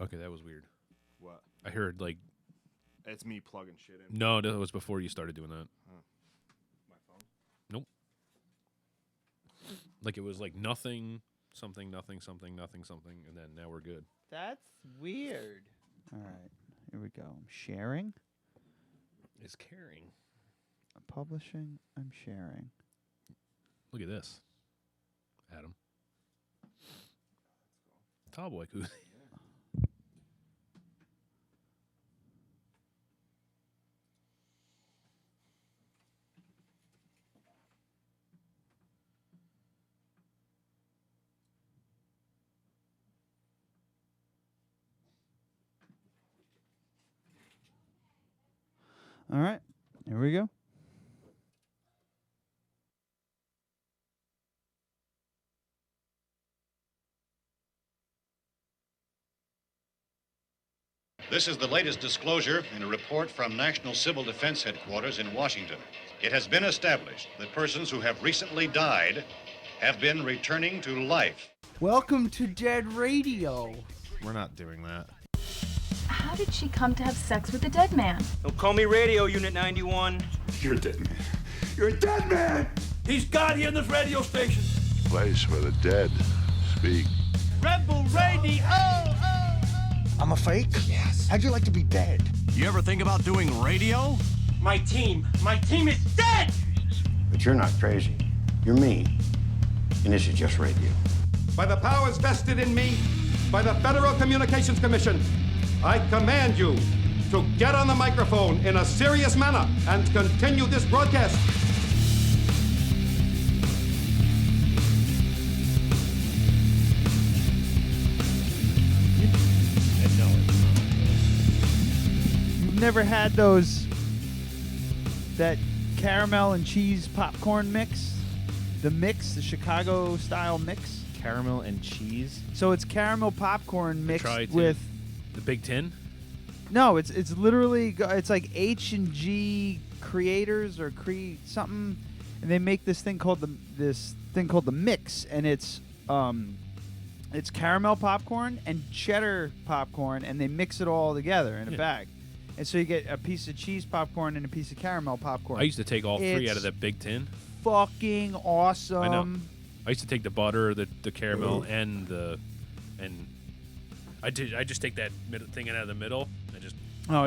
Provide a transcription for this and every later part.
Okay, that was weird. What? I heard like. It's me plugging shit in. No, that was before you started doing that. My phone? Nope. Like it was like nothing, something, nothing, something, nothing, something, and then now we're good. That's weird. All right, here we go. I'm sharing. Is caring. I'm publishing. I'm sharing. Look at this, Adam. Tallboy koozie. All right, here we go. This is the latest disclosure in a report from National Civil Defense Headquarters in Washington. It has been established that persons who have recently died have been returning to life. Welcome to Dead Radio. We're not doing that. How did she come to have sex with a dead man? Don't call me Radio Unit 91. You're a dead man. You're a dead man! He's God here in this radio station. Place where the dead speak. Rebel Radio! I'm a fake? Yes. How'd you like to be dead? You ever think about doing radio? My team is dead! But you're not crazy. You're me. And this is just radio. By the powers vested in me by the Federal Communications Commission, I command you to get on the microphone in a serious manner and continue this broadcast. You've never had that caramel and cheese popcorn mix? The Chicago style mix? Caramel and cheese? So it's caramel popcorn mixed with the Big Tin? No, it's literally it's like H&G Creators or something, and they make this thing called the mix, and it's caramel popcorn and cheddar popcorn, and they mix it all together in a bag. And so you get a piece of cheese popcorn and a piece of caramel popcorn. I used to take all three out of that Big Tin. Fucking awesome. I know. I used to take the butter, the caramel, and I just take that thing out of the middle and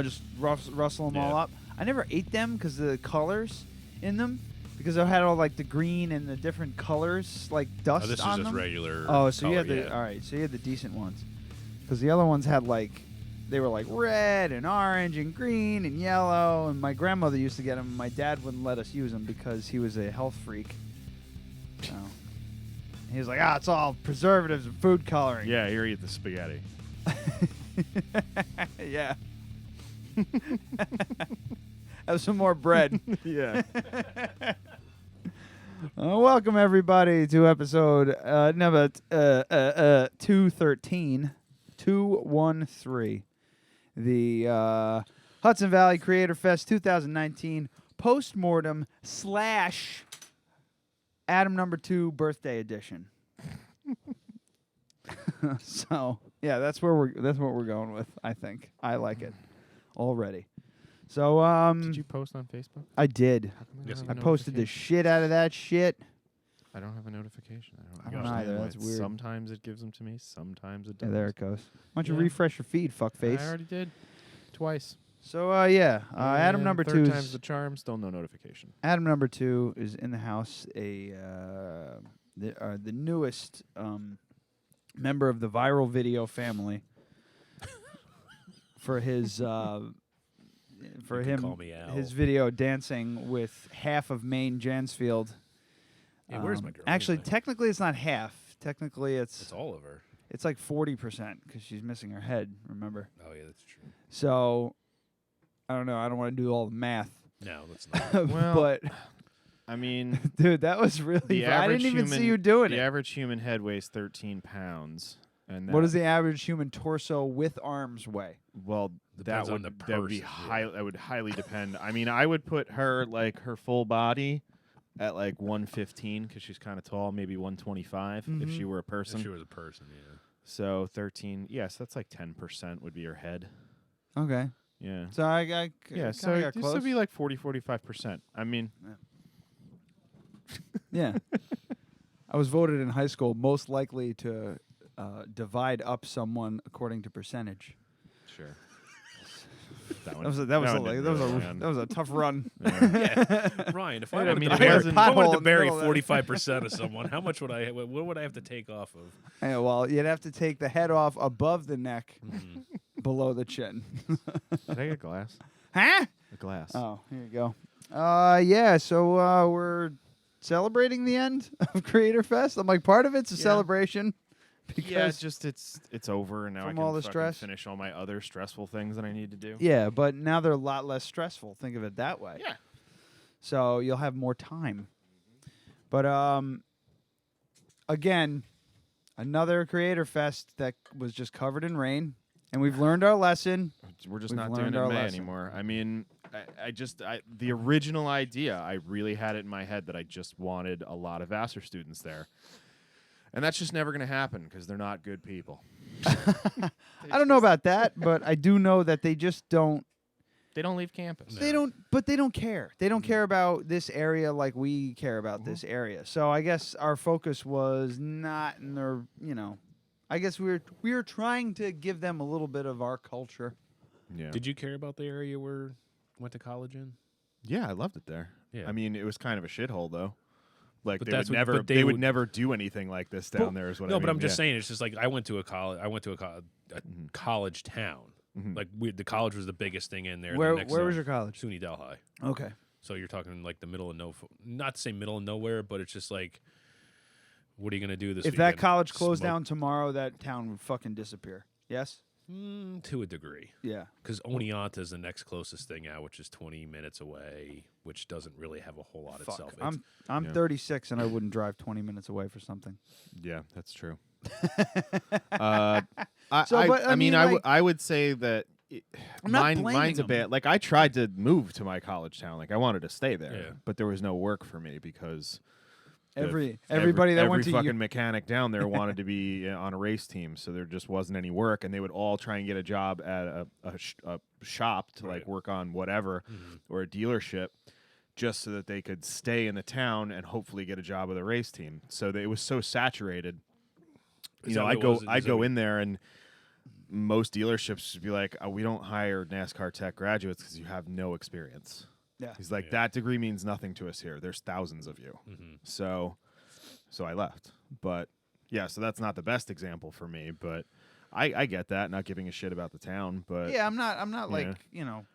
just rustle them all up. I never ate them because of the colors in them, because I had all like the green and the different colors like dust this on is just them. regular. Oh, so color, you had the all right. So you had the decent ones, because the other ones had they were like red and orange and green and yellow. And my grandmother used to get them. My dad wouldn't let us use them because he was a health freak. So he was like, it's all preservatives and food coloring. Yeah, here eat the spaghetti. Yeah. Have some more bread. Yeah. Welcome everybody to episode number 213, the Hudson Valley Creator Fest 2019 Post-Mortem / Adam number 2 birthday edition. So yeah, that's what we're going with. I think I like it already. So did you post on Facebook? I did. Yes, I posted the shit out of that shit. I don't have a notification. I don't either. That's weird. Sometimes it gives them to me. Sometimes it doesn't. Yeah, there it goes. Why don't you refresh your feed, fuckface? I already did. Twice. So Adam number 2. Third time's the charm. Still no notification. Adam number 2 is in the house. The newest member of the viral video family. For his his video dancing with half of Maine Jansfield. Yeah, where's my girl? Actually, anyway? technically it's not half. Technically it's all of her. It's like 40% because she's missing her head. Remember? Oh yeah, that's true. So I don't know. I don't want to do all the math. No, that's not. Well, but I mean, dude, that was really. I didn't even see you doing it. The average human head weighs 13 pounds. And what does the average human torso with arms weigh? Well, that would be that would highly depend. I mean, I would put her her full body at 115 because she's kind of tall, maybe 125 if she were a person. If she was a person, yeah. So 13. Yes, that's like 10% would be your head. Okay. Yeah. So I yeah. kinda So got this close. would be like 40-45%. I mean. Yeah. I was voted in high school most likely to divide up someone according to percentage. Sure. That was a tough run. Yeah. Ryan, if I wanted to bury 45% of someone, how much would what would I have to take off of? Yeah, well, you'd have to take the head off above the neck, below the chin. Did I get a glass? Huh? A glass. Oh, here you go. Yeah, so we're celebrating the end of Creator Fest. I'm like, part of it's a celebration. Because just it's over, and now I can all the stress. finish all my other stressful things that I need to do. Yeah, but now they're a lot less stressful. Think of it that way. Yeah. So you'll have more time. But again, another Creator Fest that was just covered in rain, and we've learned our lesson. We're just not doing it in May anymore. I mean, the original idea, I really had it in my head that I just wanted a lot of Vassar students there. And that's just never going to happen because they're not good people. I don't know about that, but I do know that they just don't. They don't leave campus. They don't, but they don't care. They don't care about this area like we care about this area. So I guess our focus was not in their, I guess we were trying to give them a little bit of our culture. Yeah. Did you care about the area where went to college in? Yeah, I loved it there. Yeah. I mean, it was kind of a shithole though. Like But they would never do anything like this down there. Is what I mean. No, but I'm just saying, it's just like I went to a college town. Like the college was the biggest thing in there. Where was your college? SUNY Delhi. Okay. So you're talking like the middle of not to say middle of nowhere, but it's just like, what are you gonna do this? If that college closed down tomorrow, that town would fucking disappear. Yes. To a degree. Yeah. Because Oneonta is the next closest thing out, which is 20 minutes away, which doesn't really have a whole lot itself. I'm 36 and I wouldn't drive 20 minutes away for something. Yeah, that's true. I would say that mine's a bit like I tried to move to my college town. Like I wanted to stay there, but there was no work for me because everybody that went to fucking mechanic down there wanted to be on a race team, so there just wasn't any work, and they would all try and get a job at a shop to like work on whatever or a dealership, just so that they could stay in the town and hopefully get a job with a race team. So it was so saturated. I go in there and most dealerships would be like, oh, we don't hire NASCAR tech graduates because you have no experience. Yeah. He's like, that degree means nothing to us here. There's thousands of you. So I left. But yeah, so that's not the best example for me, but I get that, not giving a shit about the town. But yeah, I'm not like, I'm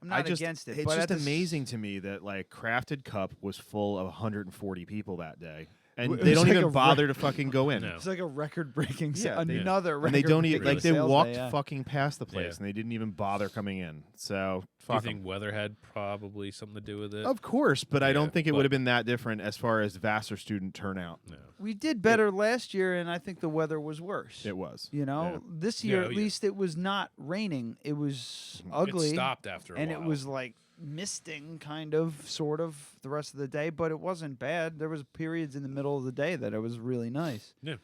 not against it. It's but just amazing to me that like Crafted Cup was full of 140 people that day. And they don't even bother to fucking go in. It's like a record-breaking another record. And they don't even they walked fucking past the place, and they didn't even bother coming in. So do you think weather had probably something to do with it? Of course, but I don't think it would have been that different as far as Vassar student turnout. No. We did better last year, and I think the weather was worse. It was. This year at least it was not raining. It was ugly. It stopped after a while. And it was like misting kind of sort of the rest of the day, but it wasn't bad. There was periods in the middle of the day that it was really nice. Yeah.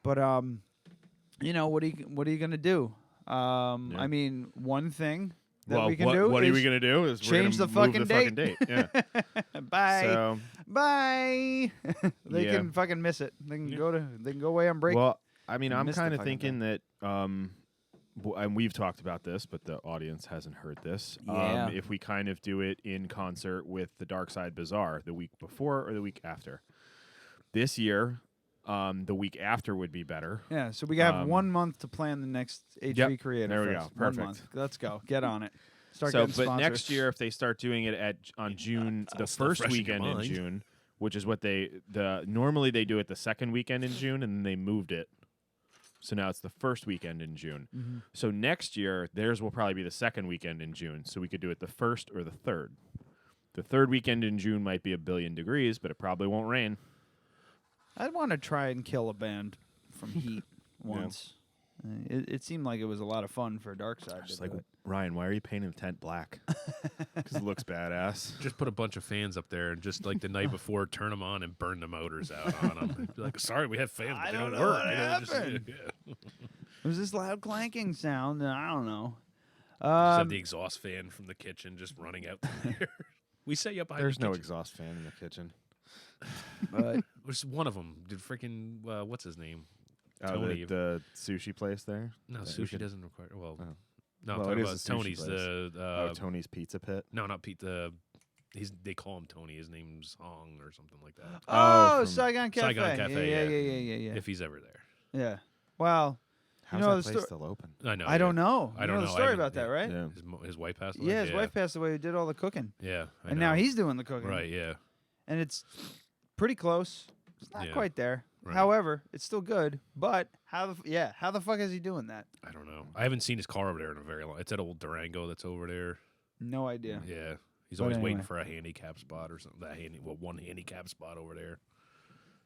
But what are you going to do? I mean, one thing that we can do what are we going to do is change the fucking date. Yeah. Bye. So, bye. They can fucking miss it. They can go away on break. Well, I mean, I'm kind of thinking that and we've talked about this, but the audience hasn't heard this. Yeah. If we kind of do it in concert with the Dark Side Bazaar the week before or the week after. This year, the week after would be better. Yeah, so we have 1 month to plan the next HV Creator There we Fest. go. Perfect. 1 month. Let's go. Get on it. Start so, getting but sponsors. next year, if they start doing it on June, the first weekend in June, which is what normally they do it the second weekend in June, and then they moved it. So now it's the first weekend in June. So next year, theirs will probably be the second weekend in June. So we could do it the first or the third. The third weekend in June might be 1,000,000,000 degrees, but it probably won't rain. I'd want to try and kill a band from heat once. It seemed like it was a lot of fun for Dark Side. Just like, Ryan, why are you painting the tent black? Because it looks badass. Just put a bunch of fans up there and just like the night before, turn them on and burn the motors out on them. Be like, sorry, we have fans, but they don't work. What happened? It was this loud clanking sound, and I don't know. Just have the exhaust fan from the kitchen just running out there. We set you up behind There's the no kitchen. exhaust fan in the kitchen. But There's one of them. Did freaking what's his name? Oh, Tony. the sushi place there? No, That we sushi could- doesn't require. Well, Oh. no, I'm Well, talking it about is a sushi Tony's. place. Tony's Pizza Pit. No, not Pete. They call him Tony. His name's Hong or something like that. oh, from Saigon Cafe. Saigon Cafe, Yeah. If he's ever there. Yeah. Well, How's know that the place sto- still open? I know. I don't know. I You don't know know. the I story haven't- about that, right? Yeah. His wife passed away. Yeah, his wife passed away. Who did all the cooking, Yeah, I and know. now he's doing the cooking. right. Yeah, And it's pretty close. It's not Yeah. quite there. Right. However, it's still good. But how the fuck is he doing that? I don't know. I haven't seen his car over there in a very long. It's that old Durango that's over there. No idea. Yeah, he's But always waiting anyway. for a handicap spot or something. One handicap spot over there.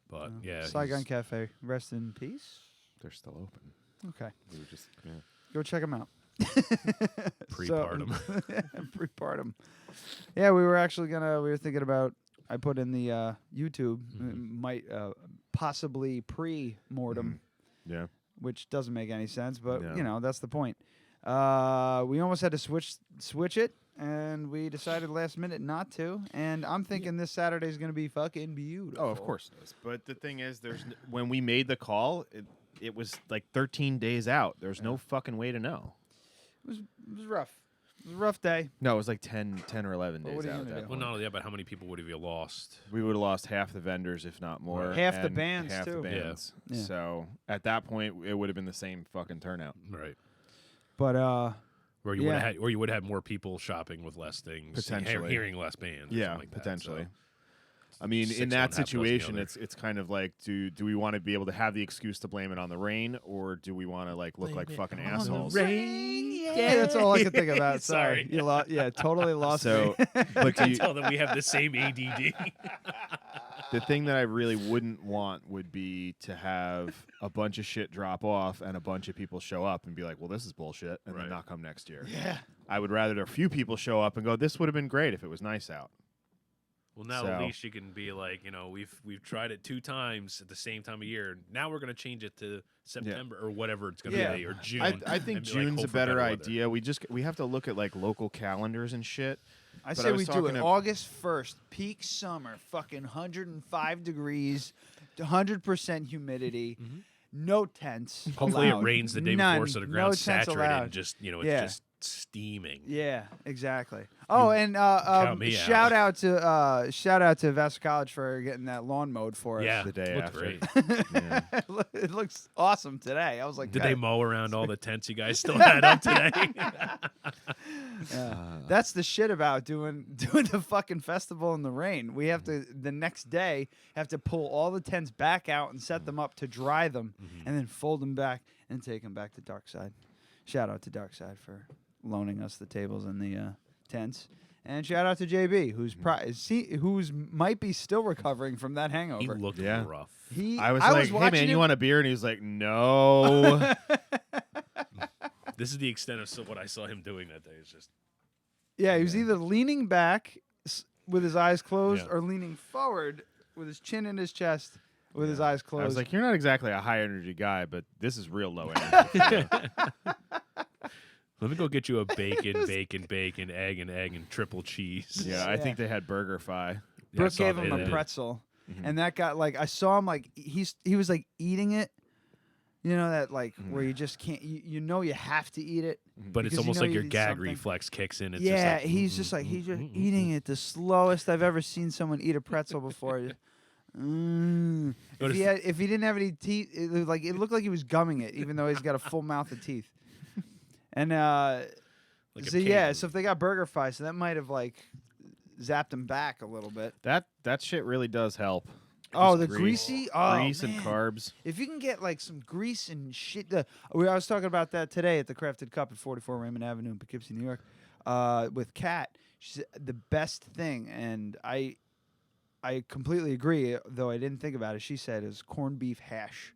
But yeah, Saigon he's- Cafe. Rest in peace. They're still open. Okay, We were just go check them out. Pre-partum. Pre-partum. Yeah, we were thinking about. I put in the YouTube might possibly pre-mortem, yeah. which doesn't make any sense, but No. you know that's the point. We almost had to switch it, and we decided last minute not to. And I'm thinking this Saturday is going to be fucking beautiful. Oh, of course it is. But the thing is, when we made the call, it was like 13 days out. There's no fucking way to know. It was rough. It was a rough day. No, it was like 10 or 11 Well, days what are you out. gonna At that do? Well, point. not only that, but how many people would have you lost? We would have lost half the vendors, if not more. Right. Half the and bands, half too. the Yeah. bands. Yeah. So at that point, it would have been the same fucking turnout. Right. But Or you Yeah. would have had more people shopping with less things, Potentially. hearing less bands. or Yeah, something like that, potentially. so. I mean, 6 in on that half dozen the situation, other. it's kind of like, do we want to be able to have the excuse to blame it on the rain, or do we want to like look like fucking assholes? yeah, that's all I could think about. Sorry, Sorry. you lost. Yeah, totally lost. So, me. but do I you, tell them we have the same ADD. the thing that I really wouldn't want would be to have a bunch of shit drop off and a bunch of people show up and be like, well, this is bullshit, and then Right. not come next year. Yeah. I would rather a few people show up and go, this would have been great if it was nice out. Well, now at So- least you can be like, we've tried it 2 times at the same time of year. Now we're going to change it to September or whatever it's going to Yeah. be, or June. I think and be like, June's hope a for better weather. idea. We have to look at like local calendars and shit. I But say I was we do talking it to- August 1st, peak summer, fucking 105 degrees, 100% humidity, no tents. Hopefully allowed. it rains the day None. before so the No ground's tents saturated allowed. and just, it's Yeah. just steaming. Yeah, exactly. Oh, and me shout out to Vassar College for getting that lawn mowed for us. Yeah, The day looked after. great. Yeah. It looks awesome today. I was like, Did they mow around all the tents you guys still had up today? That's the shit about doing the fucking festival in the rain. We have to the next day have to pull all the tents back out and set them up to dry them, and then fold them back and take them back to Darkside. Shout out to Darkside for loaning us the tables and the tents, and shout out to JB who's might be still recovering from that He hangover. looked Yeah. rough. I was like, hey man, you want a beer? And he was like, no. This is the extent of what I saw him doing that day. It's just Yeah, he was either leaning back with his eyes closed Yeah. or leaning forward with his chin in his chest with his eyes closed. I was like, you're not exactly a high energy guy, but this is real low energy. let me go get you a bacon, egg, and triple cheese. Yeah, I think they had Burger Fi. Yeah, I Brooke saw gave they him a did. pretzel, and that got like I saw him like he was like eating it. You know that like where you just can't you know you have to eat it, But it's because you almost know like you your need gag something. reflex kicks in. It's Yeah, just like, he's just like he's just eating it the slowest I've ever seen someone eat a pretzel before. But If he didn't have any teeth, it looked like he was gumming it, even though he's got a full mouth of teeth. And Like a so yeah, pig. so if they got burger fry, so that might have like zapped him back a little bit. That shit really does help. Oh, Just the greasy, oh, grease and man. carbs. If you can get like some grease and shit, I was talking about that today at the Crafted Cup at 44 Raymond Avenue in Poughkeepsie, New York, with Kat. She said the best thing, and I completely agree. Though I didn't think about it, she said is corned beef hash,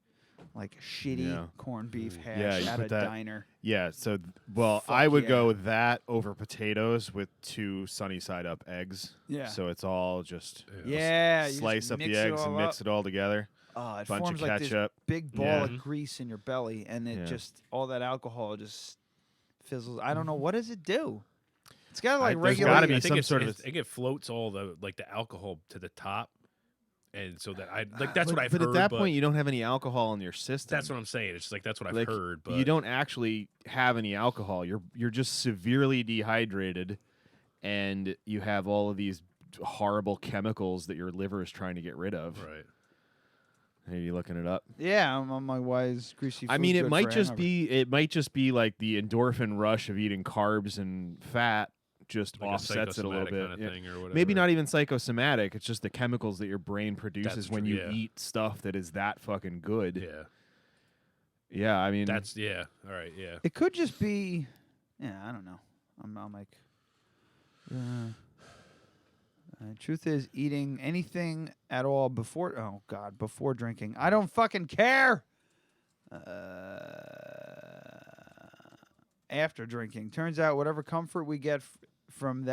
like shitty corned beef hash Yeah, you at put a that- diner. Yeah, so Fuck I would yeah. go that over potatoes with 2 sunny side up eggs. Yeah. So it's all just Yeah, you just slice up mix the it eggs and all mix up. it all together. it bunch forms of like this ketchup. big ball Yeah. of grease in your belly, and it Yeah. just all that alcohol just fizzles. I don't know, what does it do? It's got to like there's regulate. gotta be I think some it's, sort of I think it floats all the alcohol to the top, and so that that's what I've but heard. at that but point, you don't have any alcohol in your system. that's what I'm saying. It's like that's what I've Like, heard. But you don't actually have any alcohol. You're just severely dehydrated, and you have all of these horrible chemicals that your liver is trying to get rid of. Right. Are you looking it up? Yeah, I'm like, why is greasy food I mean, good it might for just hangover? be like the endorphin rush of eating carbs and fat just Like a offsets it a little psychosomatic bit. kinda thing or whatever. Maybe not even psychosomatic. It's just the chemicals that your brain produces That's when true, you yeah. eat stuff that is that fucking good. Yeah. Yeah, I mean, That's All right. Yeah. It could just be, I don't know. I'm like, truth is, eating anything at all before drinking. I don't fucking care. After drinking, turns out whatever comfort we get from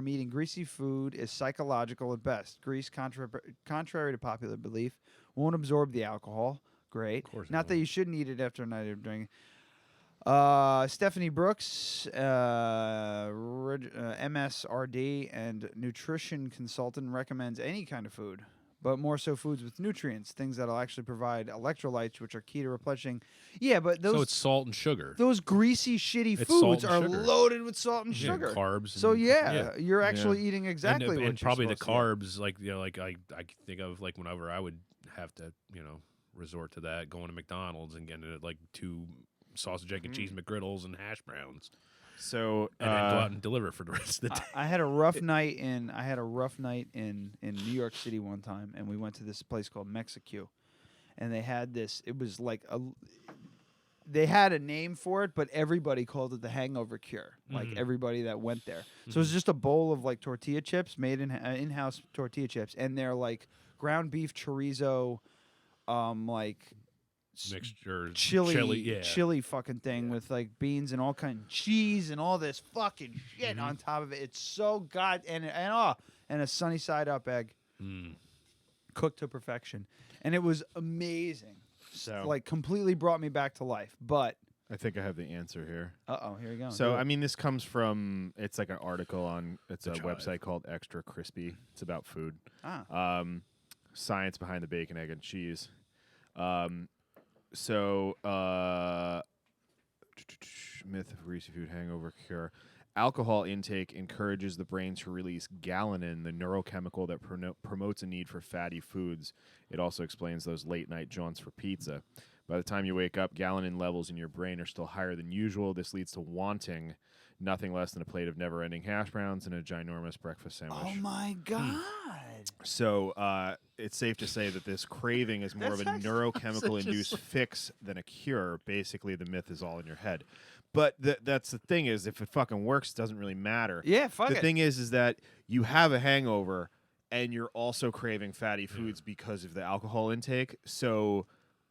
eating greasy food is psychological at best. Grease, contrary to popular belief, won't absorb the alcohol. Great. Not that you shouldn't eat it after a night of drinking. Stephanie Brooks, MSRD and nutrition consultant, recommends any kind of food, but more so foods with nutrients, things that'll actually provide electrolytes, which are key to replenishing. Yeah, but So it's salt and sugar. those greasy, shitty It's salt foods and are sugar. loaded with salt and Yeah, sugar, carbs. So and- you're actually eating exactly what and you're probably the supposed to eat. carbs, like I think of like whenever I would have to resort to that, going to McDonald's and getting like 2 sausage, egg, and cheese McGriddles and hash browns. So and then go out and deliver for the rest of the day. I had a rough night in New York City one time, and we went to this place called Mexico, and they had this. It was like they had a name for it, but everybody called it the hangover cure. Like everybody that went there. So it was just a bowl of like tortilla chips made in-house tortilla chips, and they're like ground beef chorizo, like Mixture, chili fucking thing with like beans and all kind of cheese and all this fucking shit on top of it. It's so and a sunny side up egg, cooked to perfection, and it was amazing. So like completely brought me back to life. But I think I have the answer here. Here you go. So I mean, this comes from it's like an article on a website called Extra Crispy. It's about food. Science behind the bacon, egg, and cheese. Myth of greasy food hangover cure. Alcohol intake encourages the brain to release galanin, the neurochemical that promotes a need for fatty foods. It also explains those late night jaunts for pizza. By the time you wake up, galanin levels in your brain are still higher than usual. This leads to wanting nothing less than a plate of never-ending hash browns and a ginormous breakfast sandwich. Oh my god! So it's safe to say that this craving is more of a neurochemical-induced fix than a cure. Basically, the myth is all in your head. But that's the thing is, if it fucking works, it doesn't really matter. Yeah, fuck it. The thing is that you have a hangover, and you're also craving fatty foods because of the alcohol intake. So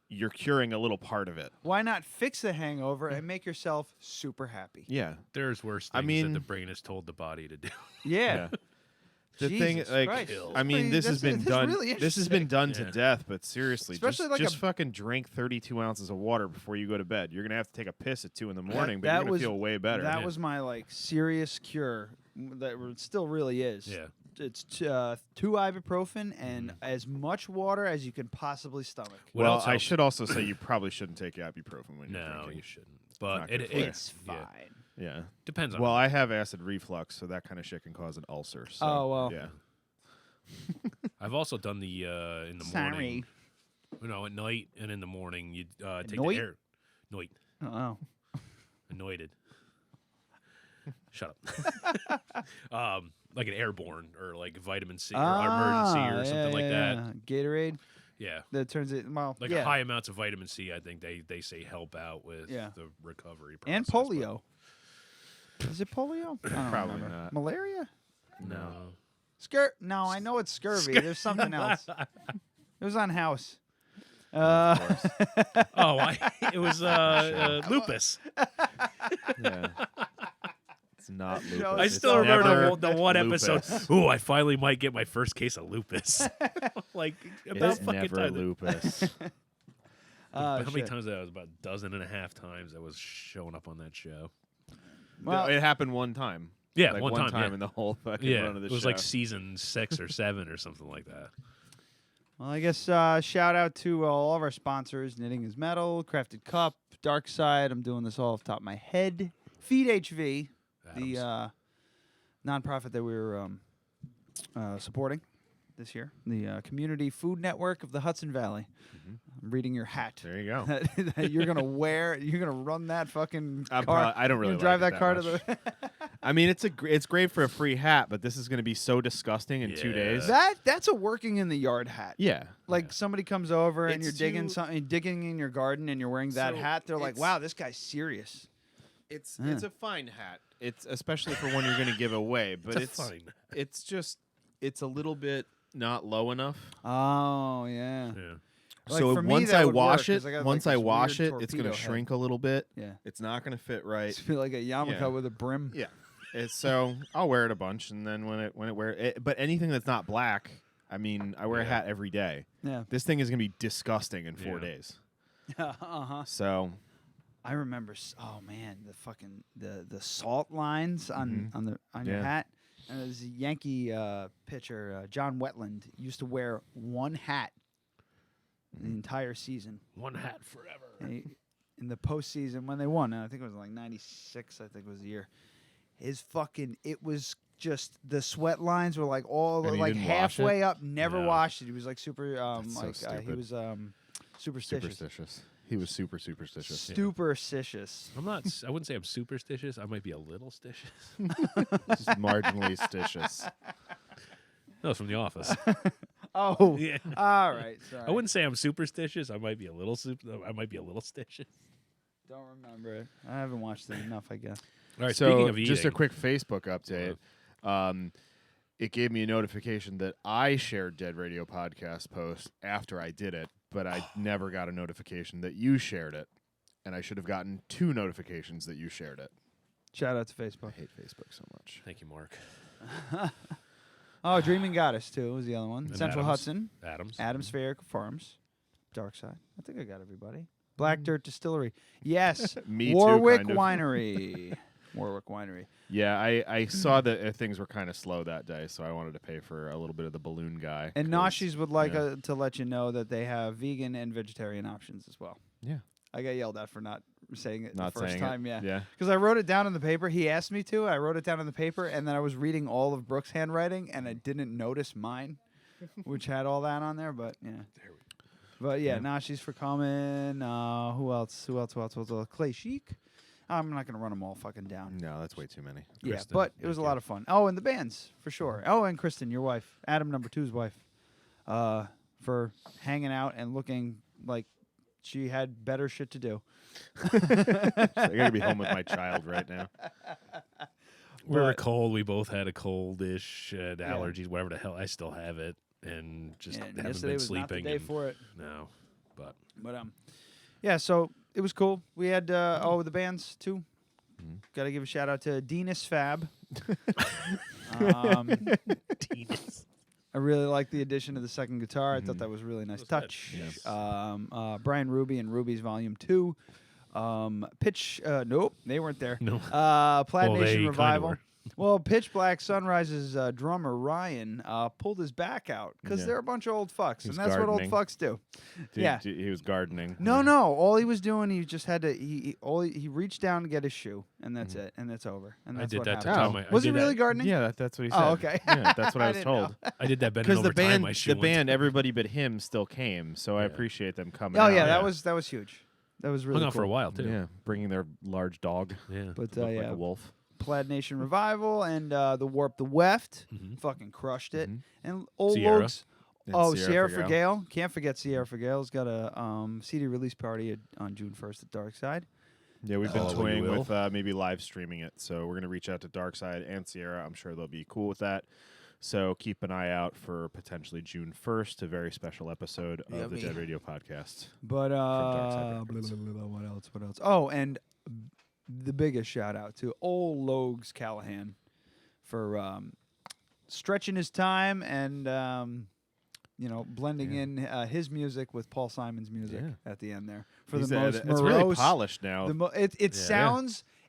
you're curing a little part of it. Why not fix the hangover and make yourself super happy? Yeah. There's worse things that the brain has told the body to do. Yeah. The thing, like, Christ. I mean, this has been done. Really this has been done to death. But seriously, Especially just fucking drink 32 ounces of water before you go to bed. You're gonna have to take a piss at 2 in the morning, but you're gonna feel way better. That was my like serious cure. That still really is. Yeah. It's 2 ibuprofen and as much water as you can possibly stomach. Well, I should also say you probably shouldn't take ibuprofen when you're No, drinking. you shouldn't. But it's fine. Yeah. Depends on. Well, I have acid reflux, so that kind of shit can cause an ulcer. So, Oh, well. Yeah. I've also done the in the morning. At night and in the morning, you take the air. Night. Oh. Anointed. Shut up. Like an airborne or like vitamin C or emergency or something like that. Gatorade. Yeah. That turns it high amounts of vitamin C. I think they say help out with the recovery process. And polio. Is it polio? I don't Probably remember. not. Malaria? No. No, I know it's scurvy. There's something else. It was on House. It was lupus. Yeah. It's not lupus. I still remember the one episode. Ooh, I finally might get my first case of lupus. like It's about fucking never time. lupus. How many shit. times that was? About a dozen and a half times I was showing up on that show. Well, It happened one time. Yeah, like one time, yeah. in the whole fucking Yeah, run of the it was show. like season 6 or 7 or something like that. Well, I guess shout out to all of our sponsors: Knitting is Metal, Crafted Cup, Dark Side. I'm doing this all off the top of my head. Feed HV, the nonprofit that we were supporting this year, the Community Food Network of the Hudson Valley. I'm reading your hat. There you go. that you're gonna wear. You're gonna run that fucking car. I don't really You're gonna drive like it that car much. to the. I mean, it's great for a free hat, but this is going to be so disgusting in 2 days. That's a working in the yard hat. Yeah. Like somebody comes over and It's you're digging too- something, digging in your garden, and you're wearing that So hat. They're like, it's- "Wow, this guy's serious." It's a fine hat. It's especially for one you're going to give away, but It's a fine hat. it's just it's a little bit not low enough. Oh yeah. Yeah. Like, So for me, once that I would wash work, 'cause it, I got, once like, I this wash weird it, it's going torpedo to head. shrink a little bit. Yeah. It's not going to fit right. It's feel like a yarmulke Yeah. with a brim. Yeah. So I'll wear it a bunch, and then when it wear it, but anything that's not black, I mean, I wear a hat every day. Yeah. This thing is going to be disgusting in 4 days. Uh-huh. So I remember. Oh man, the fucking the salt lines on your Yeah. hat. And there's a Yankee pitcher, John Wetland, used to wear one hat the entire season. One hat forever. And in the postseason when they won, and I think it was like '96. I think was the year. It was just the sweat lines were like all And he like didn't wash halfway it? up. Never No. washed it. He was like super That's so he stupid. was superstitious. superstitious. He was super superstitious. Superstitious. I'm not. I wouldn't say I'm superstitious. I might be a little stitious. Just marginally stitious. That was from The Office. Oh, Yeah. all right. Sorry. I wouldn't say I'm superstitious. I might be a little I might be a little stitious. Don't remember it. I haven't watched it enough, I guess. All right. So speaking of just a eating, quick Facebook update. It gave me a notification that I shared Dead Radio podcast post after I did it, but I never got a notification that you shared it, and I should have gotten 2 notifications that you shared it. Shout out to Facebook. I hate Facebook so much. Thank you, Mark. Oh, Dreaming Goddess too was the other one. And Central Adams. Hudson, Adams. Adams Fair Farms, Dark Side. I think I got everybody. Black Dirt Distillery. Yes. Me too, Warwick kind of. Winery. Warwick Winery. Yeah, I saw that things were kind of slow that day, so I wanted to pay for a little bit of the balloon guy. And 'cause, Nashi's would like yeah. to let you know that they have vegan and vegetarian options as well. Yeah. I got yelled at for not saying it Not the first saying time. it. Yeah. Yeah. Because I wrote it down in the paper. He asked me to. I wrote it down in the paper, and then I was reading all of Brooke's handwriting, and I didn't notice mine, which had all that on there. But yeah. But yeah, Nashi's for coming. Who else? Clay Chic. I'm not gonna run them all fucking down. No, that's way too many. Yeah, Kristen, but it was a thank lot you. of fun. Oh, and the bands for sure. Oh, and Kristen, your wife, Adam number 2's wife, for hanging out and looking like she had better shit to do. So I gotta be home with my child right now. We were cold. We both had a coldish, allergies, whatever the hell. I still have it, and just And haven't yesterday been was not the sleeping. day and- for it. No, but But yeah. So it was cool. We had the bands too. Got to give a shout out to Dinas Fab. I really like the addition of the second guitar. I thought that was a really nice touch. Yes. Brian Ruby and Ruby's Volume 2. Pitch, nope, they weren't there. No. Plaid Well, they Nation kinda Revival. were. Well, Pitch Black Sunrise's drummer Ryan pulled his back out because Yeah. they're a bunch of old fucks, He and was that's what old gardening. fucks do. Dude, Yeah. he was gardening. No. All he was doing, he just had to. He reached down to get his shoe, and that's it, and it's over. And I that's did what that to happened. tie my. Was I he did really that, gardening? Yeah, that's what he said. Oh, okay. Yeah, that's what I was didn't told. know. I did that bending Because over tying my shoe. the band, everybody but him still came, so I appreciate them coming. Oh out. yeah, Yeah. that was huge. That was really hung out cool. for a while too. Yeah, bringing their large dog. Yeah. But Looked yeah, like a wolf. Plaid Nation Revival and the Warp the Weft Mhm. fucking crushed it. Mhm. And old Sierra. Logs. And Oh, Sierra Sierra Forgale. Can't forget Sierra Forgale's got a CD release party on June 1st at Dark Side. Yeah, we've been Oh, we toying will. with maybe live streaming it, so we're gonna reach out to Darkside and Sierra. I'm sure they'll be cool with that. So keep an eye out for potentially June 1st, a very special episode of the Yummy. Dead Radio podcast. But Darkside blah, Records. blah, blah, blah, what else? Oh, and the biggest shout out to old Logs Callahan for stretching his time and blending in his music with Paul Simon's music at the end there for He's the most it's morose. really polished now.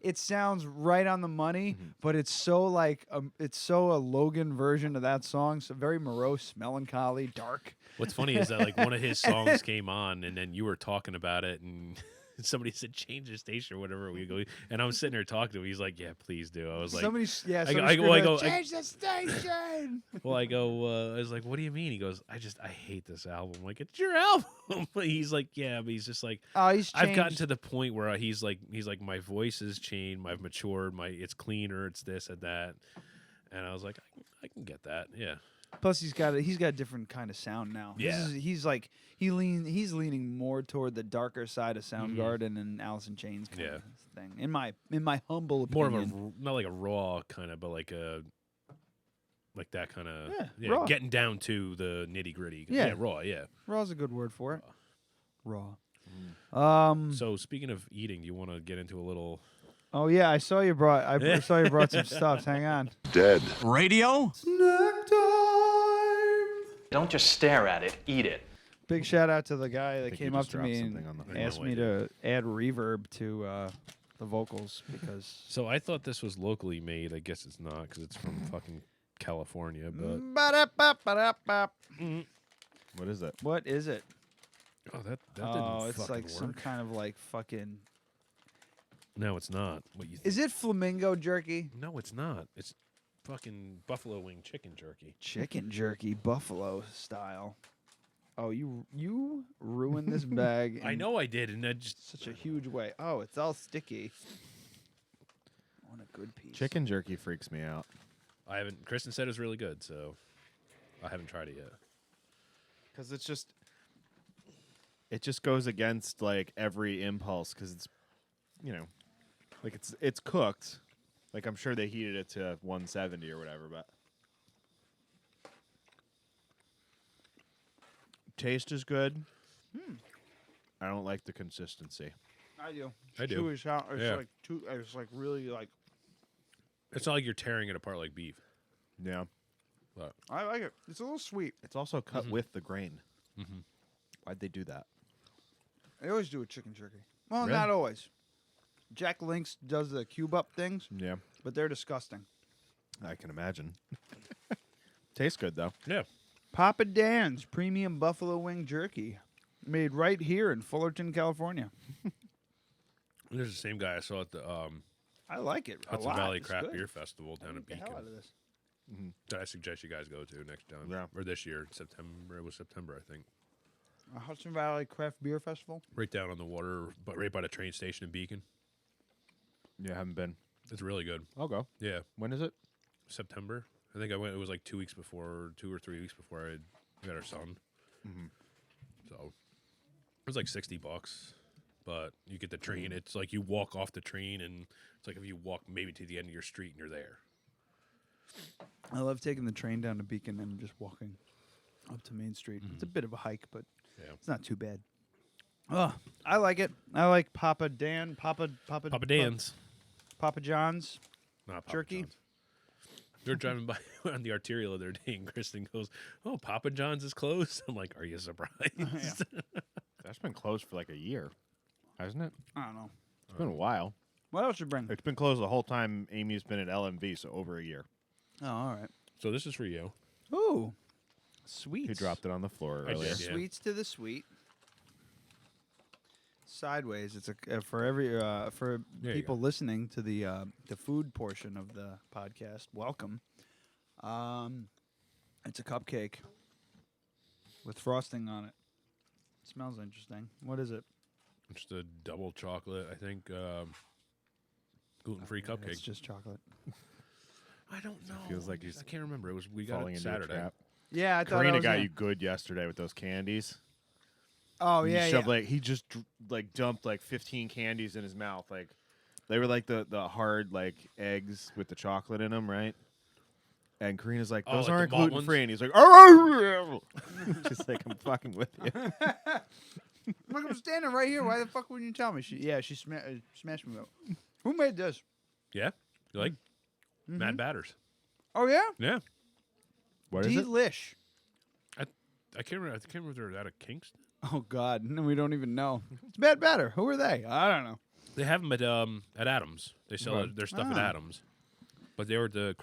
It sounds right on the money, but it's so a Logan version of that song. So very morose, melancholy, dark. What's funny is that like one of his songs came on, and then you were talking about it, and somebody said change the station or whatever. We go, and I'm sitting there talking to him. He's like, "Yeah, please do." I was like, I go, change the station. Well, I was like, "What do you mean?" He goes, I hate this album. I'm like, it's your album. He's like, yeah, but he's just like, I've gotten to the point where he's like, my voice has changed, I've matured, it's cleaner, it's this and that, and I was like, I can get that, yeah. Plus, he's got a different kind of sound now. Yeah, he's leaning more toward the darker side of Soundgarden and Alice in Chains kind of thing. In my humble opinion, more of not like a raw kind of, but like that kind of raw. Getting down to the nitty gritty. Yeah, raw. Yeah, raw's a good word for it. Raw. So speaking of eating, you want to get into a little? Oh yeah, I saw you brought some stuff. Hang on. Dead. Radio? Snack time. Don't just stare at it, eat it. Big shout out to the guy that came up to me something and on the asked me to add reverb to the vocals because. So I thought this was locally made. I guess it's not because it's from fucking California. But What is it? What is it? Oh, that didn't it's fucking like work. some kind of like fucking. No, it's not. What you think? Is it flamingo jerky? No, it's not. It's fucking buffalo wing chicken jerky. Chicken jerky, buffalo style. Oh, you ruined this bag. I know I did, and that just such a huge way. Oh, it's all sticky. I want a good piece. Chicken jerky freaks me out. I haven't. Kristen said it was really good, so I haven't tried it yet. Because it just goes against like every impulse. Because it's, like it's cooked. Like I'm sure they heated it to 170 or whatever, but taste is good. I don't like the consistency. I do. I do. It's like really like. It's not like you're tearing it apart like beef. Yeah. But I like it. It's a little sweet. It's also cut with the grain. Why'd they do that? They always do a chicken jerky. Well, Really? not always. Jack Link's does the cube up things. Yeah. But they're disgusting. I can imagine. Tastes good though. Yeah. Papa Dan's premium buffalo wing jerky, made right here in Fullerton, California. This is the same guy I saw at the I like it. Hudson a lot. Valley It's Craft good. Beer Festival down in The hell Beacon. out of this. That I suggest you guys go to next time. Yeah. Or this year, September. It was September, I think. Hudson Valley Craft Beer Festival. Right down on the water, but right by the train station in Beacon. Yeah, haven't been. It's really good. I'll go. Yeah. When is it? September. I think I went. It was like 2 weeks before, 2 or 3 weeks before I got our son. So it was like $60, but you get the train. It's like you walk off the train, and it's like if you walk maybe to the end of your street and you're there. I love taking the train down to Beacon and just walking up to Main Street. It's a bit of a hike, but it's not too bad. Oh, I like it. I like Papa Dan, Papa Dan's, Papa John's, not Papa jerky. John's. They're driving by on the arterial the other day, and Kristen goes, "Oh, Papa John's is closed." I'm like, "Are you surprised?" That's been closed for like a year, hasn't it? I don't know. It's been a while. What else you bring? It's been closed the whole time Amy's been at LMV, so over a year. Oh, all right. So this is for you. Ooh, sweets. He dropped it on the floor I earlier. did, yeah. Sweets to the sweet. Sideways. It's a for every for There you people go. listening to the food portion of the podcast. Welcome. It's a cupcake with frosting on it. Smells interesting. What is it? Just a double chocolate, I think, gluten-free cupcake. It's just chocolate. I don't know. feels like I he's can't remember. It was we got Falling it into a Saturday. trap. Yeah, I thought Karina I was got gonna- you good yesterday with those candies. Oh He yeah, shoved, yeah. like he just like dumped like 15 candies in his mouth. Like they were like the hard like eggs with the chocolate in them, right? And Karina's like, Oh, those like the aren't malt gluten free, ones? and he's like, oh, just like I'm fucking with you. Look, I'm standing right here. Why the fuck wouldn't you tell me? She smashed me up. Who made this? Yeah, you like Mad Batters? Oh yeah, Yeah, What is it? delish. I can't remember. I can't remember if they're out of Kingston. Oh God, no, we don't even know. It's Mad Batter. Who are they? I don't know. They have them at Adams. They sell their stuff at Adams. But they were at the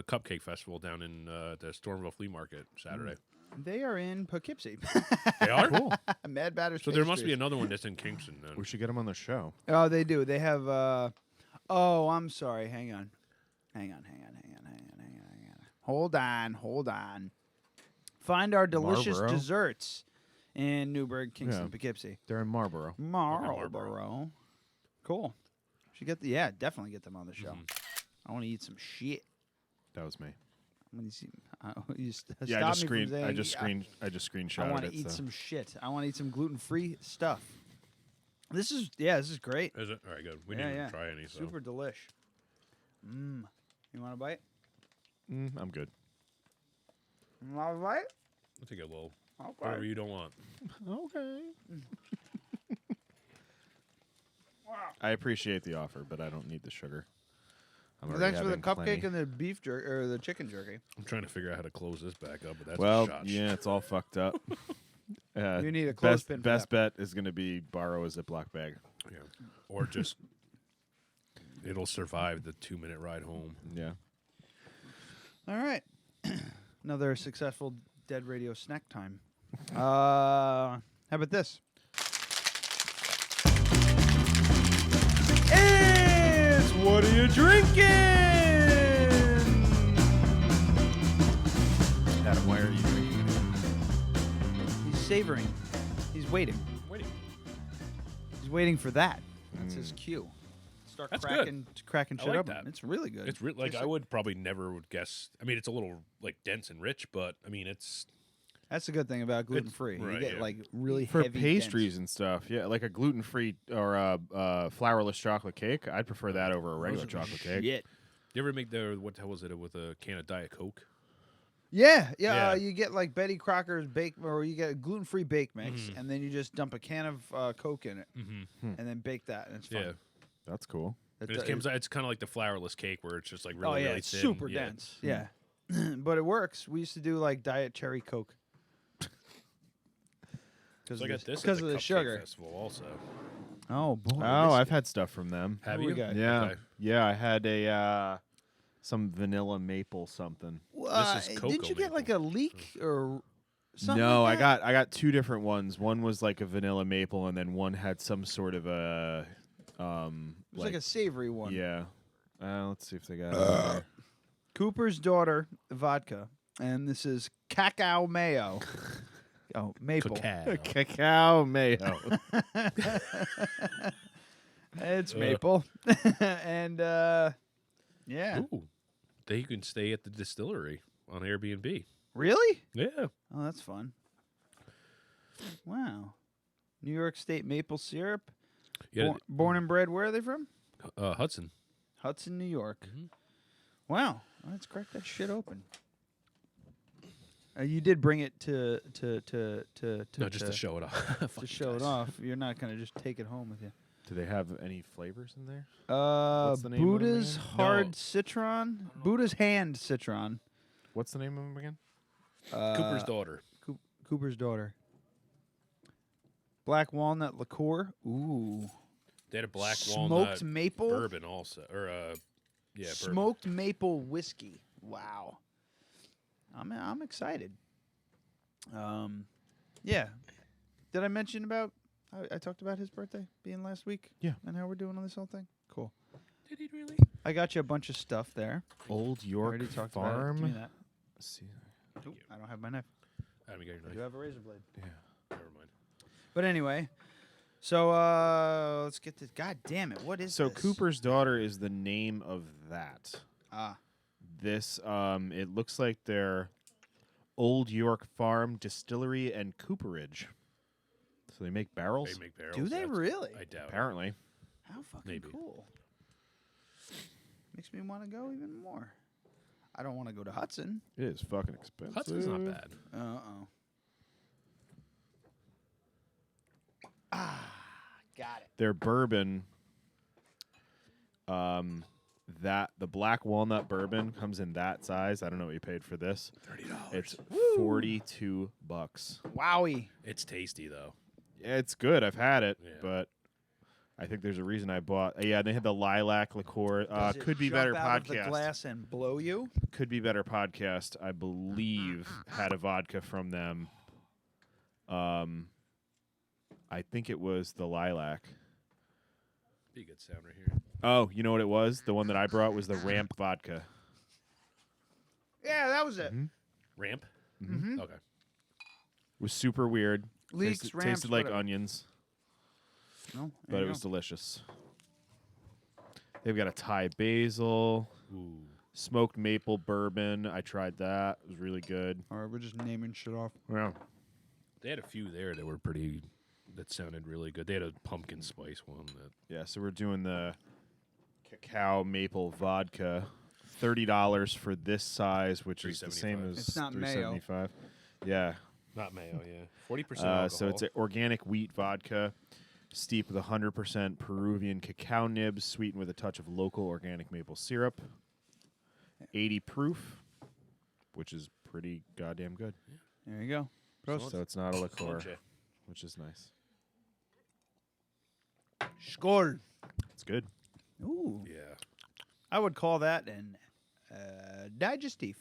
Cupcake Festival down in the Stormville Flea Market Saturday. They are in Poughkeepsie. They are? Cool. Mad Batter. So there must be another one that's in Kingston then. We should get them on the show. Oh, they do. They have. Oh, I'm sorry. Hang on. Hold on. Find our delicious Marlboro? desserts in Newburgh, Kingston, Poughkeepsie. They're in Marlboro. Marlboro. Cool. Should get definitely get them on the show. I want to eat some shit. That was me. I'm gonna see. You Yeah, I just I screenshot want it. to eat some shit. I want to eat some gluten-free stuff. This is great. Is it? All right, good. We didn't even try any. So. Super delish. You want a bite? I'm good. You want a bite? I'll take a little. Okay. Whatever you don't want. Okay. I appreciate the offer, but I don't need the sugar. Thanks for the cupcake and the beef jerky or the chicken jerky. I'm trying to figure out how to close this back up, but that's well, a shot. yeah, it's all fucked up. You need a clothespin. Best bet is going to be borrow a Ziploc bag. Yeah, or just it'll survive the 2-minute ride home. Yeah. All right, another successful Dead Radio snack time. How about this? It's What Are You Drinking? Adam, why are you drinking? He's savoring. He's waiting. He's waiting for that. That's his cue. Start That's cracking I shit like open. that. It's really good. It's like I would probably never would guess. I mean, it's a little like dense and rich, but I mean, it's. That's the good thing about gluten free. Right, you get yeah. like really For heavy pastries dense. and stuff, yeah, like a gluten-free or a flourless chocolate cake, I'd prefer that over a regular chocolate cake. Shit. You ever make what was it with a can of Diet Coke? Yeah. Yeah. You get like Betty Crocker's bake, or you get a gluten-free bake mix, and then you just dump a can of Coke in it, and then bake that, and it's fun. Yeah, That's cool. it's kind of like the flourless cake where it's just like really, really it's thin. super Yeah. dense. Yeah, but it works. We used to do like Diet Cherry Coke. So I got this because at of the the Cupcake sugar. Festival also. Oh boy! Oh, I've had stuff from them. Have What you? we got? Yeah, Okay. yeah. I had a some vanilla maple something. This is cocoa didn't you get like a leak or something? No, like that? I got two different ones. One was like a vanilla maple, and then one had some sort of a It was like a savory one. yeah. Let's see if they got it on there. Cooper's Daughter vodka, and this is cacao mayo. Oh, maple. Cacao mayo. It's maple, and yeah. Ooh, you can stay at the distillery on Airbnb. Really? Yeah. Oh, that's fun. Wow. New York State maple syrup. Yeah. Born and bred. Where are they from? Hudson. Hudson, New York. Wow. Let's crack that shit open. You did bring it to No, just to show it off. to show it off. You're not gonna just take it home with you. Do they have any flavors in there? What's the name of them Buddha's again? Hard Citron. Buddha's Hand Citron. What's the name of them again? Cooper's Daughter. Cooper's Daughter. Black walnut liqueur. Ooh. They had a black Smoked walnut maple bourbon also, or yeah, smoked maple whiskey. Wow. I'm excited. Yeah. Did I mention about? I talked about his birthday being last week. Yeah. And how we're doing on this whole thing. Cool. Did he really? I got you a bunch of stuff there. Old I York already talked about it. Farm. Give me that. Let's see. Oop, I don't have my knife. I haven't got your I knife. do have a razor blade. Yeah. Never mind. But anyway, so let's get this. God damn it! What is So this? Cooper's Daughter is the name of that. Ah. This it looks like they're Old York Farm Distillery and Cooperage. So they make barrels? They make barrels. Do they really? I doubt. Apparently. How fucking Maybe. cool. Makes me want to go even more. I don't want to go to Hudson. It is fucking expensive. Hudson's not bad. Uh-oh. Ah, got it. Their bourbon that the black walnut bourbon comes in that size. I don't know what you paid for this. $30. It's $42. Wowie. It's tasty though. Yeah, it's good. I've had it, but I think there's a reason I bought. Yeah, they had the lilac liqueur. Does it Could be jump better out of the podcast. glass and blow you? Could be better podcast. I believe had a vodka from them. I think it was the lilac. Be a good sound right here. Oh, you know what it was? The one that I brought was the Ramp vodka. Yeah, that was it. Ramp? Mm-hmm. Okay. It was super weird. Leeks, tasted, ramps, tasted like whatever. onions, No, but it was delicious. They've got a Thai basil, smoked maple bourbon. I tried that. It was really good. All right, we're just naming shit off. Yeah. They had a few there that were pretty. That sounded really good. They had a pumpkin spice one. Yeah, so we're doing the cacao maple vodka. $30 for this size, which is the same as It's not mayo. $3.75. Yeah. Not mayo, yeah. 40% alcohol. So it's an organic wheat vodka, steeped with 100% Peruvian cacao nibs, sweetened with a touch of local organic maple syrup. 80 proof, which is pretty goddamn good. There you go. Prost. So it's not a liqueur, Salute. which is nice. Skål. It's good. Ooh. Yeah. I would call that an digestif.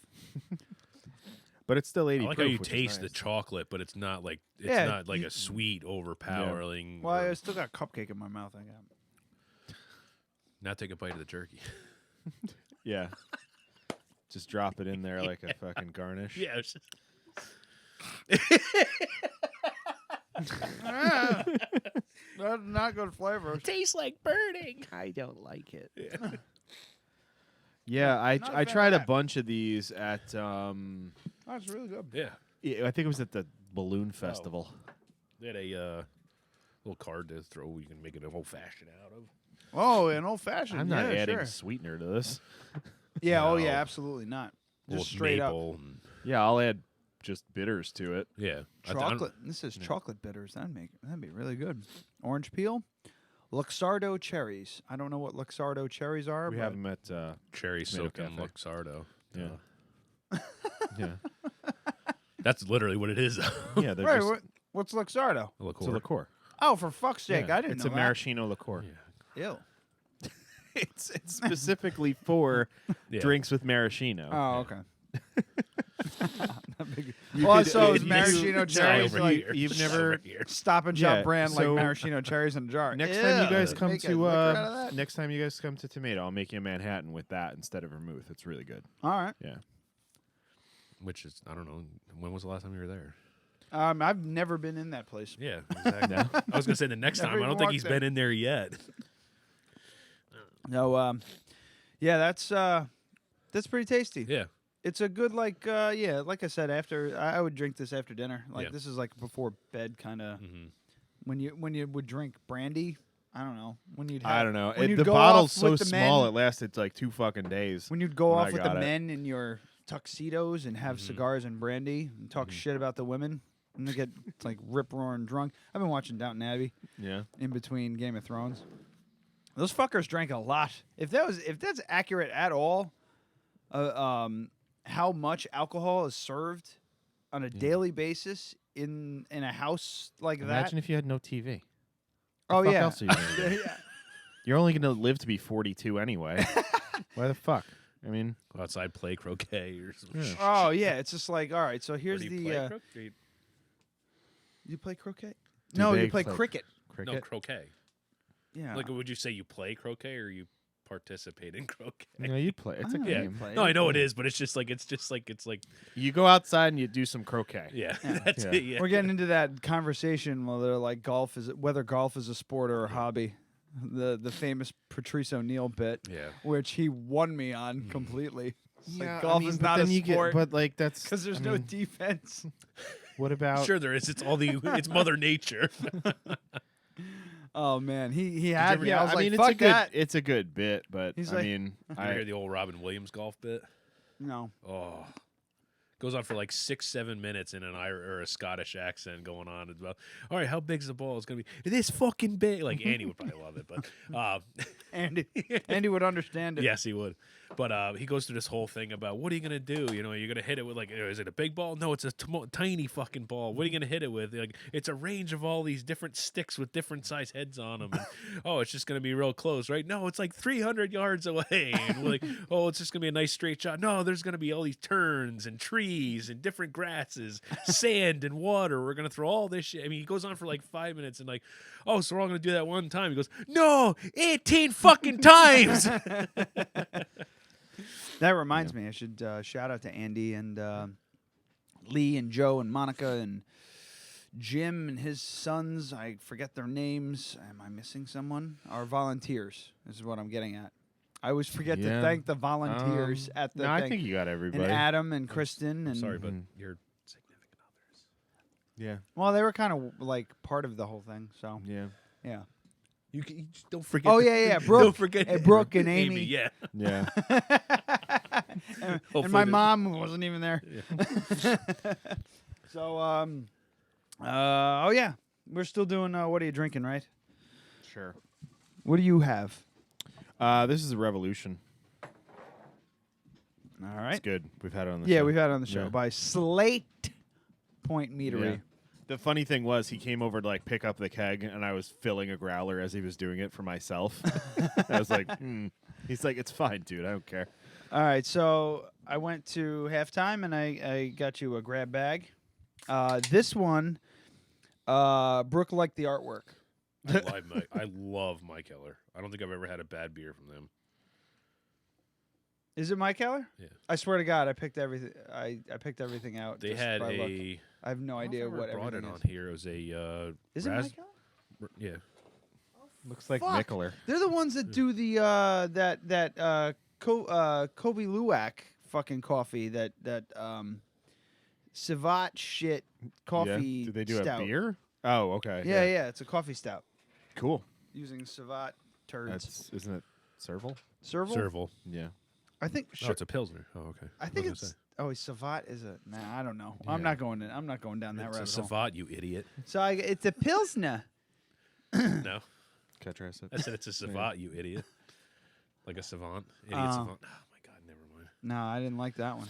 But it's still 80 I like proof, how you which is taste the nice. chocolate, but it's not like a sweet, overpowering. Well, I still got cupcake in my mouth. I got. Not take a bite of the turkey. Yeah. Just drop it in there like a fucking garnish. Yeah. It's just That's not good flavor. tastes like burning. I don't like it. Yeah, I Not a I fan tried of a that. bunch of these at That's really good. Yeah. I think it was at the balloon festival. They had a little card to throw. You can make it an old fashioned out of. Oh, an old fashioned. I'm not adding sure. sweetener to this. Yeah. Oh, No. yeah. Absolutely not. Little Just straight up maple. Yeah, I'll add just bitters to it. Yeah. chocolate. This is chocolate bitters. That'd be really good. Orange peel, Luxardo cherries. I don't know what Luxardo cherries are. We but have them at Cherry Tomato soaked in Cafe. Luxardo. Yeah. Yeah. That's literally what it is. Yeah, they're Right. just What's Luxardo? A it's a liqueur. Oh, for fuck's sake! Yeah, I didn't it's know a that. maraschino liqueur. Ew. It's specifically for drinks with maraschino. Oh, okay. You All I could- saw was you- maraschino you- cherries. over Like here. you've Just never- over here. Stop and Shop Yeah, brand so- like maraschino cherries in a jar. Next time you guys Ew. come Make a to liquor out of that? next time you guys come to Tomato, I'll make you a Manhattan with that instead of vermouth. It's really good. All right. Yeah. Which is, I don't know. When was the last time you were there? I've never been in that place. Yeah, exactly. No? I was going to say the next Never time. I even don't think walked he's there. been in there yet. No. Yeah, that's pretty tasty. Yeah. It's a good like like I said, after I would drink this after dinner. Like Yeah. this is like before bed kind of. Mm-hmm. When you would drink brandy, I don't know. When you'd I don't know. when you'd The go bottle's off so with the small men- it lasted like 2 fucking days. when you'd go when off I with the got it. men in your tuxedos and have cigars and brandy and talk shit about the women and they get like rip roaring drunk. I've been watching Downton Abbey Yeah. in between Game of Thrones. Those fuckers drank a lot. If that's accurate at all, how much alcohol is served on a daily basis in a house like Imagine that. if you had no TV. Oh the fuck yeah. else are you gonna do? Yeah. You're only going to live to be 42 anyway. Why the fuck? I mean, Go outside, play croquet or something. Yeah. Oh yeah, it's just like all right. So Or here's do you the. play croquet? You play croquet? Do No, they you play play cricket. cricket. No, croquet. Yeah. Like, would you say you play croquet or you participate in croquet? No, you'd play. It's a don't Yeah. game. play No, I know it Yeah. is, but it's like You go outside and you do some croquet. yeah. Yeah. That's Yeah. it. Yeah. We're getting into that conversation whether like whether golf is a sport or a hobby. The famous Patrice O'Neill bit, Yeah. which he won me on completely. It's like, Yeah, golf I mean, is but not a then you sport but like that's because there's I no mean, defense. What about Sure, there is. It's it's Mother Nature. Oh man, he had me. Yeah, I was like, mean, fuck that. it's a good bit, but He's I like- mean, You ever hear the old Robin Williams golf bit? No. Oh, Goes on for like 6-7 minutes in an Irish or a Scottish accent going on about, all right, how big's the ball? It's going to be this fucking big. Like, Andy would probably love it, but Andy would understand it. yes, he would. But he goes through this whole thing about, what are you going to do? You know, you're going to hit it with, like, is it a big ball? No, it's a tiny fucking ball. What are you going to hit it with? Like, it's a range of all these different sticks with different size heads on them. And, oh, it's just going to be real close, right? No, it's like 300 yards away. And we're like, oh, it's just going to be a nice straight shot. No, there's going to be all these turns and trees and different grasses, sand and water. We're going to throw all this shit. I mean, he goes on for like 5 minutes and like, oh, so we're all going to do that one time. He goes, no, 18 fucking times. That reminds me, I should shout out to Andy and Lee and Joe and Monica and Jim and his sons. I forget their names. Am I missing someone? Our volunteers. This is what I'm getting at. I always forget to thank the volunteers at the No, thing. I think you got everybody. And Adam and Kristen. And Sorry, but your significant others. Yeah. Well, they were kind of like part of the whole thing. So Yeah. yeah. You just don't forget. Oh yeah, Brooke. Don't forget Brooke and Amy. Yeah. Yeah. and my mom wasn't even there. Yeah. So oh yeah, we're still doing. What are you drinking, right? Sure. What do you have? This is a Revolution. All right. It's good. We've had it on the show. Yeah, we've had it on the show Yeah. by Slate Point Meadery. Yeah. The funny thing was, he came over to like pick up the keg, and I was filling a growler as he was doing it for myself. I was like, He's like, it's fine, dude. I don't care. All right, so I went to halftime, and I got you a grab bag. This one, Brooke liked the artwork. I love Mike Keller. I don't think I've ever had a bad beer from them. Is it Mike Keller? Yeah. I swear to God, I picked everything. I picked everything out. They just had by luck. a. I have no idea what brought it everything on is. here. It was a. Is it Mike Keller? Yeah. Looks like Fuck. Mickler. They're the ones that do the Kobe Luwak fucking coffee. That Savat shit coffee. Yeah. Did they do stout. a beer? Oh, okay. Yeah, it's a coffee stout Cool. using Savat turds. Isn't it Serval? Serval? Serval. Yeah. I think. Oh, it's a Pilsner. Oh, okay. I think What was I it's. gonna Oh, Savat is a. Nah, I don't know. I'm not going. I'm not going down that say? rabbit It's a hole. Savat, you idiot. So it's a Pilsner. No. Catch your ass up. I said it's a Savat, you idiot. Like a savant. Idiot savant. Oh, my God, never mind. No, I didn't like that one.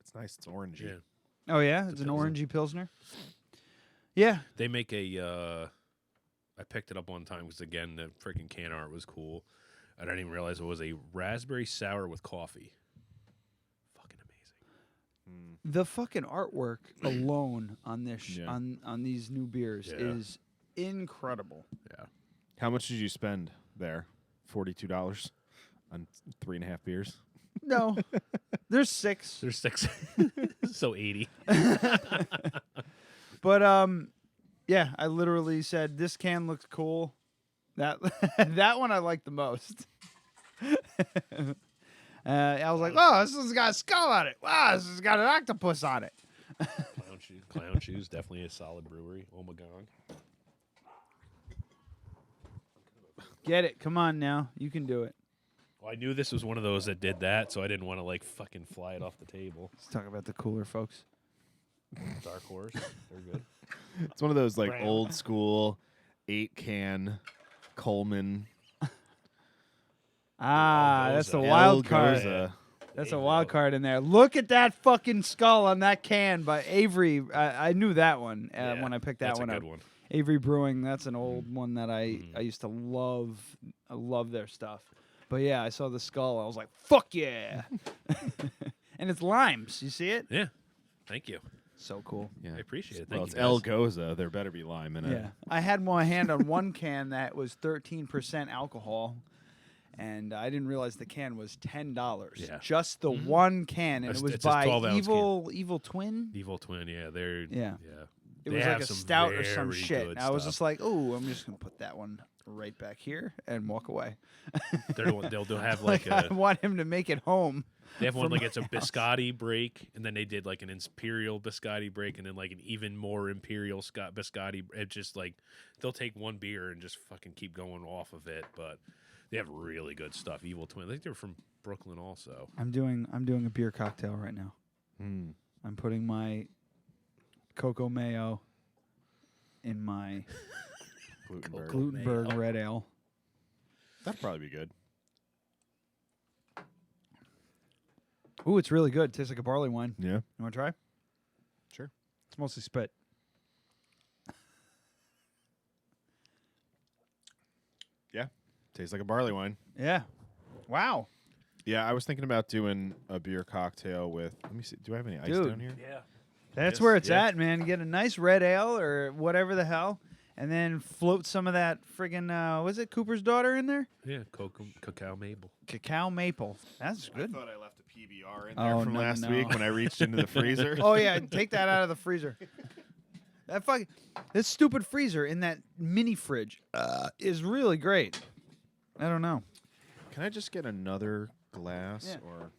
It's nice. It's orangey. Yeah. Oh yeah, it's an orangey Pilsner. Yeah. They make a. I picked it up one time because, again, the freaking can art was cool. I didn't even realize it was a raspberry sour with coffee. Fucking amazing. The fucking artwork alone on this Yeah. on these new beers is incredible. Yeah. How much did you spend there? $42 on 3.5 beers. No, there's 6. There's 6. So 80. But yeah, I literally said this can looks cool. That that one I like the most. I was like, oh, this has got a skull on it. Wow, this has got an octopus on it. Clown Shoes, definitely a solid brewery. Oh my God. Get it. Come on now. You can do it. Well, I knew this was one of those that did that, so I didn't want to like fucking fly it off the table. Let's talk about the cooler folks. Dark Horse, they're good. It's one of those like Brown. old school 8-can Coleman. That's the Goza. wild card. Goza. That's a wild card in there. Look at that fucking skull on that can by Avery. I knew that one when I picked that that's one a up. good one. Avery Brewing. That's an old one that I used to love. I love their stuff. But yeah, I saw the skull. I was like, fuck yeah. And it's limes. You see it? Yeah. Thank you. So cool. Yeah. I appreciate it. Well, Thank it's you. El guys. Goza. There better be lime in it. Yeah. I had my hand on one can that was 13% alcohol. And I didn't realize the can was $10. Yeah. Just the one can, and It's- it was it's a by 12-ounce Evil Twin. Evil Twin, yeah. They're Yeah. yeah. It They was have like a some stout or some very shit. good I was stuff. just like, oh, I'm just gonna put that one right back here and walk away. They'll have like like I want him to make it home. they have one from like my it's a house. biscotti break, and then they did like an imperial biscotti break, and then like an even more imperial biscotti. It's just like they'll take one beer and just fucking keep going off of it, but they have really good stuff. Evil Twin, I think they're from Brooklyn also. I'm doing a beer cocktail right now. I'm putting my cocoa mayo in my Glutenberg red ale. That'd probably be good. Ooh, it's really good. Tastes like a barley wine. Yeah. You want to try? Sure. It's mostly spit. Yeah. Tastes like a barley wine. Yeah. Wow. Yeah, I was thinking about doing a beer cocktail with. Let me see. Do I have any ice Dude. down here? Yeah. That's where it's at, man. You get a nice red ale or whatever the hell, and then float some of that friggin' was it Cooper's Daughter in there? Yeah, cacao maple. Cacao maple. That's good. I thought I left a PBR in there from no, last no. week when I reached into the freezer. Oh yeah, take that out of the freezer. This stupid freezer in that mini fridge is really great. I don't know. Can I just get another glass Yeah. or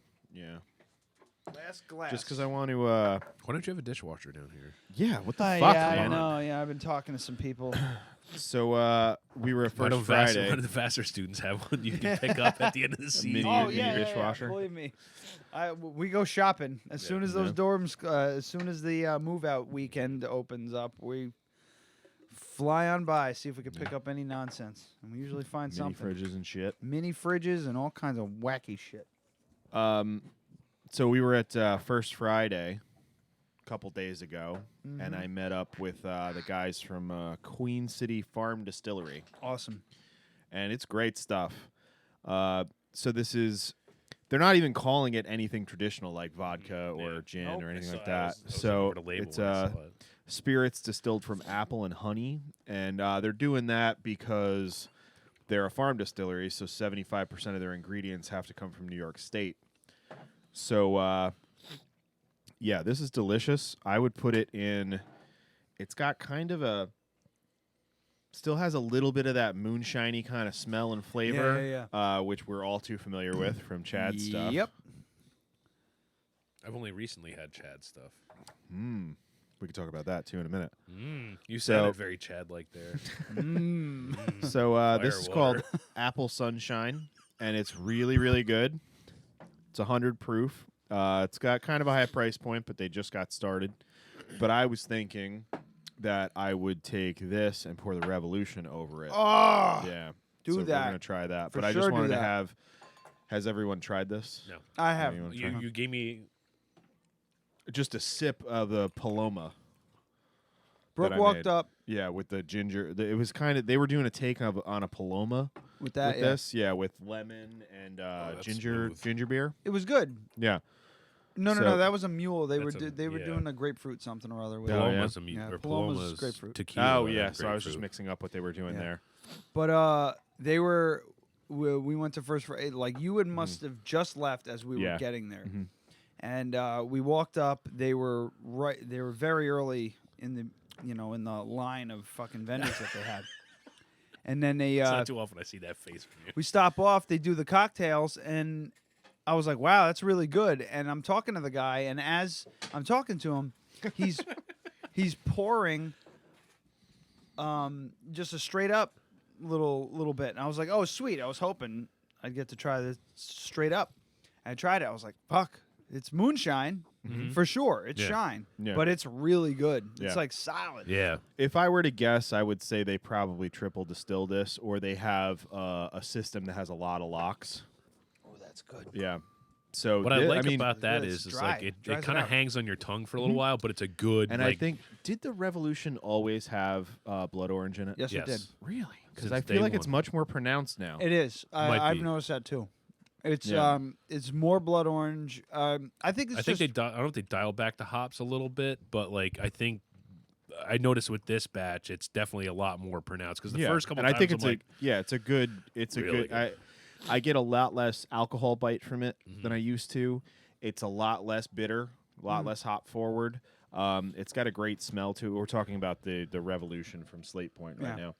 Glass. just because I want to? Why don't you have a dishwasher down here? Yeah. What the fuck? Yeah, I man? know. Yeah, I've been talking to some people. So we were at Why First don't Friday. Why do the Vassar students have one you can pick up at the end of the season? Oh mini yeah, dishwasher. Believe me, we go shopping as soon as those dorms, as soon as the move out weekend opens up. We fly on by, see if we can pick up any nonsense, and we usually find Mini something. fridges and shit. Mini fridges and all kinds of wacky shit. So we were at First Friday a couple days ago, and I met up with the guys from Queen City Farm Distillery. Awesome. And it's great stuff. So this is, they're not even calling it anything traditional like vodka or gin or anything like that. So it's spirits distilled from apple and honey, and they're doing that because they're a farm distillery, so 75% of their ingredients have to come from New York State. So, yeah, this is delicious. I would put it in, it's got kind of a, still has a little bit of that moonshiny kind of smell and flavor, which we're all too familiar with from Chad's stuff. Yep. I've only recently had Chad stuff. We could talk about that, too, in a minute. You sounded very Chad-like there. So this is Firewater. called Apple Sunshine, and it's really, really good. It's 100 proof. It's got kind of a high price point, but they just got started. But I was thinking that I would take this and pour the Revolution over it. Oh, yeah. do so that. We're going to try that. For but I sure just do wanted to that. have, has everyone tried this? No. I have. Anyone try? You gave me... Just a sip of the Paloma. Brooke that I walked made. up Yeah, with the ginger. It was kind of, they were doing a take on a Paloma with that. with this. Yeah, with lemon and that's ginger smooth. ginger beer. It was good. Yeah. No, So- that was a mule. They were That's a- they were yeah. doing a grapefruit something or other with it. Paloma's yeah. a Yeah, or Paloma's Paloma's grapefruit. tequila. Oh and yeah, so I was just grapefruit. mixing up what they were doing Yeah. there. But they were we went to First Friday. Like you had must have just left as we were Yeah. getting there, Mhm. and we walked up. They were They were very early in the in the line of fucking vendors that they had. And then they It's not too often I see that face from you. we stop off. They do the cocktails, and I was like, "Wow, that's really good." And I'm talking to the guy, and as I'm talking to him, he's pouring just a straight up little bit, and I was like, "Oh, sweet!" I was hoping I'd get to try this straight up. I tried it. I was like, "Fuck, it's moonshine for sure. It's Yeah. shine, Yeah. but it's really good. Yeah. It's like solid." Yeah. If I were to guess, I would say they probably triple distill this, or they have a system that has a lot of locks. Oh, that's good. Yeah. So What I like mean, about that it's is dry. like it Dries it kind of out. hangs on your tongue for a little while, but it's a good. and like, I think did the Revolution always have blood orange in it? Yes, it did. Really? Because Since I feel day like it's one. much more pronounced now. It is. Might I've be. noticed that too. It's Yeah. it's more blood orange. I think it's I think just I don't know if they dial back the hops a little bit, but like I think I noticed with this batch, it's definitely a lot more pronounced because the first couple and times I think it's I'm like, it's a good Really good. I get a lot less alcohol bite from it than I used to. It's a lot less bitter, a lot less hop forward. It's got a great smell to it. We're talking about the Revolution from Slate Point right Yeah. now.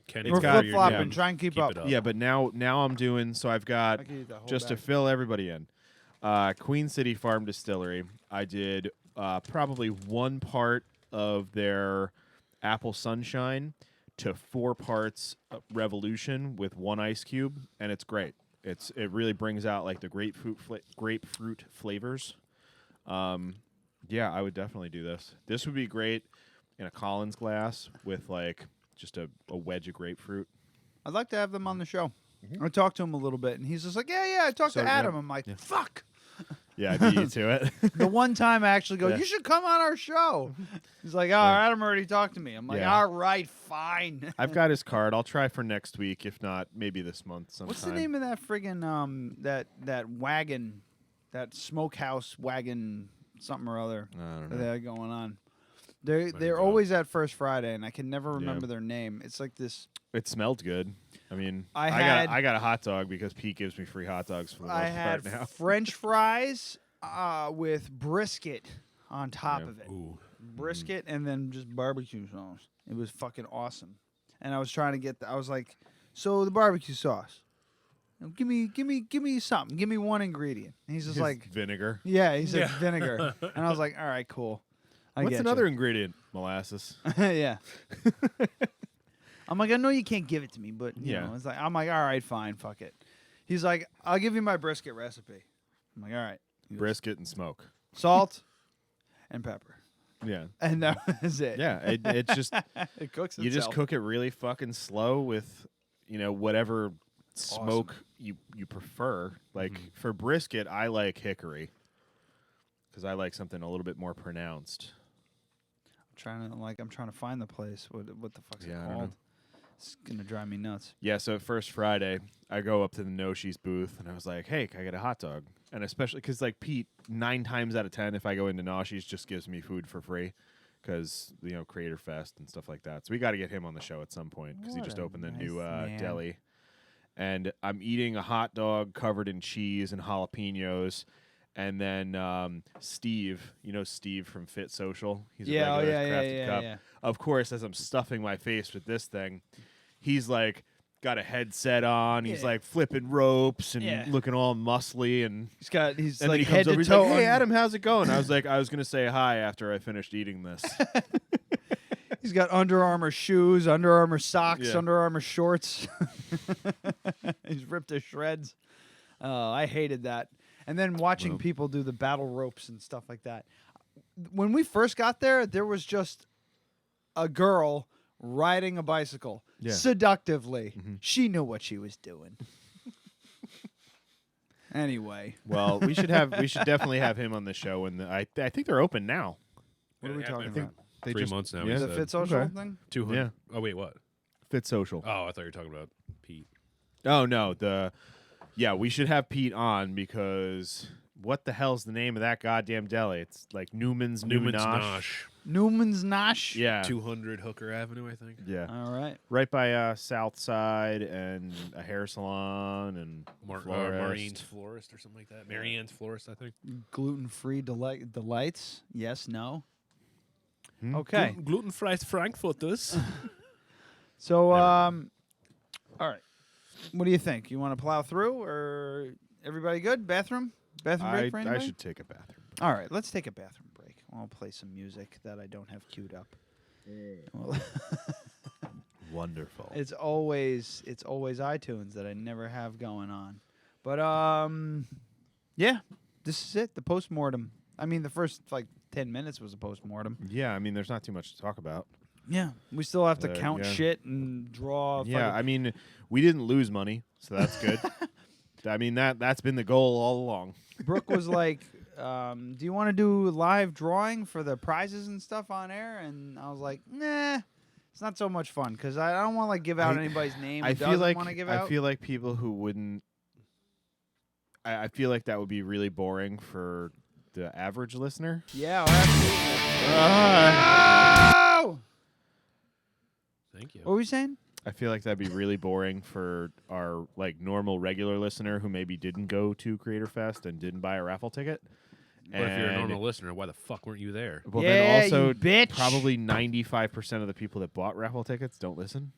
Kenny, We're you're- flip flopping. yeah, Try and keep up. it up. Yeah, but now I'm doing. So I've got I can eat that whole just to bag. fill everybody in. Queen City Farm Distillery. I did probably one part of their apple sunshine to 4 parts Revolution with 1 ice cube, and it's great. It really brings out like the grapefruit flavors. Yeah, I would definitely do this. This would be great in a Collins glass with like just a wedge of grapefruit. I'd like to have them on the show. I talked to him a little bit, and he's just like, yeah, I talked to Adam. I'm like, fuck. Yeah, I beat you to it. The one time I actually go, Yeah. you should come on our show. He's like, oh, Adam already talked to me. I'm like, Yeah. all right, fine. I've got his card. I'll try for next week, if not, maybe this month sometime. What's the name of that friggin' that wagon, that smokehouse wagon, something or other I don't that know. they had going on? They're always at First Friday, and I can never remember Yeah. their name. It's like this. It smelled good. I mean, I got a hot dog because Pete gives me free hot dogs for the most I had part now. French fries with brisket on top Yeah. of it. Ooh. Brisket and then just barbecue sauce. It was fucking awesome. And I was trying to get I was like, so the barbecue sauce. Give me something. Give me one ingredient. And he's just His like vinegar. Yeah, he said vinegar. And I was like, all right, cool. What's another ingredient? Molasses. Yeah. I'm like, I know you can't give it to me, but you Yeah. know, it's like I'm like, all right, fine, fuck it. He's like, I'll give you my brisket recipe. I'm like, all right. He goes, Brisket and smoke. salt and pepper. Yeah. And that was it. Yeah, it's just it cooks you just itself. cook it really fucking slow with, whatever smoke you prefer. Like for brisket, I like hickory because I like something a little bit more pronounced. I'm trying to find the place. What the fuck's it Yeah, I don't called? know. It's gonna drive me nuts. Yeah, so First Friday, I go up to the No-She's booth, and I was like, hey, can I get a hot dog? And especially because, like, Pete, 9 times out of 10, if I go into No-She's, just gives me food for free because, Creator Fest and stuff like that. So we got to get him on the show at some point because he What just a opened the nice new man. deli. And I'm eating a hot dog covered in cheese and jalapenos. And then Steve, Steve from Fit Social. He's Yeah, a oh, regular yeah, at yeah, Crafted yeah, Cup. yeah. Of course, as I'm stuffing my face with this thing, he's like got a headset on. He's Yeah. like flipping ropes and Yeah. looking all muscly. And He's and like then he head comes over. to He's toe. like, "Hey, on- Adam, how's it going?" I was like, "I was gonna say hi after I finished eating this." He's got Under Armour shoes, Under Armour socks, Yeah. Under Armour shorts. He's ripped to shreds. Oh, I hated that. And then watching people do the battle ropes and stuff like that. When we first got there, there was just a girl riding a bicycle seductively. She knew what she was doing. Anyway, Well, we should definitely have him on the show. And I think they're open now. what are we Yeah, talking I think about? They 3 just- months now. yeah. he The said. Fit Social Okay. thing? 200. Yeah. Oh, wait, what? Fit Social. Oh, I thought you were talking about Pete. Oh no, we should have Pete on because what the hell's the name of that goddamn deli? It's like Newman's Nosh. Newman's Nosh? Yeah. 200 Hooker Avenue, I think. Yeah. All right. Right by South Side and a hair salon and florist. Marianne's Florist or something like that. Marianne's Florist, I think. Gluten-free delights? Yes, no? Hmm? Okay. Gluten-free Frankfurters. So, all right. What do you think? You want to plow through, or everybody good? Bathroom break for I anybody? should take a bathroom. All right, let's take a bathroom break. I'll play some music that I don't have queued up. Well, Wonderful. it's always iTunes that I never have going on. But yeah, this is it. The Post-Mortem. I mean, the first 10 minutes was a Post-Mortem. Yeah, I mean, there's not too much to talk about. Yeah, we still have to count yeah. shit and draw. Yeah, I mean, we didn't lose money, so that's good. I mean, that's been the goal all along. Brooke was like, do you want to do live drawing for the prizes and stuff on air? And I was like, nah, it's not so much fun because I don't want to give out anybody's name who doesn't want to give out. I feel like people who wouldn't. I feel like that would be really boring for the average listener. Yeah, absolutely. Thank you. What were we saying? I feel like that'd be really boring for our normal regular listener who maybe didn't go to Creator Fest and didn't buy a raffle ticket. But if you're a normal listener, why the fuck weren't you there? Well, Yeah, then also you bitch. probably 95% of the people that bought raffle tickets don't listen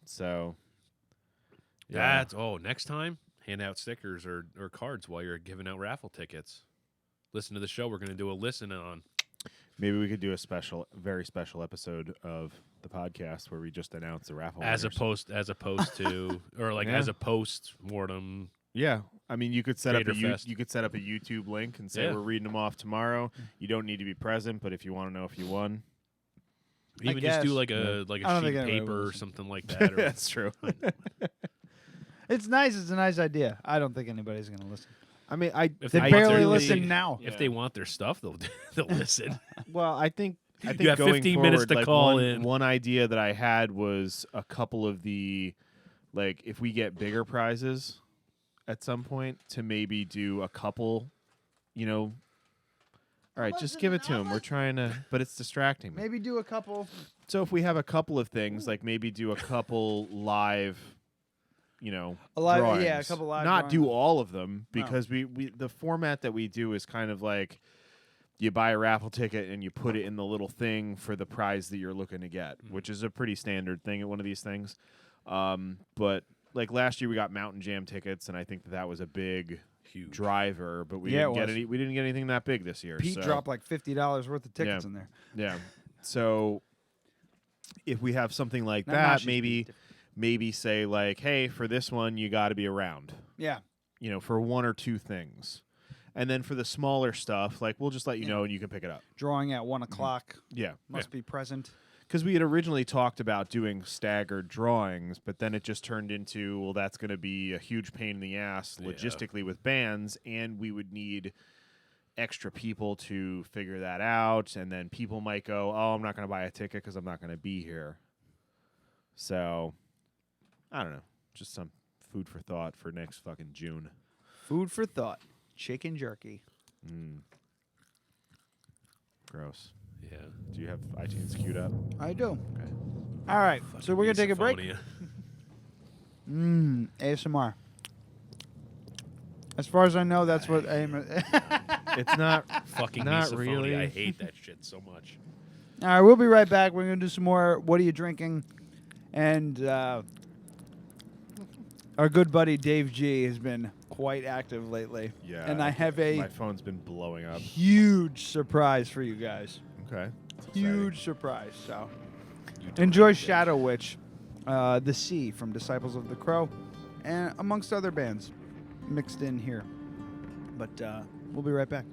So That's next time, hand out stickers or cards while you're giving out raffle tickets. Listen to the show. We're going to do a listen on. Maybe we could do a very special episode of the podcast where we just announce the raffle as winners. opposed to or like as a post-mortem. Yeah, I mean, you could set up a Fest. you could set up a YouTube link and say we're reading them off tomorrow. You don't need to be present, but if you want to know if you won, even just do like a sheet of paper or something like that. Or that's true. It's nice. It's a nice idea. I don't think anybody's going to listen. I mean, they barely listen now. If they want their stuff, they'll listen. Well, I think you have going 15 forward, minutes to like call in. One idea that I had was a couple of the, like, if we get bigger prizes at some point, to maybe do a couple, all right, just give it to him. We're trying to, but it's distracting me. Maybe do a couple. So if we have a couple of things, like maybe do a couple live, drawings. Yeah, a couple live Not drawings. do all of them, because we the format that we do is kind of like you buy a raffle ticket and you put it in the little thing for the prize that you're looking to get, which is a pretty standard thing at one of these things. But like last year we got Mountain Jam tickets, and I think that was a big, huge driver. But we Yeah, didn't get any. We didn't get anything that big this year. Pete dropped like $50 worth of tickets in there. Yeah. So if we have something like Not that, much is maybe say like, hey, for this one you got to be around. Yeah. For one or two things. And then for the smaller stuff, like we'll just let you know and you can pick it up. Drawing at 1 o'clock. Yeah. Must be present. Because we had originally talked about doing staggered drawings, but then it just turned into, well, that's going to be a huge pain in the ass logistically with bands, and we would need extra people to figure that out, and then people might go, oh, I'm not going to buy a ticket because I'm not going to be here. So, I don't know. Just some food for thought for next fucking June. Food for thought. Chicken jerky. Gross. Yeah. Do you have iTunes queued up? I do. Okay. All right. So we're going to take a break. Misophonia. ASMR. As far as I know, that's what It's not fucking not misophonia. really. I hate that shit so much. All right, we'll be right back. We're going to do some more What Are You Drinking? And our good buddy Dave G has been quite active lately. Yeah. And I have my phone's been blowing up. huge surprise for you guys. Okay. Huge surprise. So enjoy Shadow Witch, The Sea from Disciples of the Crow, and amongst other bands mixed in here. But we'll be right back.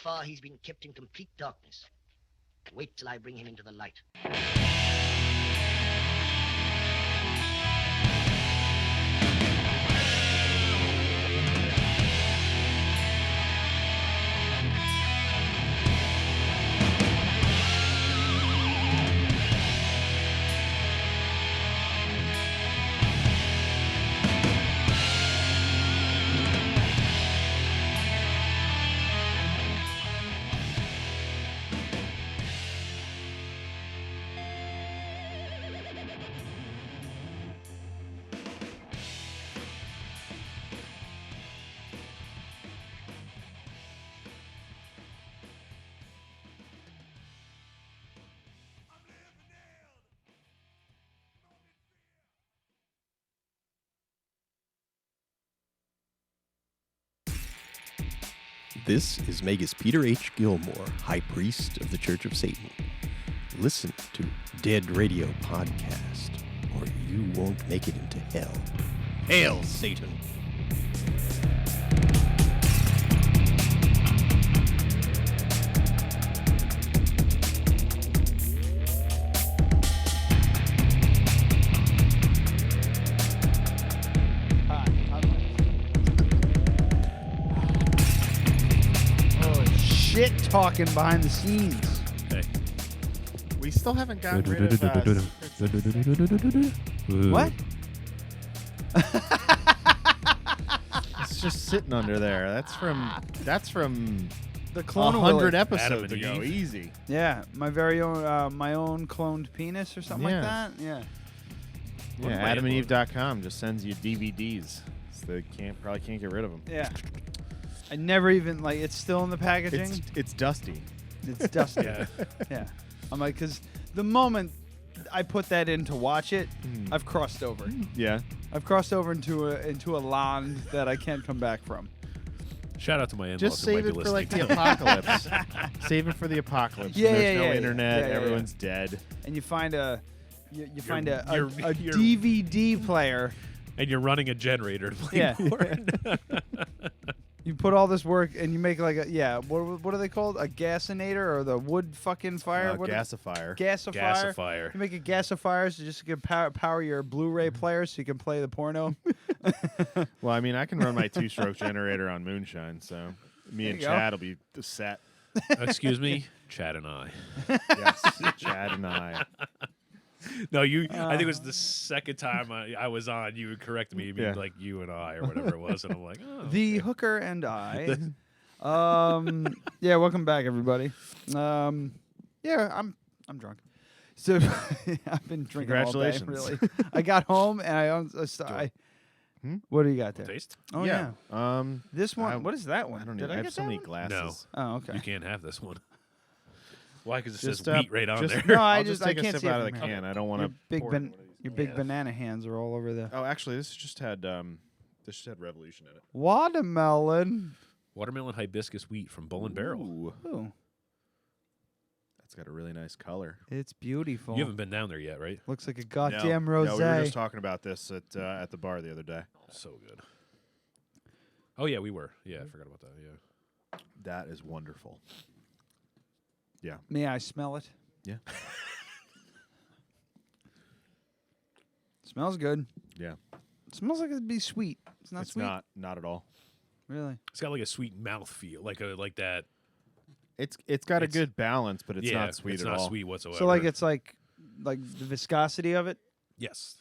far, he's been kept in complete darkness. Wait till I bring him into the light. This is Magus Peter H. Gilmore, High Priest of the Church of Satan. Listen to Dead Radio Podcast, or you won't make it into hell. Hail, Satan! Shit talking behind the scenes. Hey. We still haven't gotten rid of what? It's just sitting under there. That's from the clone 100 Willy. episodes ago. Easy. Yeah, my very own, my own cloned penis or something like that. Yeah. Yeah, adamdeadradio.com just sends you DVDs. So they probably can't get rid of them. Yeah. I never even, like, it's still in the packaging. It's dusty. It's dusty. Yeah. I'm like, because the moment I put that in to watch it, I've crossed over. Yeah. I've crossed over into a land that I can't come back from. Shout out to my in-laws. Just save it for like the apocalypse. Save it for the apocalypse. Yeah, There's no yeah, internet. yeah, everyone's dead. And you find a DVD player. And you're running a generator to play porn. You put all this work and you make like what are they called? A gasinator or the wood fucking fire? Gasifier. Gasifier. You make a gasifier so just to power your Blu-ray player so you can play the porno. Well, I mean, I can run my 2-stroke generator on moonshine, so me and Chad will be set. Excuse me, Chad and I. Yes, Chad and I. No, you. I think it was the second time I was on. You corrected me, like you and I, or whatever it was, and I'm like, oh, the hooker and I. Yeah, welcome back, everybody. Yeah, I'm drunk. So I've been drinking all day. Really, I got home and I what do you got there? Taste? Oh yeah. This one. What is that one? I don't know. Did I get have so many glasses? No. Oh, okay. You can't have this one. Why? Because it Just, says wheat right on there. No, I'll just take I can't a sip see out of it the from here. can. I don't want to. Your big banana hands are all over there. Oh, actually, this just had Revolution in it. Watermelon. Watermelon hibiscus wheat from Bull and Barrel. Ooh. That's got a really nice color. It's beautiful. You haven't been down there yet, right? Looks like a goddamn rosé. No, we were just talking about this at the bar the other day. So good. Oh yeah, we were. Yeah, I forgot about that. Yeah. That is wonderful. Yeah. May I smell it? Yeah. Smells good. Yeah. It smells like it'd be sweet. It's not sweet. It's not at all. Really? It's got like a sweet mouth feel, like that. It's got a good balance, but it's not sweet at all. It's not sweet whatsoever. So like it's like the viscosity of it. Yes.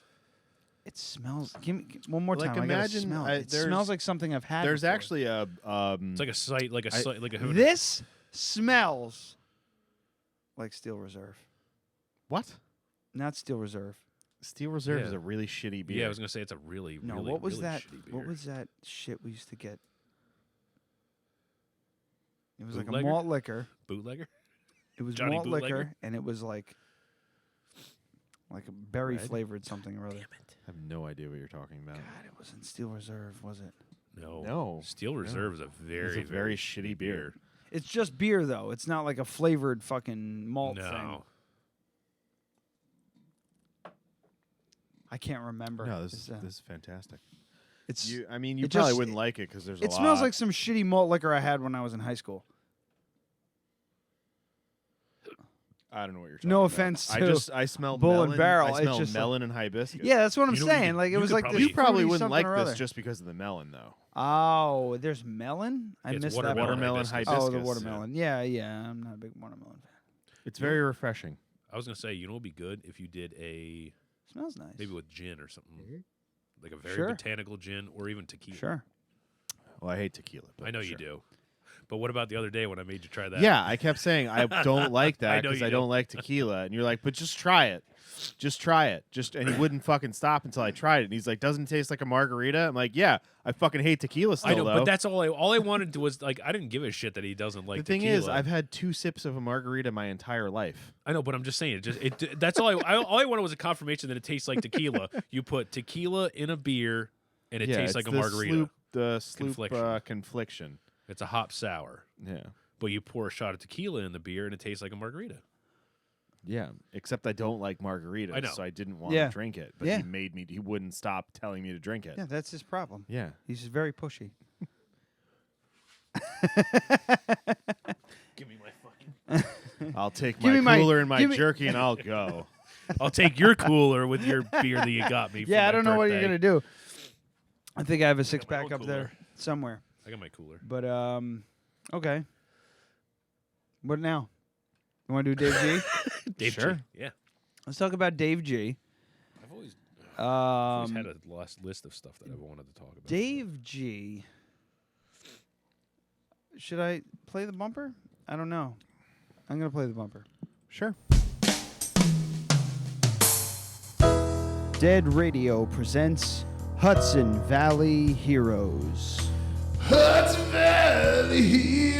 It smells. Give me one more Like time. imagine, smell it. It smells like something I've had. There's before. actually a. It's like a site, like a. This smells like Steel Reserve. What? Not Steel Reserve. Steel Reserve is a really shitty beer. Yeah, I was gonna say it's a really. No, really, what was really that? shitty beer. What was that shit we used to get? It was Bootlegger? like a malt liquor. Bootlegger. It was Johnny malt Bootlegger? liquor, and it was like a berry flavored something or other. I have no idea what you're talking about. God, it wasn't Steel Reserve, was it? No. Steel Reserve is a very shitty beer. It's just beer though. It's not like a flavored fucking malt thing. No. I can't remember. No, this is fantastic. It's. I mean, you it probably just- wouldn't like it because there's a lot. It smells like some shitty malt liquor I had when I was in high school. I don't know what you're talking No about. offense to I smell Bull melon. and Barrel. I It's smell just melon and hibiscus. Yeah, that's what I'm You know, saying. you Like it was could like probably- this You probably fruity wouldn't something like or this other. just because of the melon, though. Oh, there's melon. I Yeah, it's missed that. watermelon part. hibiscus. Oh, the Yeah. watermelon. Yeah, yeah. I'm not a big watermelon fan. It's very refreshing. I was gonna say, you know, it'd be good if you did a Smells nice. maybe with gin or something, like a very Sure. botanical gin or even tequila. Sure. Well, I hate tequila. But I know sure. you do. But what about the other day when I made you try that? Yeah, I kept saying I don't like I that know because you I don't like tequila, and you're like, but just try it, just try it, and he wouldn't fucking stop until I tried it. And he's like, doesn't it taste like a margarita? I'm like, yeah, I fucking hate tequila still. I know, though. but that's all I wanted was like I didn't give a shit that he doesn't like the thing tequila. is, I've had 2 sips of a margarita my entire life. I know, but I'm just saying that's all all I wanted was a confirmation that it tastes like tequila. You put tequila in a beer and it tastes like a margarita. The sloop Confliction. confliction. It's a hop sour. Yeah. But you pour a shot of tequila in the beer and it tastes like a margarita. Yeah, except I don't like margaritas, I know. so I didn't want Yeah. to drink it. But Yeah. he wouldn't stop telling me to drink it. Yeah, that's his problem. Yeah. He's just very pushy. Give me my fucking. I'll take Give my me my- cooler and my give me- jerky and I'll go. I'll take your cooler with your beer that you got me. For Yeah, my I don't know what you're birthday. gonna do. I think I have a my 6-pack own up there cooler. somewhere. I got my cooler. But okay. What now? You want to do Dave G? Dave Sure. G. Yeah. Let's talk about Dave G. I've always had Um, a list of stuff that I wanted to talk about. Dave G. Should I play the bumper? I don't know. I'm gonna play the bumper. Sure. Dead Radio presents Hudson Valley Heroes. Hudson Valley Heroes.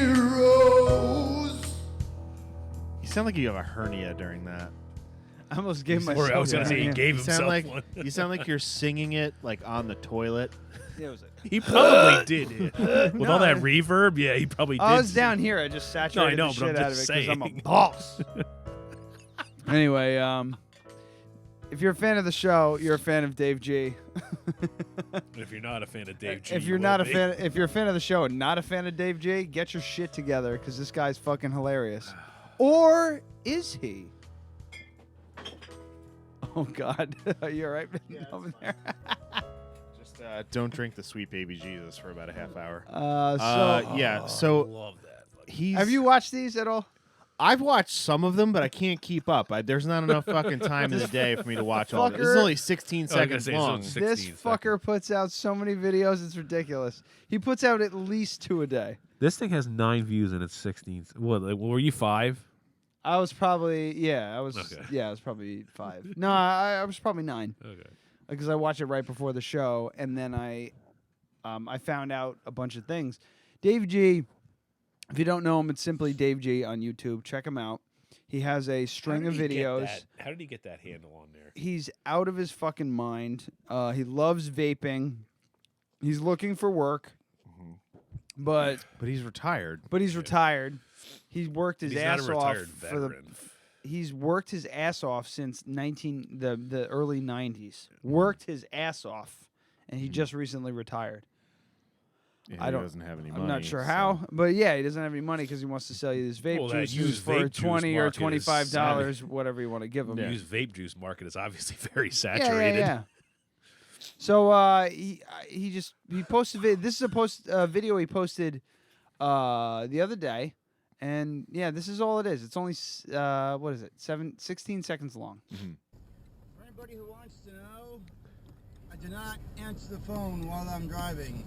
You sound like you have a hernia during that. I almost gave Or myself. I was gonna say he gave You sound himself like one. you sound like you're singing it like on the toilet. Yeah, it was like, He probably did. With all that reverb, yeah, he probably did. I was down here. I just saturated know, the but I'm shit out of just it because I'm a saying. boss. Anyway, if you're a fan of the show, you're a fan of Dave G. If you're not a fan of Dave G, If you you're will not a be. fan, if you're a fan of the show and not a fan of Dave G, get your shit together because this guy's fucking hilarious. Or is he? Oh God, are you all right over there? Just don't drink the sweet baby Jesus for about a half hour. So So love that. he's. have you watched these at all? I've watched some of them, but I can't keep up. There's not enough fucking time in the day for me to watch all of it. This is fucker- only 16 seconds say, so long. it's This 16 fucker puts out so many videos, it's ridiculous. He puts out at least 2 a day. This thing has 9 views and it's 16. What? Like, were you 5? I was probably I was Okay. I was probably 5. No, I was probably 9 Okay. because I watched it right before the show, and then I found out a bunch of things. Dave G. If you don't know him, it's simply Dave G on YouTube. Check him out. He has a string of videos. How did he get that handle on there? He's out of his fucking mind. He loves vaping. He's looking for work, but But he's retired. he's retired. He's worked his He's not a ass off retired for the. veteran. He's worked his ass off since the early 90s. Worked his ass off, and he just recently retired. Yeah, I he don't- doesn't have any money. I'm not sure so- how, but yeah, he doesn't have any money because he wants to sell you this vape Well, that juice used for vape juice $20 or market is $25, whatever you want to give him. The used vape juice market is obviously very Yeah, saturated. yeah. So he posted this is a video he posted the other day, and yeah, this is all it is. It's only what is it? 16 seconds long. For anybody who wants to know, I do not answer the phone while I'm driving.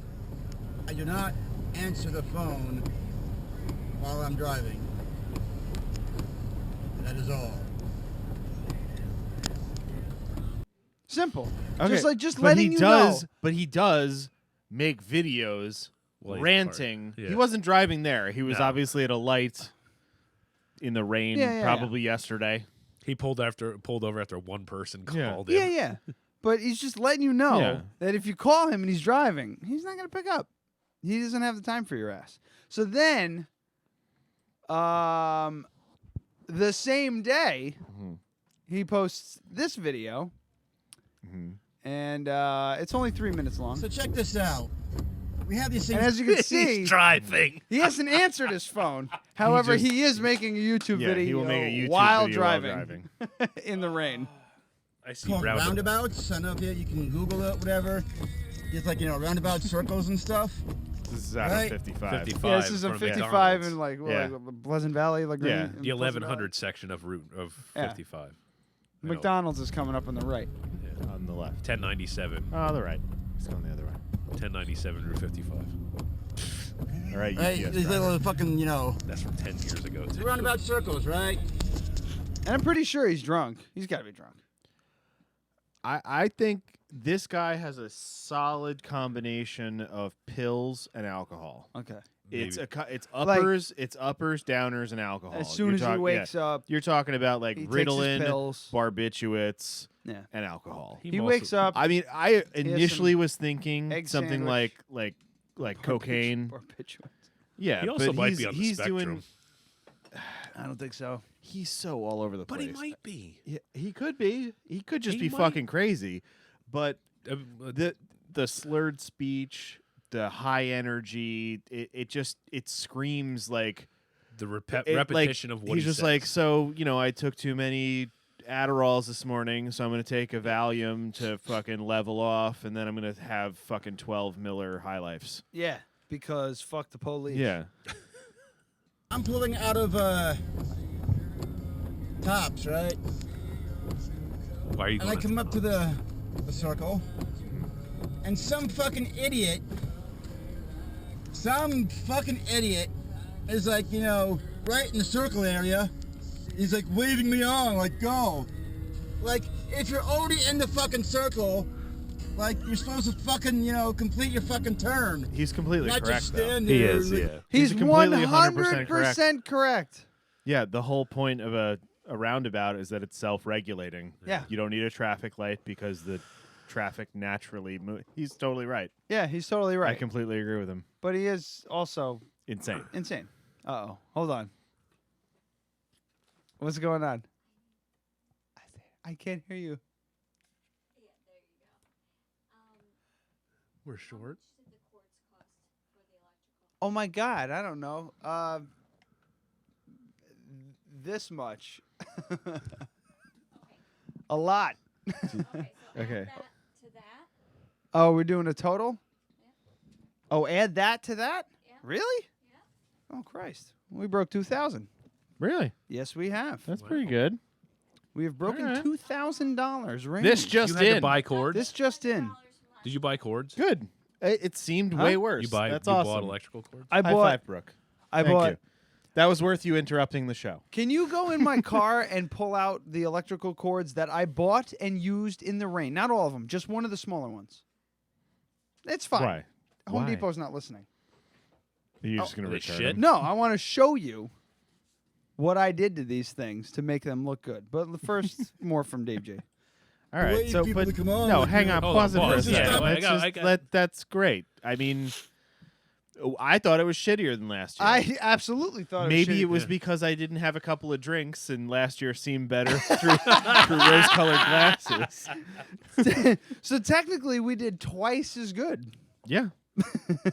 I do not answer the phone while I'm driving. That is all. Simple. Okay, Just but letting you know. But he does make videos Well, ranting. yeah. He wasn't driving there. He was No. obviously at a light in the rain, Yeah, yeah, probably yesterday. He pulled over after one person Yeah. called him. Yeah, yeah. But he's just letting you know Yeah. that if you call him and he's driving, he's not going to pick up. He doesn't have the time for your ass. So then, the same day, he posts this video, and it's only 3 minutes long. So check this out. we have these things. And as you can see, He's driving. he hasn't answered his phone. However, he is making a YouTube video he will make a YouTube while video driving in the rain. I see Called roundabouts. I don't know if you can Google it, whatever. It's like, roundabout circles and stuff. This is out of 55. 55. Yeah, this is a from 55 in McDonald's. like Pleasant Valley, like Yeah. in The Pleasant 1100 section of 55. I know. McDonald's is coming up on the right. Yeah. On the left. 1097. Oh, the right. It's going the other way. 1097 Route 55. All right, Right? UPS These driver. little fucking, That's from 10 years ago. the roundabout circles, right? And I'm pretty sure he's drunk. He's got to be drunk. I think this guy has a solid combination of pills and alcohol. Okay. It's Maybe. it's uppers, downers, and alcohol. As soon as he wakes up, you're talking about like he takes his Ritalin, pills. barbiturates, Yeah. and alcohol. He wakes up. I mean, I has initially some was thinking egg something sandwich. like cocaine. Barbiturates. Yeah, He also but might he's, be on the he's spectrum. doing. I don't think so. He's so all over the But place. he might be. Yeah, he could be. He could just He be might. fucking crazy. But the slurred speech, the high energy, it screams like The it- repetition like, of what he's he just says. like, so I took too many Adderalls this morning, so I'm gonna take a Valium to fucking level off, and then I'm gonna have fucking 12 Miller High Lifes. Yeah, because fuck the police. Yeah. I'm pulling out of Tops, right? Why are you And going I come up to the circle, and some fucking idiot is like, right in the circle area. He's like waving me on, like, go. Like, if you're already in the fucking circle, like, you're supposed to fucking, complete your fucking turn. He's completely Not correct, just though. stand He there is, like- yeah. He's completely 100% correct. Yeah, the whole point of a roundabout is that it's self-regulating. Yeah. You don't need a traffic light because the traffic naturally moves. He's totally right. Yeah, he's totally right. I completely agree with him. But he is also Insane. insane. Uh-oh. Hold on. What's going on? I can't hear you. We're short. Oh my God, I don't know. This much. A lot. Okay. Oh, we're doing a total? Oh, add that to that? Really? Oh, Christ. We broke 2,000. Really? Yes, we have. That's pretty good. We have broken All right. $2,000. Range. This just You had in. to buy cords? This just in. Did you buy cords? Good. It seemed Huh? way worse. You That's bought awesome. electrical cords? I High bought. five, Brooke. I Thank bought. you. That was worth you interrupting the show. Can you go in my car and pull out the electrical cords that I bought and used in the rain? Not all of them, just one of the smaller ones. It's fine. Why? Home Why? Depot's not listening. You're just going to they return shit? them? No, I want to show you what I did to these things to make them look good. But first, more from Dave J. All right. Waiting So, people but to come on no, with hang you. on. Hold Pause it on, for a pause. second. Yeah, Let's I just got- that's great. I mean, I thought it was shittier than last year. I absolutely thought Maybe it was Yeah. because I didn't have a couple of drinks, and last year seemed better through rose-colored glasses. So technically, we did twice as good. Yeah,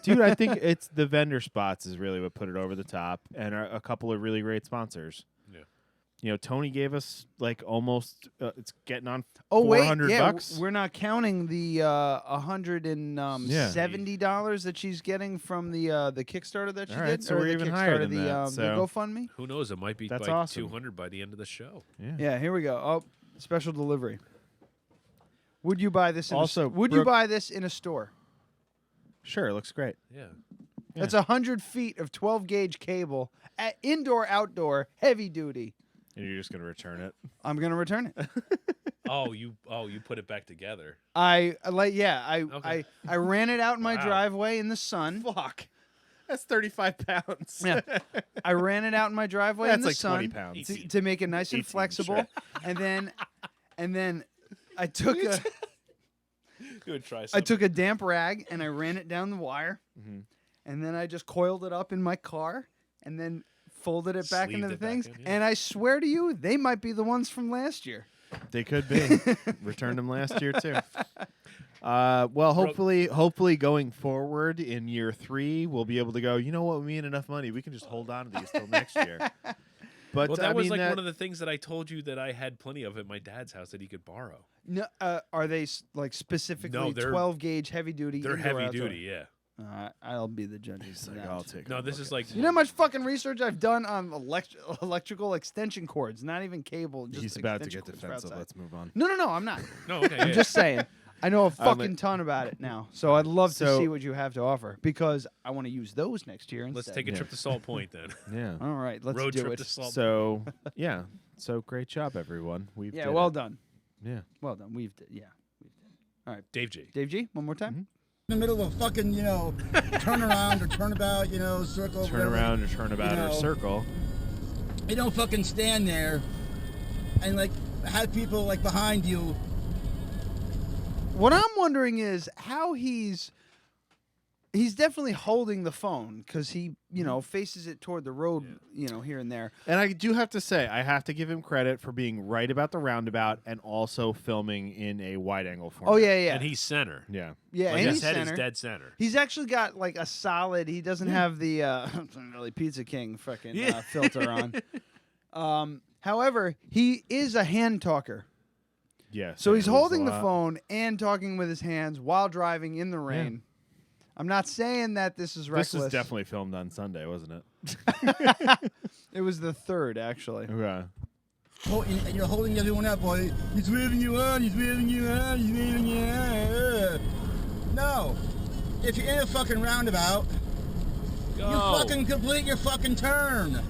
dude, I think it's the vendor spots is really what put it over the top, and a couple of really great sponsors. Yeah. Tony gave us like almost. It's getting on. Oh wait, $400 yeah, bucks. we're not counting the $170 that she's getting from the Kickstarter that she All right, did. so or we're the even higher Kickstarter, than that, the so- GoFundMe. Who knows? It might be That's like awesome. 200 by the end of the show. Yeah, here we go. Oh, special delivery. Would you buy this? Also, would you Brooke- buy this in a store? Sure, looks great. Yeah. That's 100 feet of 12 gauge cable, indoor, outdoor, heavy duty. And you're just gonna return it. I'm gonna return it. You put it back together. I Okay. ran it out in my Wow. driveway in the sun. Fuck. That's 35 pounds. Yeah. I ran it out in my driveway in That's the like sun 20 pounds. to make it nice and 18, flexible. sure. And then I took a You would try I something. took a damp rag and I ran it down the wire. Mm-hmm. And then I just coiled it up in my car and then folded it back into Sleeved the it back things. in, yeah. And I swear to you, they might be the ones from last year. They could be. Returned them last year too. Well, hopefully going forward in year 3, we'll be able to go, you know what, we made enough money. We can just hold on to these till next year. But well, that was like one of the things that I told you that I had plenty of at my dad's house that he could borrow. No, are they like specifically No, they're 12 gauge heavy duty? They're indoor, heavy outdoor? duty, yeah. I'll be the judge. Like, I'll take. No, this is like You know how much fucking research I've done on electrical extension cords, not even cable. Just He's about to get extension cords for defensive. outside. Let's move on. No, I'm not. No, okay. I'm yeah. just saying. I know a fucking ton about it now, so I'd love to So- see what you have to offer because I want to use those next year instead. Let's take a trip to Salt Point then. Yeah. All right, let's Road do trip it. to Salt So yeah. So great job, everyone. We've Yeah, did well it. done. Yeah. Well done. We've did. All right, Dave G. Dave G. One more time. Mm-hmm. In the middle of a fucking, turnaround or turnabout, circle. Turn whatever, around or turnabout or circle. You don't fucking stand there and have people behind you. What I'm wondering is how he's definitely holding the phone because he, faces it toward the road, here and there. And I do have to say, I have to give him credit for being right about the roundabout and also filming in a wide-angle format. Oh, yeah. And he's center. Yeah. Yeah, like and his he's head center. is dead center. He's actually got a solid. He doesn't have the really Pizza King fucking filter on. However, he is a hand talker. Yeah. So he's it was holding a the lot. phone and talking with his hands while driving in the rain. I'm not saying that this is reckless. This was definitely filmed on Sunday, wasn't it? It was the 3rd, actually. Okay. And you're holding everyone up, boy. He's waving you on, he's waving you on, he's waving you on. No. If you're in a fucking roundabout, you fucking complete your fucking turn.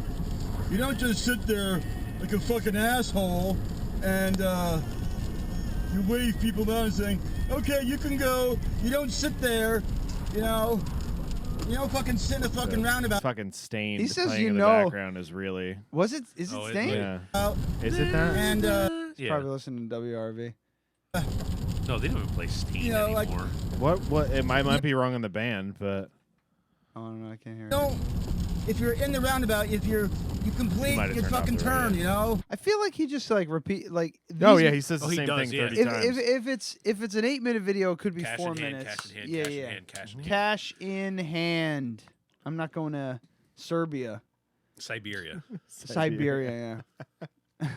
You don't just sit there like a fucking asshole and you wave people down saying, okay, you can go. You don't sit there, you don't fucking sit in a fucking roundabout. Fucking Stained He says playing you in the know- background is really... Is it Stain? Yeah. Is it that? And He's probably listening to WRV. No, they don't even play Steen anymore. What? It might be wrong on the band, but... Oh, no, I can't hear it. don't. If you're in the roundabout, you complete might have your turned off fucking the turn, radio. I feel like he just repeat Oh, these- yeah, he says the he same does, thing yeah. 30 times. If it's an 8-minute video, it could be Cash 4 in hand, minutes. cash in hand, yeah, cash in yeah. hand, cash in hand. Cash in hand. I'm not going to Serbia. Siberia. Siberia, yeah.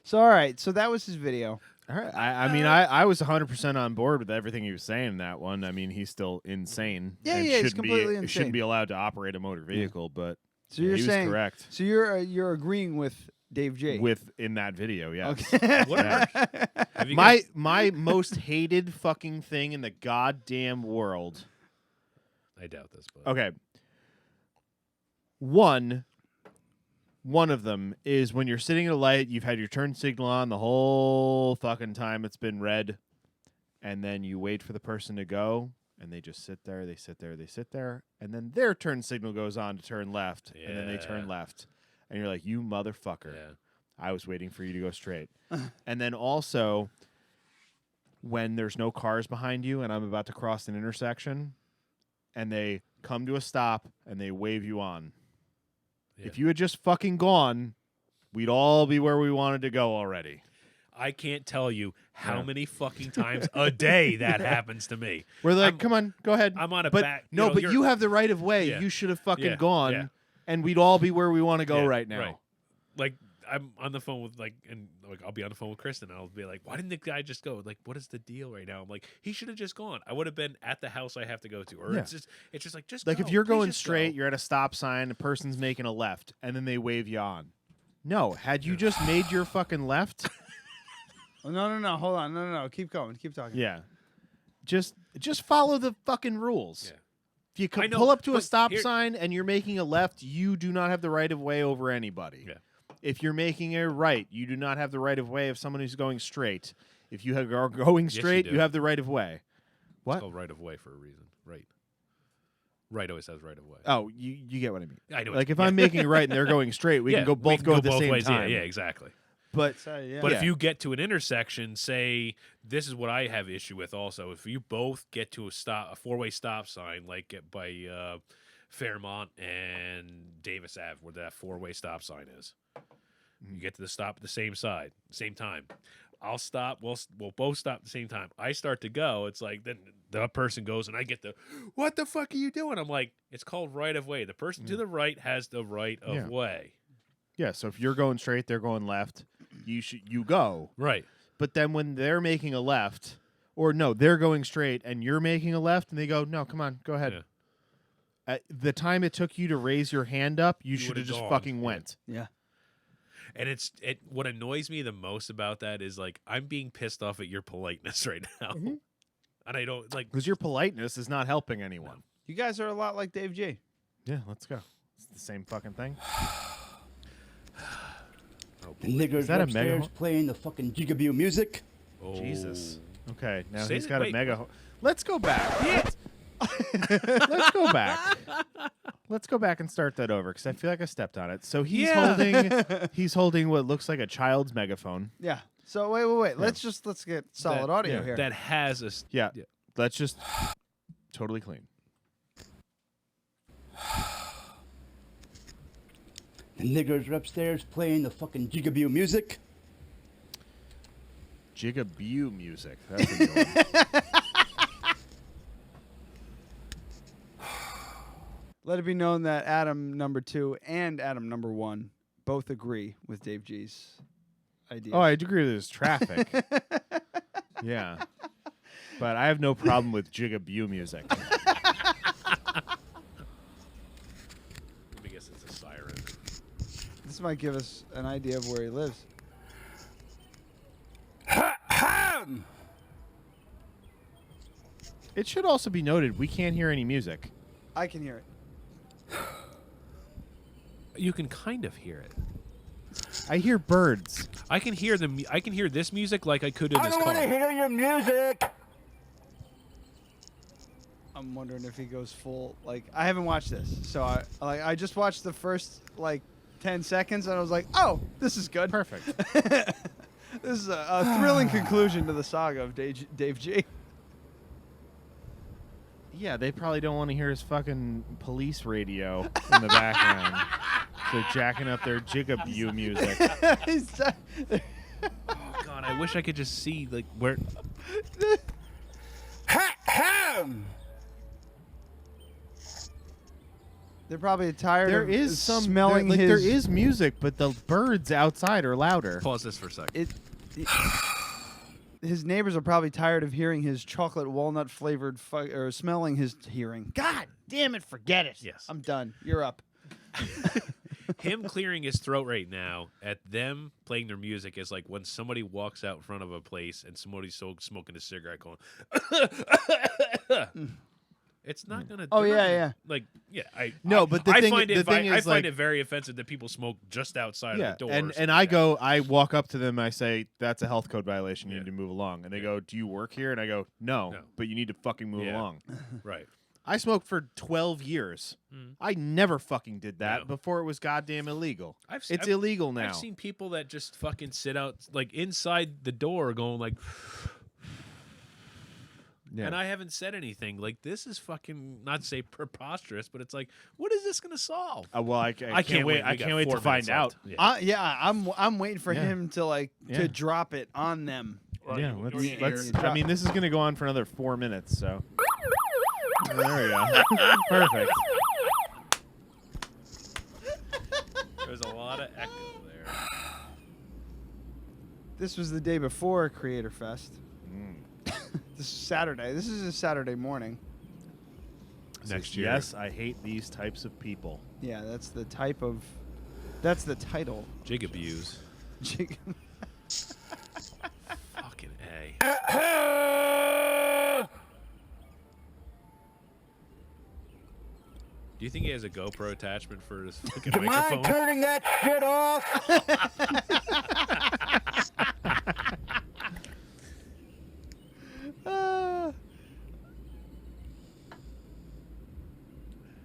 So, all right. So that was his video. All right. I was 100% on board with everything he was saying in that one. I mean, he's still insane. Yeah, and yeah, he's shouldn't completely be, insane. Shouldn't be allowed to operate a motor vehicle, but So you're he saying was correct. So you're agreeing with Dave J. In that video, yes. Okay. Yeah. My most hated fucking thing in the goddamn world. I doubt this, but Okay. One of them is when you're sitting at a light, you've had your turn signal on the whole fucking time it's been red, and then you wait for the person to go, and they just sit there, they sit there, and then their turn signal goes on to turn left, and then they turn left. And you're like, you motherfucker. Yeah. I was waiting for you to go straight. And then also, when there's no cars behind you and I'm about to cross an intersection, and they come to a stop and they wave you on. Yeah. If you had just fucking gone, we'd all be where we wanted to go already. I can't tell you how many fucking times a day that happens to me. We're like, come on, go ahead. I'm on a but back. No, but you're- you have the right of way. Yeah. You should have fucking Yeah, gone, yeah. and we'd all be where we want to go Yeah, right now. Like I'm on the phone with I'll be on the phone with Kristen. And I'll be like, why didn't the guy just go? Like, what is the deal right now? I'm like, he should have just gone. I would have been at the house I have to go to, or Yeah. it's just like Like go. if you're Please going just straight, go. you're at a stop sign, a person's making a left, and then they wave you on. No, had you just made your fucking left, Oh, no. Hold on. No. Keep going. Keep talking. yeah, just follow the fucking rules. Yeah. If you I know, pull up to a but stop here- sign and you're making a left, you do not have the right of way over anybody. Yeah. If you're making a right, you do not have the right of way of someone who's going straight. If you are going Yes, you straight, do. you have the right of way. What? It's called right of way for a reason. Right. Right always has right of way. Oh, you get what I mean. I know. Like if I'm making a right and they're going straight, we can go both go at the same ways. time. Yeah, exactly. But But if you get to an intersection, say this is what I have issue with. Also, if you both get to a four-way stop sign, like by Fairmont and Davis Ave, where that four-way stop sign is, You get to the stop at the same time. I'll stop. We'll both stop at the same time. I start to go. It's like then the person goes, and I get the, what the fuck are you doing? I'm like, it's called right of way. The person to the right has the right of way. Yeah. So if you're going straight, they're going left. You go right. But then when they're making a left, or no, they're going straight, and you're making a left, and they go, no, come on, go ahead. Yeah. At the time it took you to raise your hand up, you should have just fucking went. Yeah. And what annoys me the most about that is like I'm being pissed off at your politeness right now. Mm-hmm. And I don't like because your politeness is not helping anyone. No. You guys are a lot like Dave G. Yeah, let's go. It's the same fucking thing. The niggers upstairs playing the fucking jigaboo music. Oh. Jesus. Okay, now Say he's that- got wait. a mega. Let's go back. Let's go back. Let's go back and start that over because I feel like I stepped on it. So he's holding what looks like a child's megaphone. Yeah. So wait. Yeah. Let's get solid audio here. that has a Yeah. Let's just totally clean. The niggers are upstairs playing the fucking jigaboo music. Jigaboo music. That's a good one. Let it be known that Adam number 2 and Adam number 1 both agree with Dave G's idea. Oh, I agree with his traffic. Yeah. But I have no problem with jigaboo music. Let me guess it's a siren. This might give us an idea of where he lives. It should also be noted we can't hear any music. I can hear it. You can kind of hear it. I hear birds. I can hear I can hear this music like I could in I this don't car. want to hear your music. I'm wondering if he goes full. Like, I haven't watched this, so I just watched the first 10 seconds, and I was like, oh, this is good. Perfect. This is a thrilling conclusion to the saga of Dave G. Yeah, they probably don't want to hear his fucking police radio in the background. So jacking up their jigaboo music. Oh God, I wish I could just see where. They're probably tired There of is smelling there his... is music, but the birds outside are louder. Pause this for a second. His neighbors are probably tired of hearing his chocolate walnut flavored or smelling his hearing. God damn it, forget it. Yes. I'm done. You're up. Him clearing his throat right now at them playing their music is like when somebody walks out in front of a place and somebody's smoking a cigarette going. It's not gonna. Oh yeah. But I find it very offensive that people smoke just outside of the door. And I walk up to them. I say, "That's a health code violation. You need to move along." And they go, "Do you work here?" And I go, "No, but you need to fucking move along." Right. I smoked for 12 years. I never fucking did that before it was goddamn illegal. It's illegal now. I've seen people that just fucking sit out inside the door going like. Yeah. And I haven't said anything. This is fucking not to say preposterous, but it's like, what is this going to solve? Well, I can't wait. I can't wait to find out. I'm waiting for him to to drop it on them. Yeah, let's. I mean, this is going to go on for another 4 minutes. So there we go. Perfect. There's a lot of echo there. This was the day before Creator Fest. This is Saturday. This is a Saturday morning. Next year. Yes, I hate these types of people. Yeah, that's the title. Jigaboos. Fucking A. Do you think he has a GoPro attachment for his fucking microphone? Am I turning that shit off?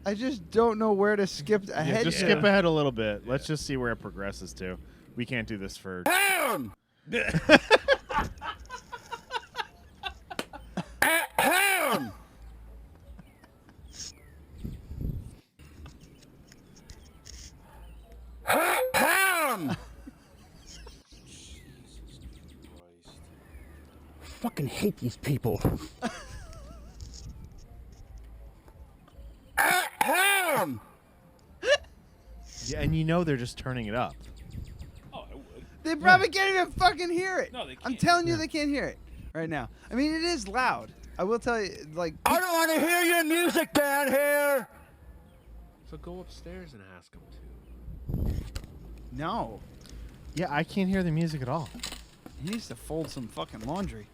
I just don't know where to skip ahead. Just skip ahead a little bit. Yeah. Let's just see where it progresses to. We can't do this for. Ahem. fucking hate these people. Ahem! Yeah, and you know they're just turning it up. Oh, I would. They probably can't even fucking hear it. No, they can't. I'm telling you, they can't hear it right now. I mean, it is loud. I will tell you, like. I don't want to hear your music down here. So go upstairs and ask him to. No. Yeah, I can't hear the music at all. He needs to fold some fucking laundry.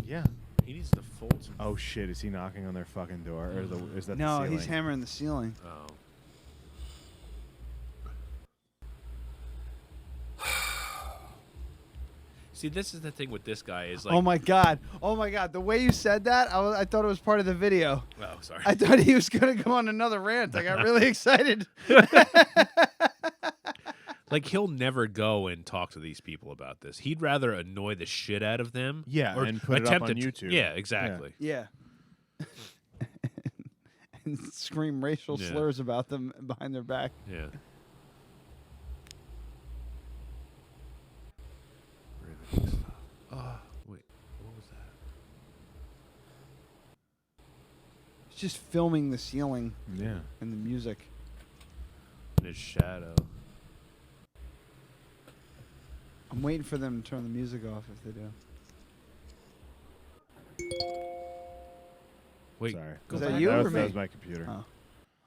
Yeah. He needs to fold some. Oh shit! Is he knocking on their fucking door, or is that No, the ceiling? he's hammering the ceiling. Oh. See, this is the thing with this guy is like. Oh my god! Oh my god! The way you said that, I thought it was part of the video. Oh, sorry. I thought he was gonna go on another rant. I got really excited. Like, he'll never go and talk to these people about this. He'd rather annoy the shit out of them. Yeah, or and put it up attempt on to- YouTube. Yeah, exactly. Yeah. And scream racial Yeah. slurs about them behind their back. Yeah. Wait, what was that? He's just filming the ceiling. Yeah. And the music. And his shadow. I'm waiting for them to turn the music off if they do. Wait, Sorry. Was that you or me? That was my computer. Oh.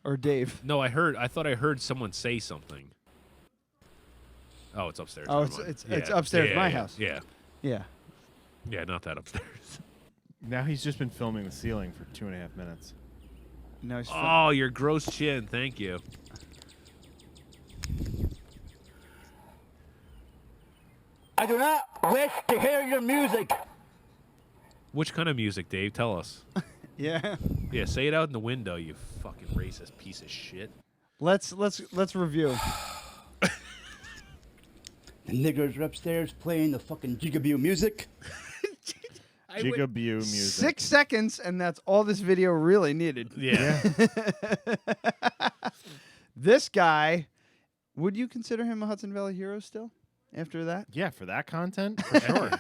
Or Dave. No, I thought I heard someone say something. Oh, it's upstairs. Oh, Never it's mind. upstairs at my yeah, house. Yeah. Yeah. Yeah, not that upstairs. Now he's just been filming the ceiling for 2.5 minutes. No, he's Oh, your gross chin. Thank you. I do not wish to hear your music. Which kind of music, Dave? Tell us. Yeah. Yeah, say it out in the window, you fucking racist piece of shit. Let's review. The niggers are upstairs playing the fucking jigaboo music. Jigaboo music. 6 seconds, and that's all this video really needed. Yeah. This guy, would you consider him a Hudson Valley hero still? After that? Yeah, for that content, for sure.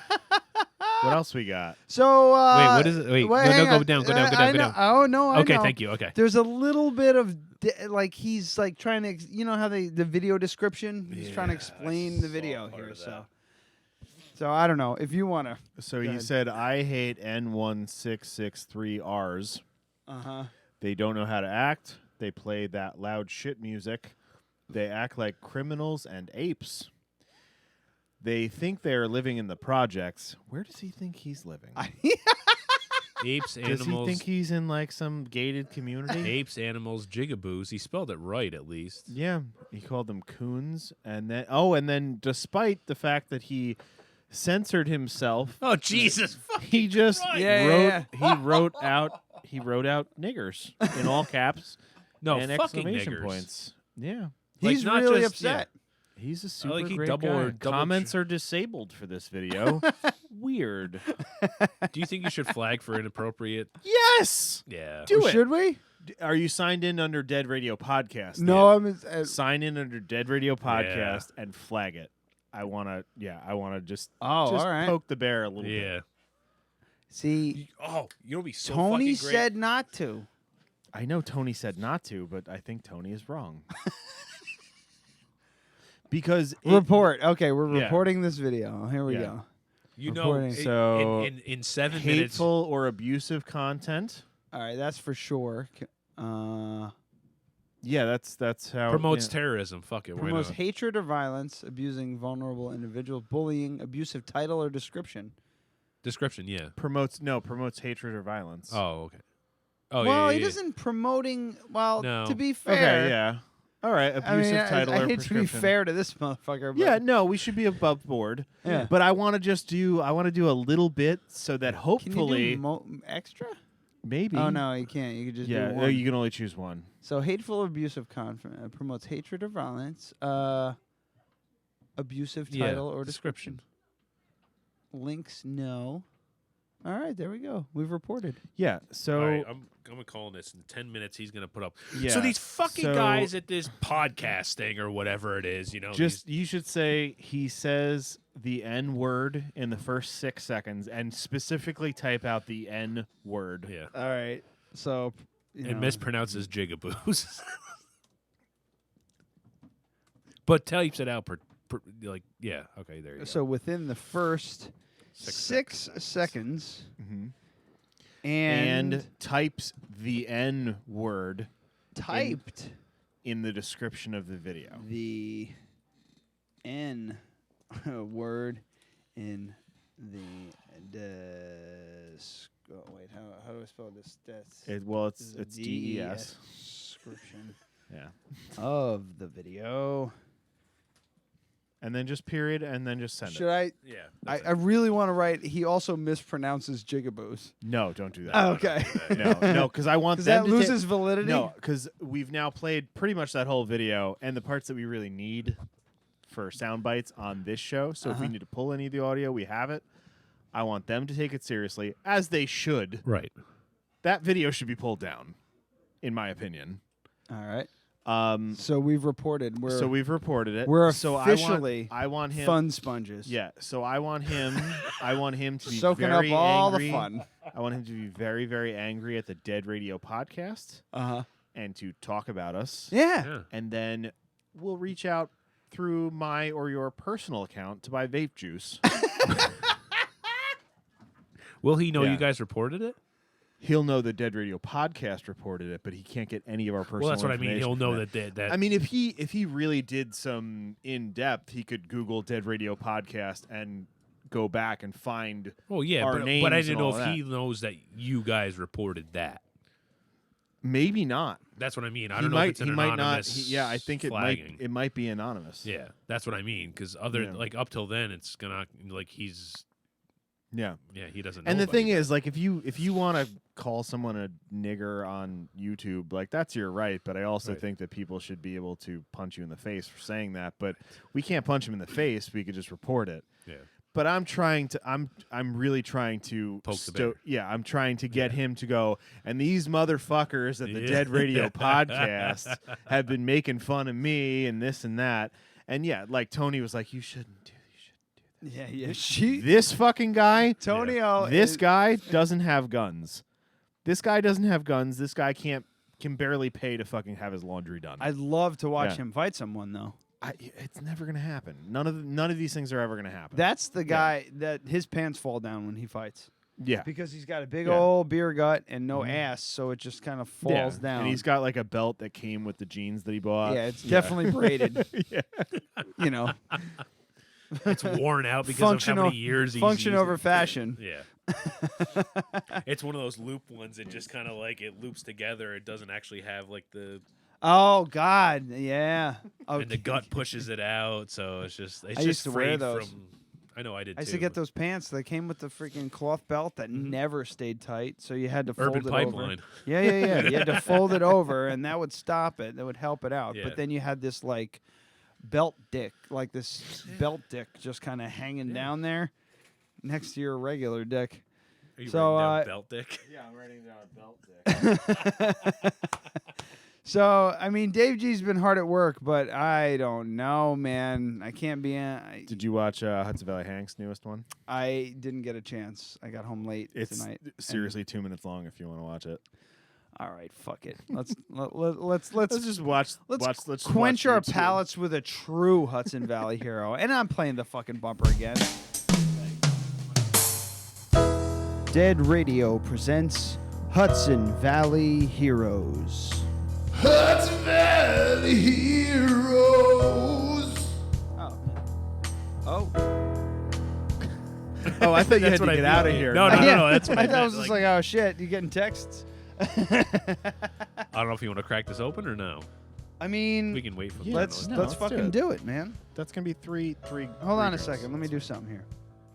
What else we got? So wait, what is it? Wait, hang go on. down. I know. Oh no, I Okay, know. thank you. Okay. There's a little bit of like he's like trying to, you know how the video description. He's trying to explain the video here. So I don't know if you want to. So he said, "I hate N1663Rs. They don't know how to act. They play that loud shit music. They act like criminals and apes. They think they are living in the projects. Where does he think he's living? Apes, Does animals. he think he's in like some gated community? Apes, animals, jigaboos. He spelled it right, at least. Yeah, he called them coons, and then despite the fact that he censored himself, Oh, Jesus. he just Christ. wrote out niggers in all caps. No, and fucking exclamation niggers. points. Yeah. He's Like, not really just- upset. He's a super like he great double guy. or double Comments are disabled for this video. Weird. Do you think you should flag for inappropriate? Yes. Yeah. Do it. Should we? Are you signed in under Dead Radio Podcast? No, Dan? I'm. Sign in under Dead Radio Podcast and flag it. I want to just all right. poke the bear a little bit. Yeah. See, Oh, you know, be so Tony fucking great. said not to. I know Tony said not to, but I think Tony is wrong. Because Report. Okay, we're Yeah. reporting this video. Here we Yeah. go. You know, Reporting. So in 7 minutes. hateful or abusive content. All right, that's for sure. Yeah, that's how Promotes terrorism. Fuck it. Promotes why not? hatred or violence, abusing vulnerable individuals, bullying, abusive title or description. Description, yeah. promotes hatred or violence. Oh, okay. Oh, well, yeah, he yeah. doesn't promoting. Well, No. to be fair. Okay, yeah. All right, abusive title I or hate to be prescription. fair to this motherfucker. But Yeah, no, we should be above board. Yeah. But I want to do a little bit so that Can hopefully you do extra? maybe. Oh no, you can't. You can just Yeah, do one. you can only choose one. So hateful, or abusive promotes hatred or violence. Abusive Yeah, title or description. Links, no. All right, there we go. We've reported. Yeah. So All right, I'm calling this in 10 minutes. He's gonna put up. Yeah, So these fucking so- guys at this podcast thing or whatever it is, you know, just you should say he says the N word in the first 6 seconds, and specifically type out the N word. Yeah. All right. So and mispronounces jigaboos. But types it out like, yeah, okay, there you go. So within the first 6 seconds, and types the N word typed in the description of the video. The N word in the wait, how do I spell this? It's DES. Description. Yeah. Of the video. And then just period, and then just send Should it. I really want to write. He also mispronounces jigaboos. No, don't do that. Oh, okay. No, because I want them that to loses validity. No, because we've now played pretty much that whole video, and the parts that we really need for sound bites on this show. So if we need to pull any of the audio, we have it. I want them to take it seriously, as they should. Right. That video should be pulled down, in my opinion. All right. So we've reported. We've reported it. We're so officially I want him fun sponges. Yeah. So I want him. I want him to be soaking very up all angry. the fun. I want him to be very, very angry at the Dead Radio podcast. And to talk about us. Yeah. And then we'll reach out through my or your personal account to buy vape juice. Will he know you guys reported it? He'll know the Dead Radio podcast reported it, but he can't get any of our personal. Well, that's what I mean. information He'll from know it. that. I mean, if he really did some in depth, he could Google Dead Radio podcast and go back and find. Well, yeah, our names but I and didn't know all if that. he knows that you guys reported that. Maybe not. That's what I mean. I He don't know might, if it's an he might not. anonymous Yeah, I think flagging. it might be anonymous. Yeah, that's what I mean. Because like up till then, it's gonna like he's. Yeah, he doesn't know. And the about thing you. is, like, if you want to call someone a nigger on YouTube, like, that's your right. But I also think that people should be able to punch you in the face for saying that. But we can't punch him in the face. We could just report it. Yeah. But I'm really trying to poke the bear. Yeah, I'm trying to get him to go. And these motherfuckers at the Dead Radio podcast have been making fun of me and this and that. And yeah, like Tony was like, you shouldn't do. Yeah. This fucking guy, Tonio. This guy doesn't have guns. This guy doesn't have guns. This guy can barely pay to fucking have his laundry done. I'd love to watch him fight someone though. It's never gonna happen. None of these things are ever gonna happen. That's the guy that his pants fall down when he fights. Yeah, because he's got a big old beer gut and no ass, so it just kind of falls down. And he's got like a belt that came with the jeans that he bought. Yeah, it's definitely braided. You know. It's worn out because of how many years he's function used over it. fashion. Yeah. It's one of those loop ones that just kind of like it loops together. It doesn't actually have like the. Oh God, yeah. And the gut pushes it out, so it's just. It's I used just to wear frayed those. From, I know I did. I used too. to get those pants that came with the freaking cloth belt that never stayed tight, so you had to Urban fold it Pipeline. over. Yeah. You had to fold it over, and that would stop it. That would help it out. Yeah. But then you had this like belt dick, like this belt dick, just kind of hanging down there next to your regular dick. Are you so writing down belt dick? Yeah, I'm writing down belt dick. So I mean, Dave G's been hard at work, but I don't know, man. I can't be. Did you watch Hudson Valley Hank's newest one? I didn't get a chance. I got home late tonight. Seriously 2 minutes long if you want to watch it. All right, fuck it. Let's just watch. Let's quench watch our YouTube. palates with a true Hudson Valley hero. And I'm playing the fucking bumper again. Dead Radio presents Hudson Valley Heroes. Hudson Valley Heroes. Oh. Oh, I thought you had to get out of here. No, that's what I I thought I was meant, just like, oh shit, you getting texts? I don't know if you want to crack this open or no. I mean, We can wait for. let's fucking do it, man. That's gonna be three. Hold on a second. Let me do something here.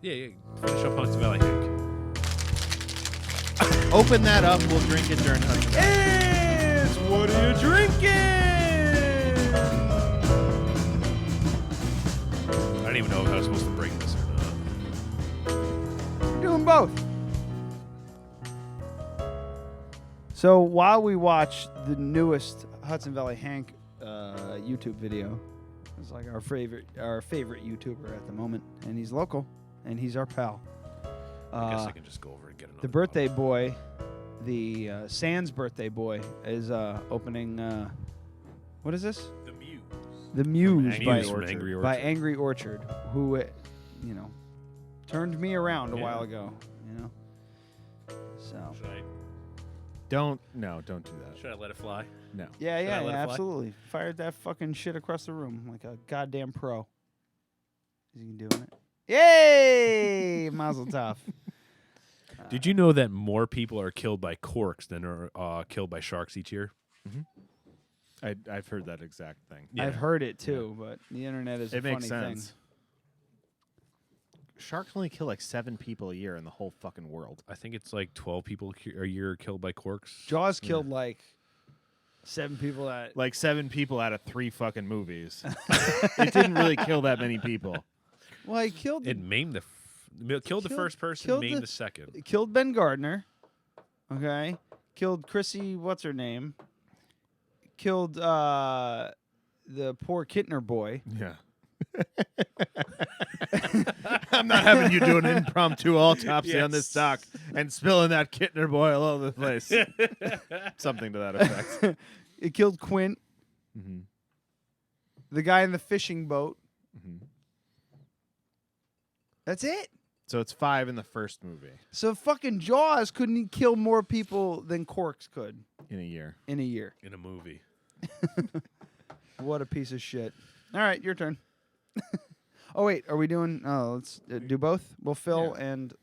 Yeah. Finish up Hudson Valley Hank. Open that up. We'll drink it during Hudson Valley. It's what are you drinking? I don't even know if I was supposed to bring this or not. We're doing both. So while we watch the newest Hudson Valley Hank YouTube video, it's like our favorite YouTuber at the moment, and he's local, and he's our pal. I guess I can just go over and get another. The birthday boy, the Sans birthday boy, is opening. What is this? The Muse. The Muse by Angry Orchard. Angry Orchard, who, turned me around a while ago. So. Don't do that. Should I let it fly? No. Yeah, Should I let it fly? absolutely. Fired that fucking shit across the room like a goddamn pro. Is he doing it? Yay! Mazel tov. Did you know that more people are killed by corks than are killed by sharks each year? Mm-hmm. I've heard that exact thing. Yeah. I've heard it too, but the internet is a funny makes sense. thing. Sharks only kill like 7 people a year in the whole fucking world. I think it's like 12 people a year killed by corks. Jaws killed like 7 people like 7 people out of 3 fucking movies. It didn't really kill that many people. Well, he killed. It maimed killed the first person, maimed the second. It killed Ben Gardner. Okay. Killed Chrissy. What's her name? Killed the poor Kittner boy. Yeah. I'm not having you do an impromptu autopsy on this doc and spilling that Kittner boy all over the place. Something to that effect. It killed Quint. Mm-hmm. The guy in the fishing boat. Mm-hmm. That's it. So it's 5 in the first movie. So fucking Jaws couldn't kill more people than corks could. In a year. In a year. In a movie. What a piece of shit. All right, your turn. Oh wait, are we doing? Oh, let's do both. We'll fill and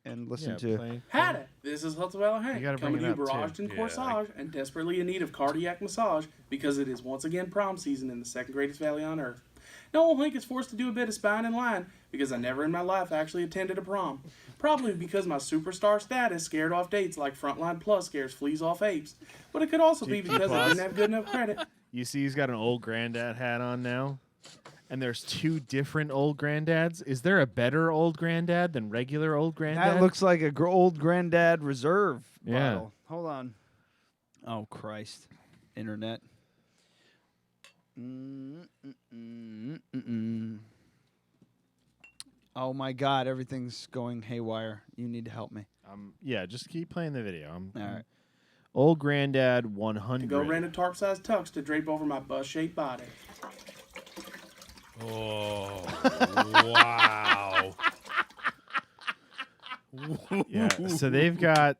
listen to. Howdy, this is Hudson Valley You Hank gotta bring coming it to you up, barraged too. in corsage and desperately in need of cardiac massage because it is once again prom season in the second greatest valley on earth. Now old Hank is forced to do a bit of spine and line because I never in my life actually attended a prom. Probably because my superstar status scared off dates like Frontline Plus scares fleas off apes. But it could also be because I didn't have good enough credit. You see he's got an old granddad hat on now? And there's 2 different old granddads. Is there a better old granddad than regular old granddad? That looks like a old granddad reserve Yeah. bottle. Hold on. Oh Christ, internet. Oh my God, everything's going haywire. You need to help me. Yeah, just keep playing the video. All right. Old granddad 100. To go rent a tarp-sized tux to drape over my bus-shaped body. Oh, wow. Yeah, so they've got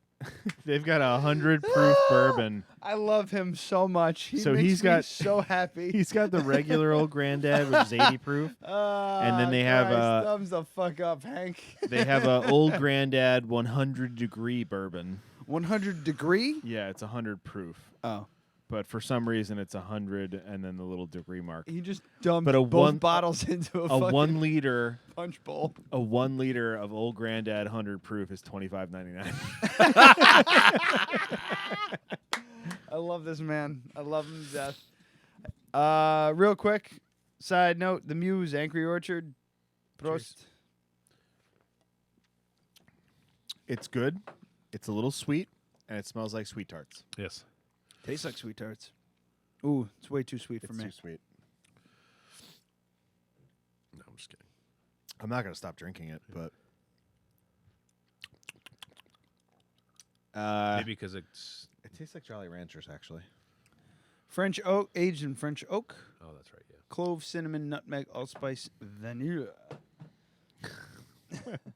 100 proof bourbon. I love him so much. He So makes he's me got- so happy. He's got the regular old granddad, which is 80 proof. And then they have Christ, thumbs the fuck up, Hank. they have a old granddad 100 degree bourbon. 100 degree? Yeah, it's 100 proof. Oh. But for some reason it's 100 and then the little degree mark. He just dumped But a both one- bottles into a A fucking 1 liter punch bowl. A 1 liter of old granddad 100 proof is $25.99. I love this man. I love him to death. Real quick, side note: the Muse, Angry Orchard. Prost. It's good. It's a little sweet, and it smells like sweet tarts. Yes. Tastes like sweet tarts. Ooh, it's way too sweet for me. Too sweet. No, I'm just kidding. I'm not gonna stop drinking it, but maybe because it tastes like Jolly Ranchers, actually. French oak, aged in French oak. Oh, that's right. Yeah. Clove, cinnamon, nutmeg, allspice, vanilla.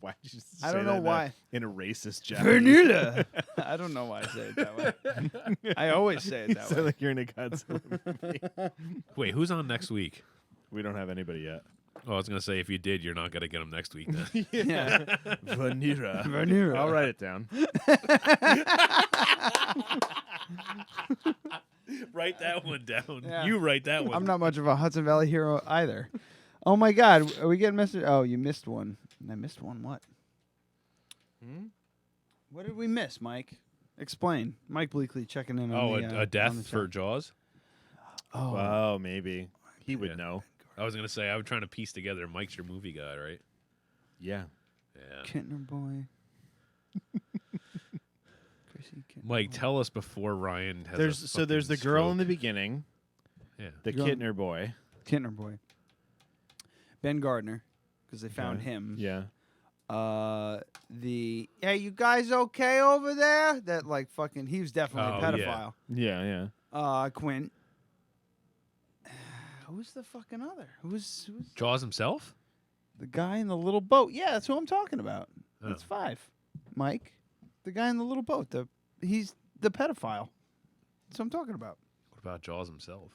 Why did you say I don't know that why. In a racist Japanese? Vanilla. I don't know why I say it that way. I always say it that You way. sound like you're in a Godzilla movie. Wait, who's on next week? We don't have anybody yet. Oh, I was going to say, if you did, you're not going to get them next week then. Yeah. Vanilla. Vanilla. I'll write it down. Write that one down. Yeah. You write that one. I'm not much of a Hudson Valley hero either. Oh my God, are we getting message? Oh, you missed one. I missed one. What? What did we miss, Mike? Explain. Mike Bleakley checking in on Oh, the, a on death the for chat. Jaws? Oh, maybe. He would know. I was going to say, I was trying to piece together. Mike's your movie guy, right? Yeah. Yeah. Kittner boy. Mike, tell us before Ryan has. There's the girl in the beginning. Yeah. The Kittner boy. Kittner boy. Ben Gardner, because they found him. Yeah. Hey, you guys okay over there? That like fucking, he was definitely a pedophile. Yeah. Quint. Who's the fucking other? Who's Jaws himself? the guy in the little boat? Yeah, that's who I'm talking about. Oh. That's 5. Mike, the guy in the little boat. He's the pedophile. That's what I'm talking about. What about Jaws himself?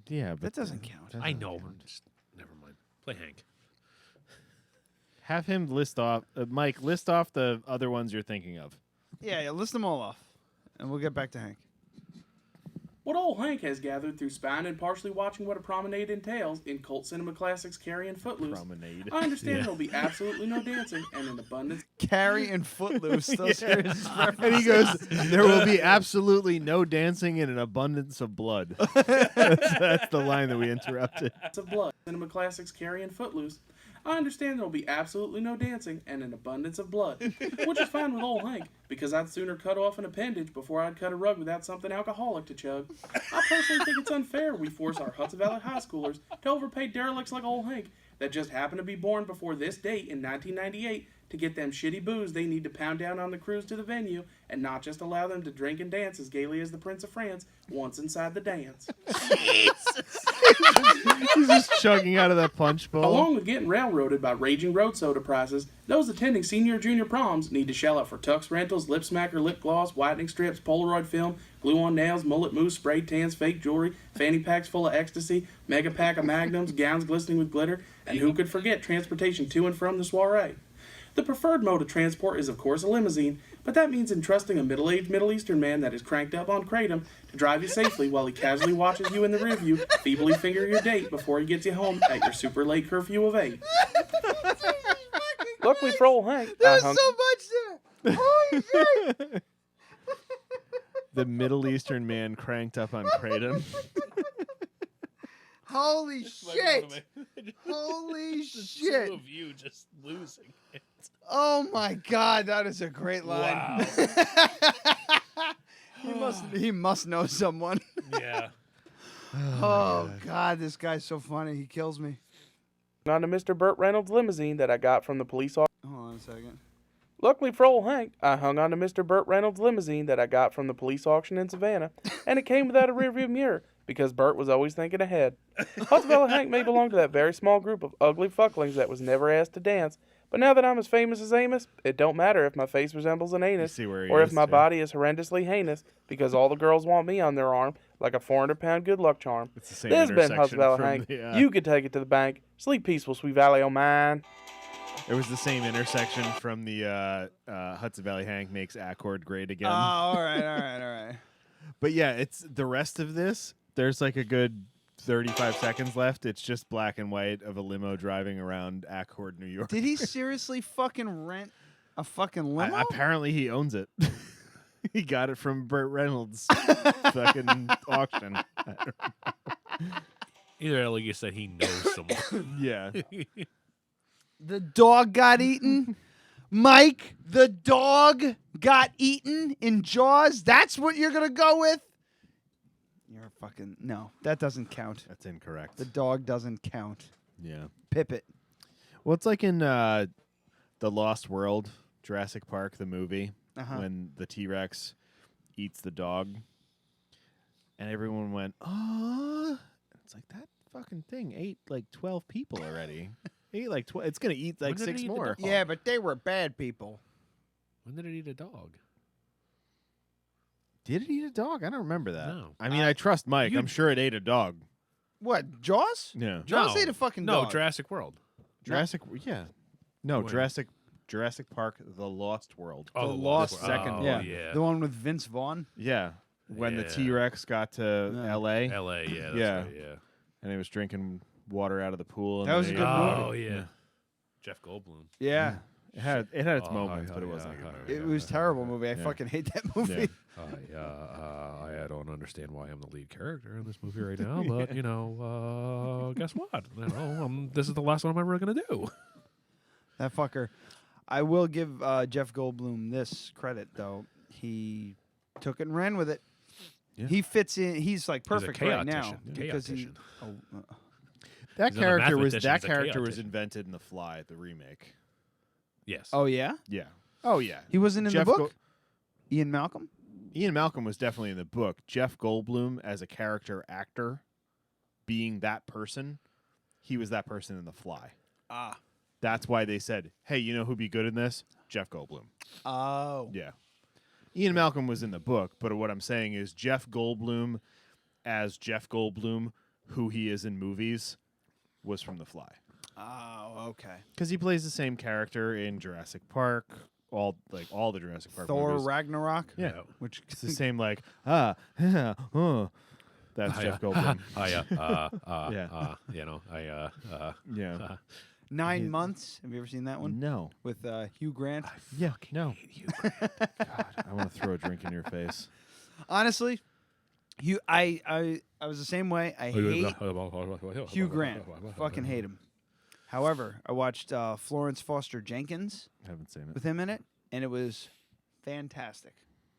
Yeah, but That doesn't count. I know. Just never mind. Play Hank. have him list off. Mike, list off the other ones you're thinking of. Yeah, list them all off, and we'll get back to Hank. What old Hank has gathered through spying and partially watching what a promenade entails in cult cinema classics Carrie and Footloose. Promenade. I understand there'll be absolutely no dancing and an abundance. Carrie and Footloose. Those are his And he goes, there will be absolutely no dancing and an abundance of blood. That's the line that we interrupted. Of blood. Cinema classics Carrie and Footloose. I understand there'll be absolutely no dancing and an abundance of blood, which is fine with old Hank, because I'd sooner cut off an appendage before I'd cut a rug without something alcoholic to chug. I personally think it's unfair we force our Hudson Valley high schoolers to overpay derelicts like old Hank that just happened to be born before this date in 1998 to get them shitty booze they need to pound down on the cruise to the venue, and not just allow them to drink and dance as gaily as the Prince of France once inside the dance. He's just chugging out of that punch bowl. Along with getting railroaded by raging road soda prices, those attending senior or junior proms need to shell out for tux rentals, lip smacker, lip gloss, whitening strips, Polaroid film, glue-on nails, mullet mousse, spray tans, fake jewelry, fanny packs full of ecstasy, mega pack of magnums, gowns glistening with glitter, and who could forget transportation to and from the soiree. The preferred mode of transport is, of course, a limousine, but that means entrusting a middle-aged Middle Eastern man that is cranked up on kratom to drive you safely while he casually watches you in the rearview feebly finger your date before he gets you home at your super late curfew of 8. Luckily for old Hank, There's so much there. Holy shit! The Middle Eastern man cranked up on kratom. Holy shit! Holy shit! Two of you just losing it. Oh my God, that is a great line. Wow. he must know someone. Yeah. Oh God, this guy's so funny. He kills me. On to Mr. Burt Reynolds' limousine that I got from the police officer. Hold on a second. Luckily for old Hank, I hung on to Mr. Burt Reynolds' limousine that I got from the police auction in Savannah, and it came without a rearview mirror, because Burt was always thinking ahead. Hudson Valley Hank may belong to that very small group of ugly fucklings that was never asked to dance, but now that I'm as famous as Amos, it don't matter if my face resembles an anus, or if my body is horrendously heinous, because all the girls want me on their arm, like a 400-pound good luck charm. It's the same This has been Hudson intersection Valley from Hank. the, You could take it to the bank. Sleep peaceful, sweet valley, oh mine. It was the same intersection from the Hudson Valley Hank makes Accord great again. Oh, all right. But yeah, it's the rest of this. There's like a good 35 seconds left. It's just black and white of a limo driving around Accord, New York. Did he seriously fucking rent a fucking limo? Apparently he owns it. He got it from Burt Reynolds' fucking auction. Either like you said, he knows someone. Yeah. The dog got eaten. Mike, the dog got eaten in Jaws. That's what you're going to go with? You're fucking... No, that doesn't count. That's incorrect. The dog doesn't count. Yeah. Pip it. Well, it's like in The Lost World, Jurassic Park, the movie, when the T-Rex eats the dog. And everyone went, oh. It's like, that fucking thing ate like 12 people already. Ate like it's going to eat like 6 more. Yeah, but they were bad people. When did it eat a dog? Did it eat a dog? I don't remember that. No. I mean, I trust Mike. I'm sure it ate a dog. What, Jaws? Yeah. Jaws ate a fucking dog. No, Jurassic World. Yeah. No, Wait. Jurassic Park, The Lost World. Oh, The Lost second Oh, one. yeah. The one with Vince Vaughn? Yeah. When the Yeah. T-Rex got to L.A. L.A., yeah. That's Yeah. right, yeah. And he was drinking water out of the pool. And That was then a good movie. Oh, yeah. Jeff Goldblum. Yeah. It had its moments, but it wasn't a good movie. It was a terrible movie. I fucking hate that movie. I don't understand why I'm the lead character in this movie right now, but, guess what? This is the last one I'm ever going to do. That fucker. I will give Jeff Goldblum this credit, though. he took it and ran with it. Yeah. He fits in. He's like perfect right now because he. That He's not a character was mathematician, he's a was chaotician. invented in The Fly, the remake. Yes. Oh yeah. Yeah. Oh yeah. He wasn't in Jeff the book. Ian Malcolm. Ian Malcolm was definitely in the book. Jeff Goldblum as a character actor, being that person, he was that person in The Fly. Ah. That's why they said, "Hey, you know who'd be good in this? Jeff Goldblum." Oh. Yeah. Ian Malcolm was in the book, but what I'm saying is Jeff Goldblum as Jeff Goldblum, who he is in movies, was from The Fly. Oh, okay. Because he plays the same character in Jurassic Park, all the Jurassic Park Thor movies. Ragnarok. Yeah, which it's the same like That's Jeff Goldblum. Yeah. 9 months. Have you ever seen that one? No. With Hugh Grant. Yeah, no. God, I want to throw a drink in your face. Honestly, I was the same way. I hate Hugh Grant. Fucking hate him. However, I watched Florence Foster Jenkins. Haven't seen it. With him in it, and it was fantastic.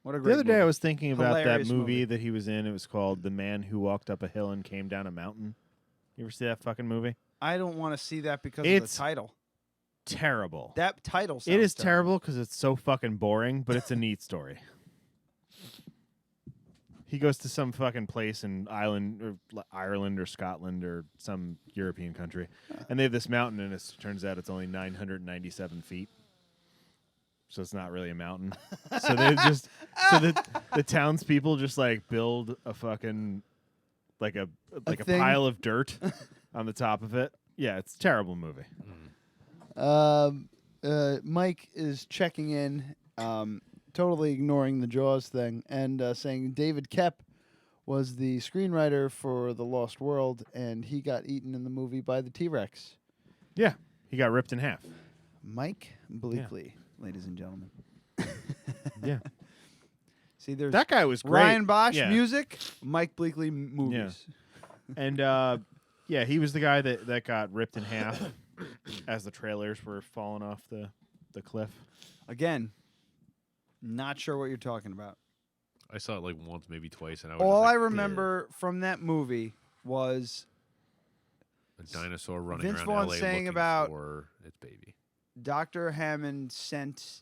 What a The great other day movie. I was thinking about Hilarious that movie that he was in. It was called The Man Who Walked Up a Hill and Came Down a Mountain. You ever see that fucking movie? I don't want to see that because of It's the title. Terrible. That title sounds It is terrible. terrible because it's so fucking boring, but it's a neat story. He goes to some fucking place in Ireland or Scotland or some European country, and they have this mountain, and it turns out it's only 997 feet. So it's not really a mountain. So they just the townspeople just like build a fucking like a thing? pile of dirt on the top of it. Yeah, it's a terrible movie. Mike is checking in, totally ignoring the Jaws thing, and saying David Koepp was the screenwriter for The Lost World, and he got eaten in the movie by the T-Rex. Yeah, he got ripped in half. Mike Bleakley, ladies and gentlemen. Yeah. See, there's that guy was great. Ryan Bosch Yeah. music, Mike Bleakley movies. And yeah, he was the guy that got ripped in half as the trailers were falling off the cliff. Again, not sure what you're talking about. I saw it like once, maybe twice, and I was All just like, I remember from that movie was a dinosaur running Vince around Vaughn LA saying looking about for its baby. Dr. Hammond sent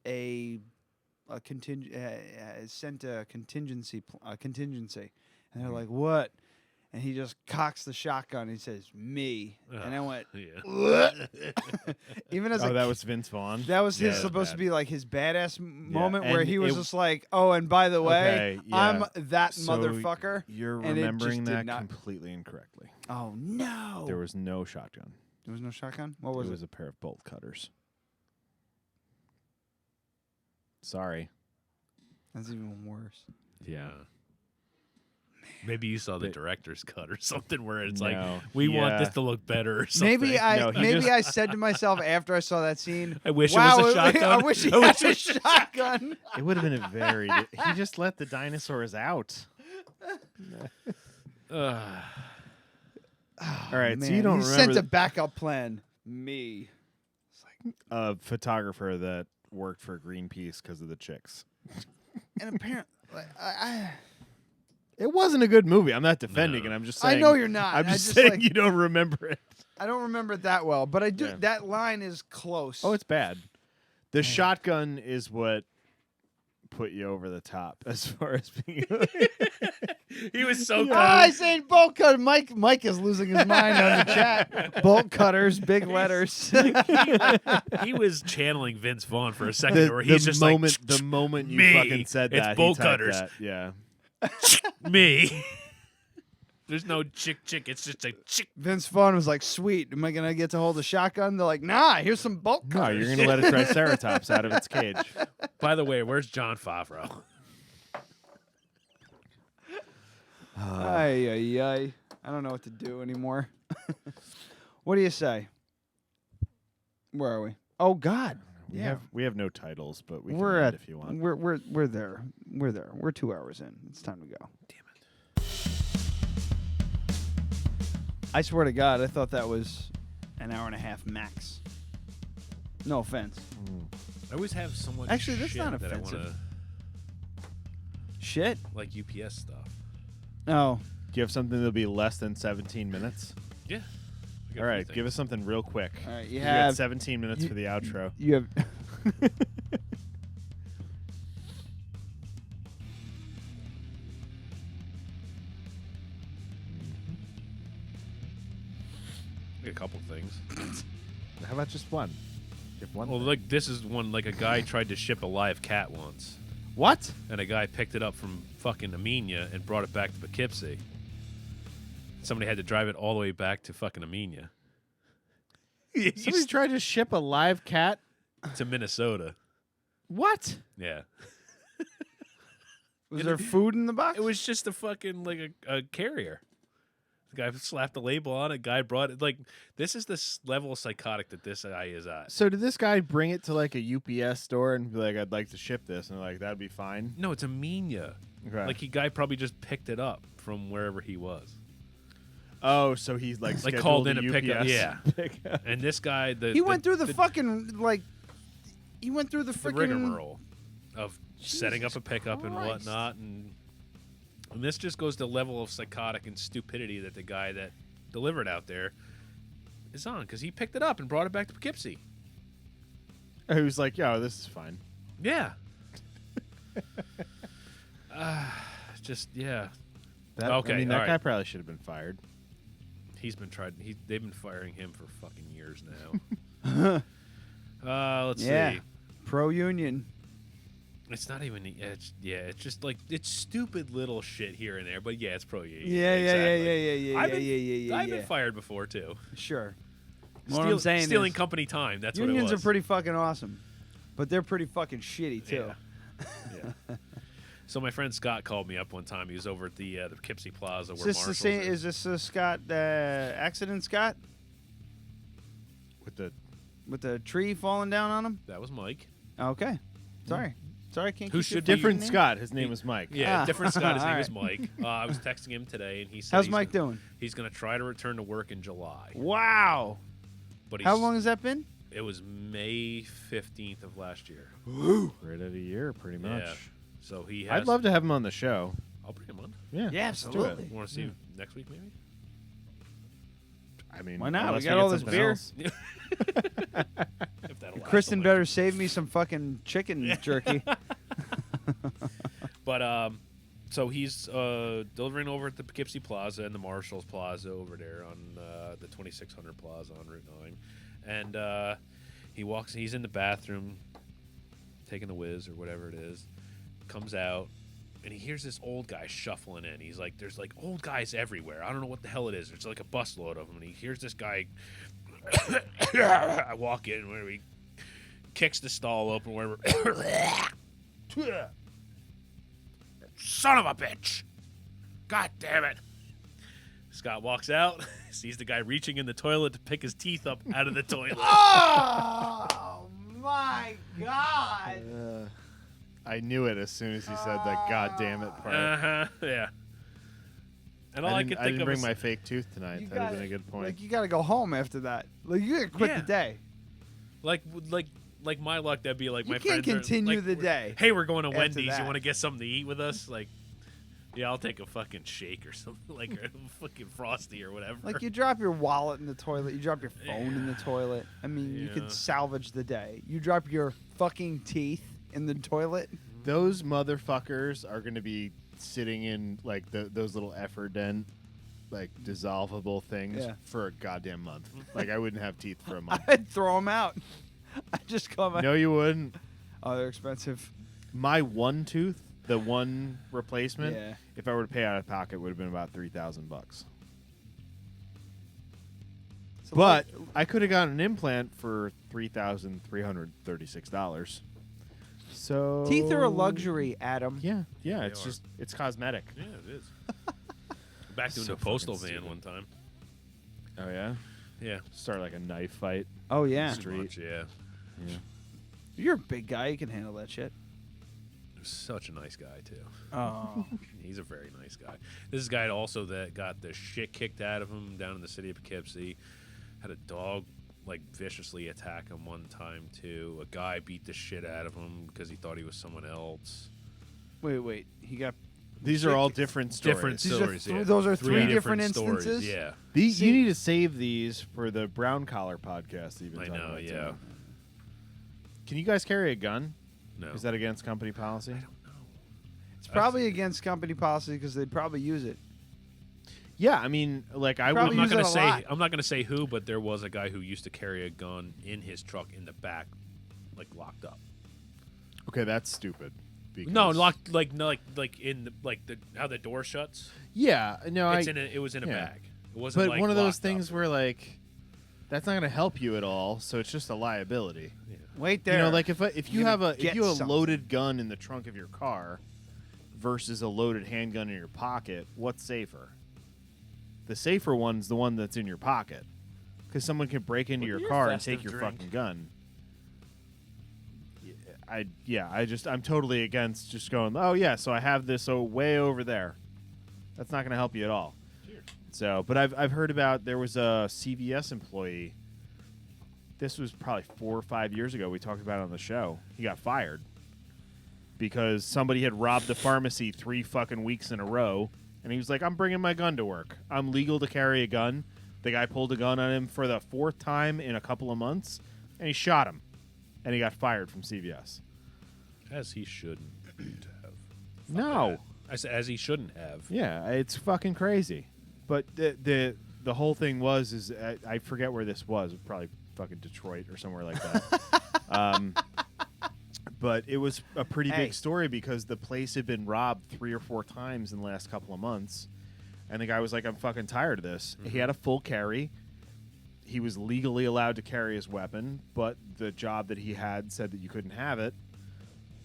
a contingency, and they're like, "What?" And he just cocks the shotgun. And he says, "Me," and I went, "What?" Even as that was Vince Vaughn. That was his Yeah, supposed to be like his badass moment where and he was it- just like, "Oh, and by the way, Okay, yeah. I'm that So motherfucker." You're and remembering it just that did not. completely incorrectly. Oh no! There was no shotgun. There was no shotgun. What was it? it? Was a pair of bolt cutters. Sorry. That's even worse. Yeah. Maybe you saw the director's cut or something where it's No. like, we want this to look better or something. Maybe I said to myself after I saw that scene, I wish it wow, was a shotgun. I wish he had a shotgun. It would have been a very. He just let the dinosaurs out. All right, so you don't he remember sent a backup plan. Me. a photographer that worked for Greenpeace because of the chicks. And apparently, It wasn't a good movie. I'm not defending it. I'm just saying. I know you're not. I'm I just just, saying like- you don't remember it. I don't remember it that well, but I do. Yeah. That line is close. Oh, it's bad. The shotgun is what put you over the top as far as being. He was so I saying bolt cutter. Mike is losing his mind on the chat. Bolt cutters, big letters. He was channeling Vince Vaughn for a second, where he's just the like, moment you me. fucking said It's that, bolt he typed cutters. that. Yeah. Me. There's no chick. It's just a chick. Vince Vaughn was like, "Sweet, am I gonna get to hold a shotgun?" They're like, "Nah, here's some bolt No, cutters." you're gonna let a triceratops out of its cage. By the way, where's Jon Favreau? Ay, ay, ay. I don't know what to do anymore. What do you say? Where are we? Oh God. We have no titles, but we're can at end if you want. We're there. We're there. We're 2 hours in. It's time to go. Damn it. I swear to God, I thought that was an hour and a half max. No offense. I always have so much Actually, that's shit not that offensive. I want to... Shit? Like UPS stuff. Oh. Do you have something that'll be less than 17 minutes? Yeah. All right, give us something real quick. All right, you have got 17 minutes for the outro. You have. A couple things. How about just one? Well, like this is one. Like a guy tried to ship a live cat once. What? And a guy picked it up from fucking Amenia and brought it back to Poughkeepsie. Somebody had to drive it all the way back to fucking Amenia. Somebody tried to ship a live cat to Minnesota. What? Yeah. Was there food in the box? It was just a fucking like a carrier. The guy slapped the label on it. Guy brought it. Like this is the level of psychotic that this guy is at. So did this guy bring it to like a UPS store and be like, "I'd like to ship this," and like that'd be fine? No, it's Amenia. Okay. Like guy probably just picked it up from wherever he was. Oh, so he's like called in a to pick up. UPS Yeah. pickup. And this guy, He went through the fucking like. He went through the freaking rigmarole of setting up a pickup and whatnot, and this just goes to the level of psychotic and stupidity that the guy that delivered out there is on, because he picked it up and brought it back to Poughkeepsie. He was like, "Yo, this is fine." Yeah. Just yeah. That, okay. I mean, that all guy right. probably should have been fired. He's been tried. They've been firing him for fucking years now. Let's see. Pro union. It's not even. It's just like it's stupid little shit here and there. But yeah, it's pro union. Yeah, exactly. I've been fired before too. Sure. What I'm saying stealing is company time. That's what it was. unions are pretty fucking awesome, but they're pretty fucking shitty too. Yeah. So my friend Scott called me up one time. He was over at the Poughkeepsie Plaza where Is this Marshall's the same? Is this Scott accident Scott with the tree falling down on him? That was Mike. Okay. Sorry, I can't. Who keep should your be Different name? Scott. His name was Mike. Yeah, different Scott. His name All was right. Mike. I was texting him today, and he said, How's Mike doing? He's going to try to return to work in July. Wow. But How long has that been? It was May 15th of last year. Right at a year, pretty much. Yeah. So he has. I'd love to have him on the show. I'll bring him on. Yeah, Yeah, let's do it. absolutely. Want to see him next week, maybe? I mean, Why not? We unless got get all this something beer. else. If that'll last Kristen till better save me some fucking chicken jerky. But so he's delivering over at the Poughkeepsie Plaza and the Marshall's Plaza over there on the 2600 Plaza on Route 9, and he's in the bathroom taking a whiz or whatever it is, comes out, and he hears this old guy shuffling in. He's like, there's like old guys everywhere. I don't know what the hell it is. There's like a busload of them, and he hears this guy. I walk in where he kicks the stall open, wherever. Son of a bitch! God damn it! Scott walks out, sees the guy reaching in the toilet to pick his teeth up out of the toilet. Oh my God! I knew it as soon as he said that "God damn it" part. Yeah. And all I could I think didn't of bring was my fake tooth tonight. That'd have been a good point. Like you got to go home after that. Like you got to quit the day. like my luck. That'd be like You my can't friends continue like, the day Hey, we're going to after Wendy's. that. You want to get something to eat with us? Like, yeah, I'll take a fucking shake or something, like a fucking Frosty or whatever. Like you drop your wallet in the toilet, you drop your phone in the toilet. I mean, you Yeah. could salvage the day. You drop your fucking teeth in the toilet. Those motherfuckers are going to be sitting in like those little Efferdent, like dissolvable things for a goddamn month. Like I wouldn't have teeth for a month. I'd throw them out. I'd just come out. No, you wouldn't. Oh, they're expensive. My one tooth, the one replacement, Yeah. if I were to pay out of pocket, would have been about $3,000. But I could have gotten an implant for $3,336. So Teeth are a luxury, Adam. Yeah, They it's are. just it's cosmetic. Yeah, it is. Back to So a postal fucking van stupid. one time. Oh yeah, Yeah. start like a knife fight. Oh yeah. Street. Much, yeah. Yeah. You're a big guy. You can handle that shit. Such a nice guy too. Oh. He's a very nice guy. This is a guy also that got the shit kicked out of him down in the city of Poughkeepsie. Had a dog like viciously attack him one time too. A guy beat the shit out of him because he thought he was someone else. Wait. He got. These are all different stories. Different stories. Yeah. Those are three different stories, instances. Yeah. You need to save these for the Brown Collar podcast. Even I know. Yeah. too. Can you guys carry a gun? No. Is that against company policy? I don't know. It's probably against company policy because they'd probably use it. Yeah, I mean, like I'm Probably not use going it to a say. lot. I'm not gonna say who, but there was a guy who used to carry a gun in his truck in the back, like locked up. Okay, that's stupid. No, locked like in the how the door shuts. Yeah, no, it was in a bag. It wasn't. But like one of those locked things up. where like that's not going to help you at all. So it's just a liability. Yeah. Wait there. You know, like if you have a something. loaded gun in the trunk of your car versus a loaded handgun in your pocket, what's safer? The safer one's the one that's in your pocket, because someone can break into your car and take your fucking gun. I'm totally against just going, oh yeah, so I have this way over there. That's not going to help you at all. So, but I've heard about, there was a CVS employee. This was probably 4 or 5 years ago. We talked about it on the show. He got fired because somebody had robbed the pharmacy 3 fucking weeks in a row, and he was like, "I'm bringing my gun to work. I'm legal to carry a gun." The guy pulled a gun on him for the 4th time in a couple of months, and he shot him, and he got fired from CVS. As he shouldn't have. No. I said as he shouldn't have. Yeah, it's fucking crazy. But the whole thing was I forget where this was. Probably fucking Detroit or somewhere like that. But it was a pretty big story because the place had been robbed 3 or 4 times in the last couple of months. And the guy was like, "I'm fucking tired of this." Mm-hmm. He had a full carry. He was legally allowed to carry his weapon, but the job that he had said that you couldn't have it.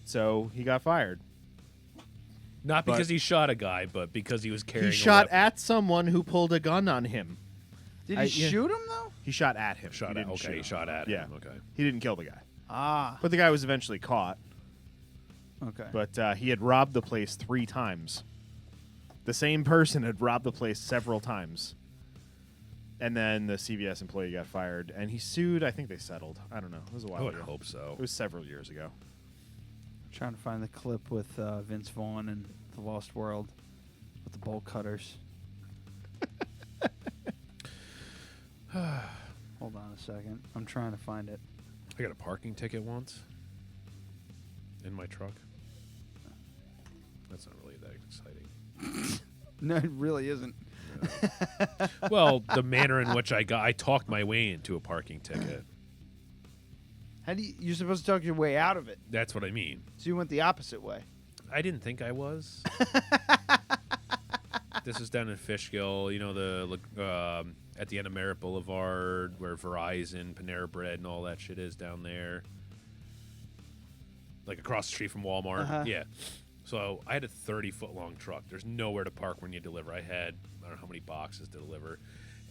So he got fired. Not because he shot a guy, but because he was carrying He shot a weapon. at someone who pulled a gun on him. Did he shoot him, though? He shot at him. He shot at yeah. him. Okay. He didn't kill the guy. Ah. But the guy was eventually caught. Okay. But he had robbed the place 3 times. The same person had robbed the place several times. And then the CVS employee got fired, and he sued. I think they settled. I don't know. It was a while ago. I would hope so. It was several years ago. Trying to find the clip with Vince Vaughn and The Lost World with the bolt cutters. Hold on a second. I'm trying to find it. I got a parking ticket once in my truck. That's not really that exciting. No, it really isn't. No. Well, the manner in which I talked my way into a parking ticket. How do you're supposed to talk your way out of it? That's what I mean. So you went the opposite way. I didn't think I was. This is down in Fishkill, you know, the at the end of Merritt Boulevard, where Verizon, Panera Bread, and all that shit is down there. Like across the street from Walmart. Uh-huh. Yeah. So I had a 30-foot long truck. There's nowhere to park when you deliver. I had, I don't know how many boxes to deliver.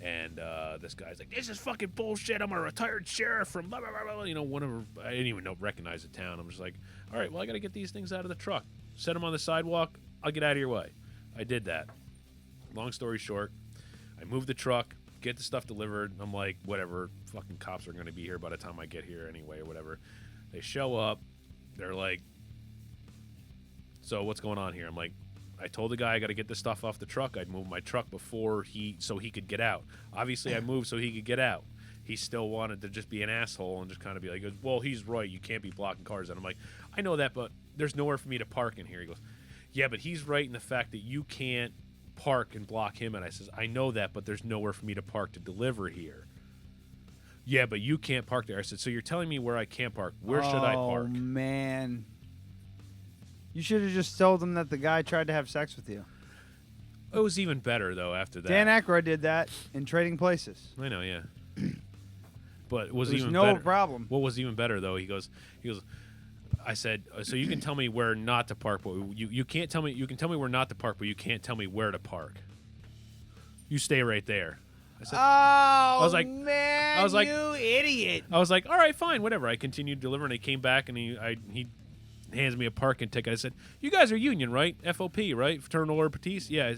And this guy's like, "This is fucking bullshit. I'm a retired sheriff from blah, blah, blah, blah." You know, I didn't even recognize the town. I'm just like, all right, well, I got to get these things out of the truck. Set them on the sidewalk. I'll get out of your way. I did that. Long story short, I moved the truck, get the stuff delivered. I'm like, whatever, fucking cops are going to be here by the time I get here anyway or whatever. They show up. They're like, "So what's going on here?" I'm like, I told the guy I got to get this stuff off the truck. I'd move my truck before so he could get out. Obviously, I moved so he could get out. He still wanted to just be an asshole and just kind of be like, "Well, he's right. You can't be blocking cars." And I'm like, "I know that, but there's nowhere for me to park in here." He goes, "Yeah, but he's right in the fact that you can't park and block him." And I says, "I know that, but there's nowhere for me to park to deliver here." "Yeah, but you can't park there." I said, "So you're telling me where I can't park? Where should I park?" Oh, man. You should have just told him that the guy tried to have sex with you. It was even better, though, after that. Dan Aykroyd did that in Trading Places. I know, yeah. But it was There's even no better. problem. What was even better, though, he goes, I said, "So you can tell me where not to park, but you can't tell me, you can tell me where not to park, but you can't tell me where to park. You stay right there." I said, I was like, man, I was like, you idiot. I was like, all right, fine, whatever. I continued delivering. He came back and he hands me a parking ticket. I said, "You guys are union, right? FOP, right? Fraternal Order Petite?" "Yeah."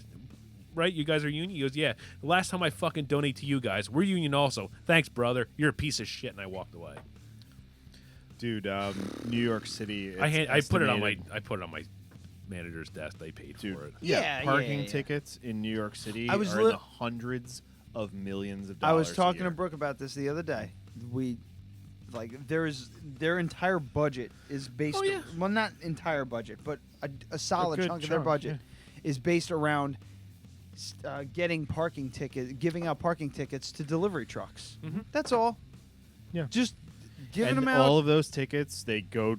right? You guys are union? He goes, yeah. The last time I fucking donate to you guys, we're union also. Thanks, brother. You're a piece of shit. And I walked away. Dude, New York City. I put it on my manager's desk. They paid for it. Yeah, parking tickets in New York City are in the hundreds of millions of dollars. I was talking to Brooke about this the other day. Their entire budget is based. Well, not entire budget, but a solid chunk of their budget is based around giving out parking tickets to delivery trucks. That's all. Yeah, just giving and them out. All of those tickets, they go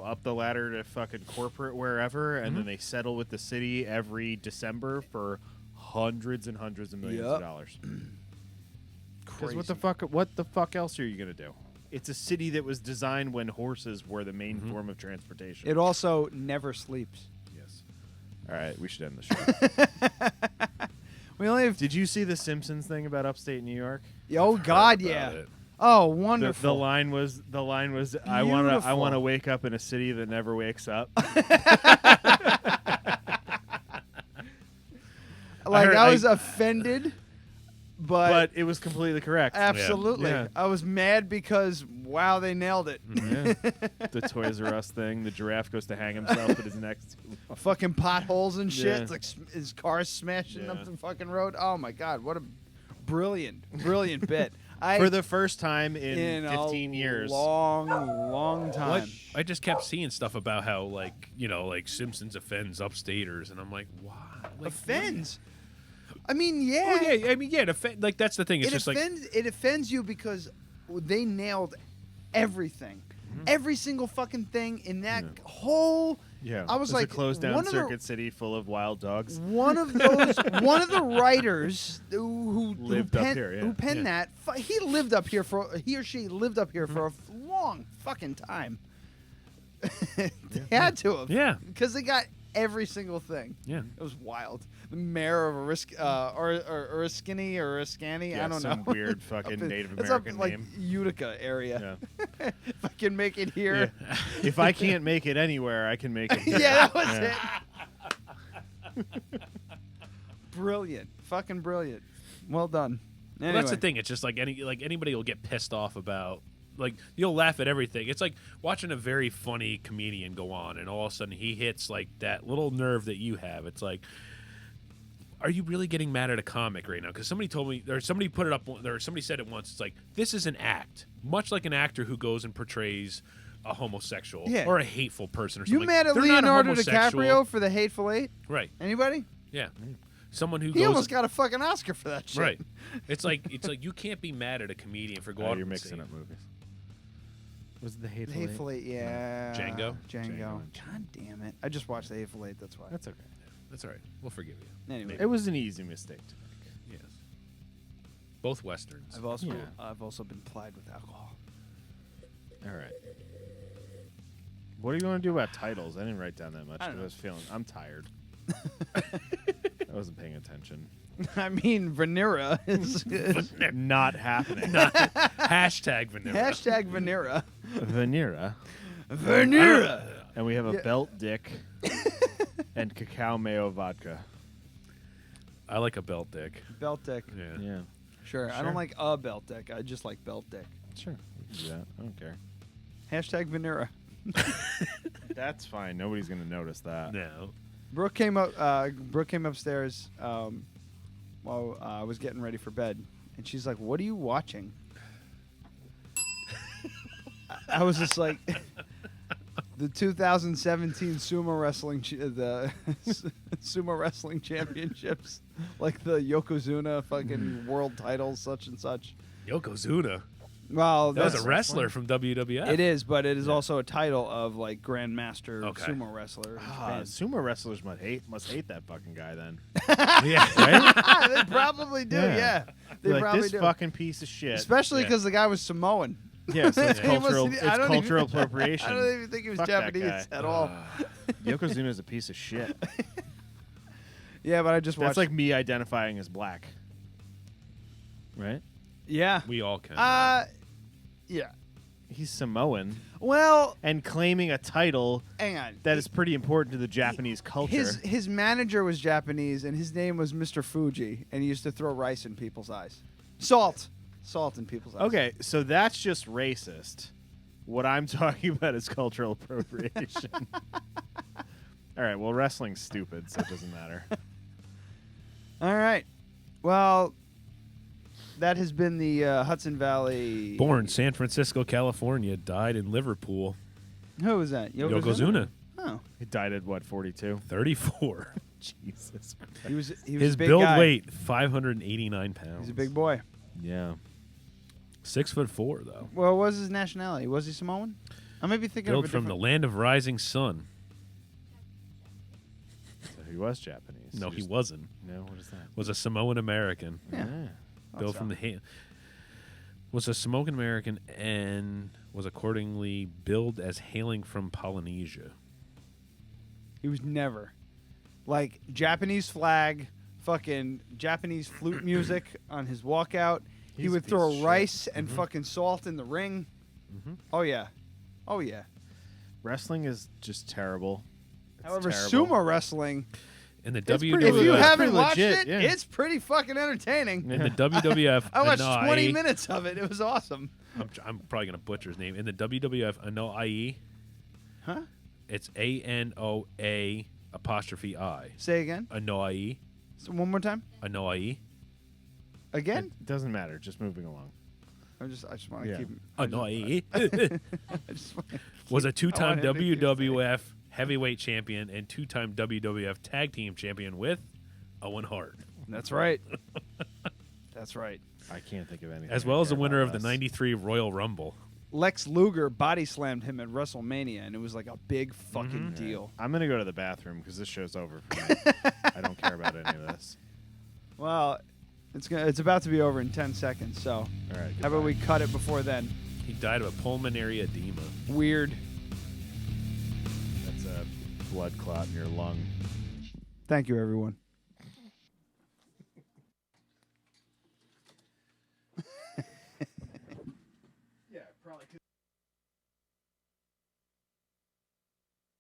up the ladder to fucking corporate wherever, and then they settle with the city every December for hundreds and hundreds of millions of dollars. Because what the fuck else are you gonna do? It's a city that was designed when horses were the main form of transportation. It also never sleeps. Yes. All right, we should end the show. We only have. Did you see the Simpsons thing about upstate New York? Oh God, yeah. Oh, wonderful. The line was I want to wake up in a city that never wakes up. I was offended, but it was completely correct. Absolutely. Yeah. I was mad because wow, they nailed it. Yeah. The Toys R Us thing, the giraffe goes to hang himself at his next fucking potholes and shit. Yeah. It's like his car's smashing up the fucking road. Oh my God, what a brilliant bit. For the first time in 15 years. Long time. I just kept seeing stuff about how, Simpsons offends upstaters, and I'm like, why? Offends? I mean, yeah. Oh, yeah. I mean, yeah. That's the thing. It's it offends you because they nailed everything. Every single fucking thing in that whole. Yeah, I was like, a closed down Circuit City full of wild dogs. One of the writers who penned that, he or she lived up here for a long fucking time. They had to have, because they got every single thing. Yeah, it was wild. The mayor of Oriskany, I don't know, some weird fucking Native American name, Utica area. Yeah. If I can make it here, if I can't make it anywhere, I can make it here. Yeah, that was it. Brilliant, fucking brilliant. Well done. Anyway. Well, that's the thing. It's just anybody will get pissed off about. You'll laugh at everything. It's like watching a very funny comedian go on, and all of a sudden he hits that little nerve that you have. It's like, are you really getting mad at a comic right now? Because somebody told me, or somebody put it up, or somebody said it once. It's like, this is an act, much like an actor who goes and portrays a homosexual or a hateful person or something. You mad at Leonardo DiCaprio for The Hateful Eight? Right. Anybody? Yeah. Someone who he almost got a fucking Oscar for that shit. Right. It's like you can't be mad at a comedian for going. You're mixing up movies. Was it The Hateful Eight? The Hateful Eight, yeah. Django. God damn it! I just watched The Hateful Eight. That's why. That's okay. That's all right. We'll forgive you. Anyway, it was an easy mistake to make. Yes. Both westerns. I've also been plied with alcohol. All right. What are you going to do about titles? I didn't write down that much. I was I'm tired. I wasn't paying attention. I mean, Vanera is not happening. Hashtag Vanera. Hashtag Vanera. Vanera. And we have a belt dick and cacao mayo vodka. I like a belt dick. Belt dick. Yeah. Sure. I don't like a belt dick. I just like belt dick. Sure. We can do that. I don't care. Hashtag Vanera. That's fine. Nobody's going to notice that. No. Brooke came upstairs while I was getting ready for bed, and she's like, "What are you watching?" I was just like, the 2017 sumo wrestling sumo wrestling championships, like the Yokozuna fucking world titles, such and such. Yokozuna. Well, that was a wrestler from WWF. It is, but it is also a title of Grandmaster sumo wrestler. Sumo wrestlers must hate that fucking guy then. Yeah, right? They probably do. Yeah, they probably this do. Fucking piece of shit. Especially because the guy was Samoan. Yeah, so it's cultural. It's cultural appropriation. I don't even think he was Japanese at all. Yokozuna is a piece of shit. Yeah, but I just watched. That's like me identifying as black. Right? Yeah. We all can. Yeah. He's Samoan. Well, and claiming a title hang on. that is pretty important to the Japanese culture. His manager was Japanese, and his name was Mr. Fuji, and he used to throw rice in people's eyes. Salt in people's eyes. Okay, so that's just racist. What I'm talking about is cultural appropriation. All right, well, wrestling's stupid, so it doesn't matter. All right. Well, that has been the Hudson Valley. Born San Francisco, California, died in Liverpool. Who was that? Yokozuna. Oh. He died at what, 42? 34. Jesus Christ. He was His a big build guy. weight, 589 pounds. He's a big boy. Yeah. 6'4", though. Well, what was his nationality? Was he Samoan? I may be thinking Built of a from the different... land of rising sun. So he was Japanese. No, he wasn't. No, what is that? Was a Samoan American. Yeah. Built from the was a Samoan American and was accordingly billed as hailing from Polynesia. He was never. Like, Japanese flag, fucking Japanese flute music on his walkout. He would throw rice and fucking salt in the ring. Oh, yeah. Oh, yeah. Wrestling is just terrible. It's However, terrible. sumo wrestling... In the If WWF, you haven't watched legit, it, it's pretty fucking entertaining. in the WWF, I watched Anoa'i, 20 minutes of it. It was awesome. I'm probably gonna butcher his name. In the WWF, Anoa'i, Huh? it's ANOA apostrophe I. Say again. Anoa'i, So one more time. Anoa'i, Again? It doesn't matter. Just moving along. I just want to Yeah. keep. Anoa'i I just wanna was a keep- two-time I want him to keep WWF heavyweight champion and two-time WWF tag team champion with Owen Hart. That's right. That's right. I can't think of anything. As I well as the care winner about of the less. '93 Royal Rumble. Lex Luger body slammed him at WrestleMania, and it was like a big fucking deal. I'm going to go to the bathroom because this show's over for me. I don't care about any of this. Well, it's about to be over in 10 seconds. So, All right. how about we cut it before then? He died of a pulmonary edema. Weird. That's a blood clot in your lung. Thank you, everyone. Yeah, probably.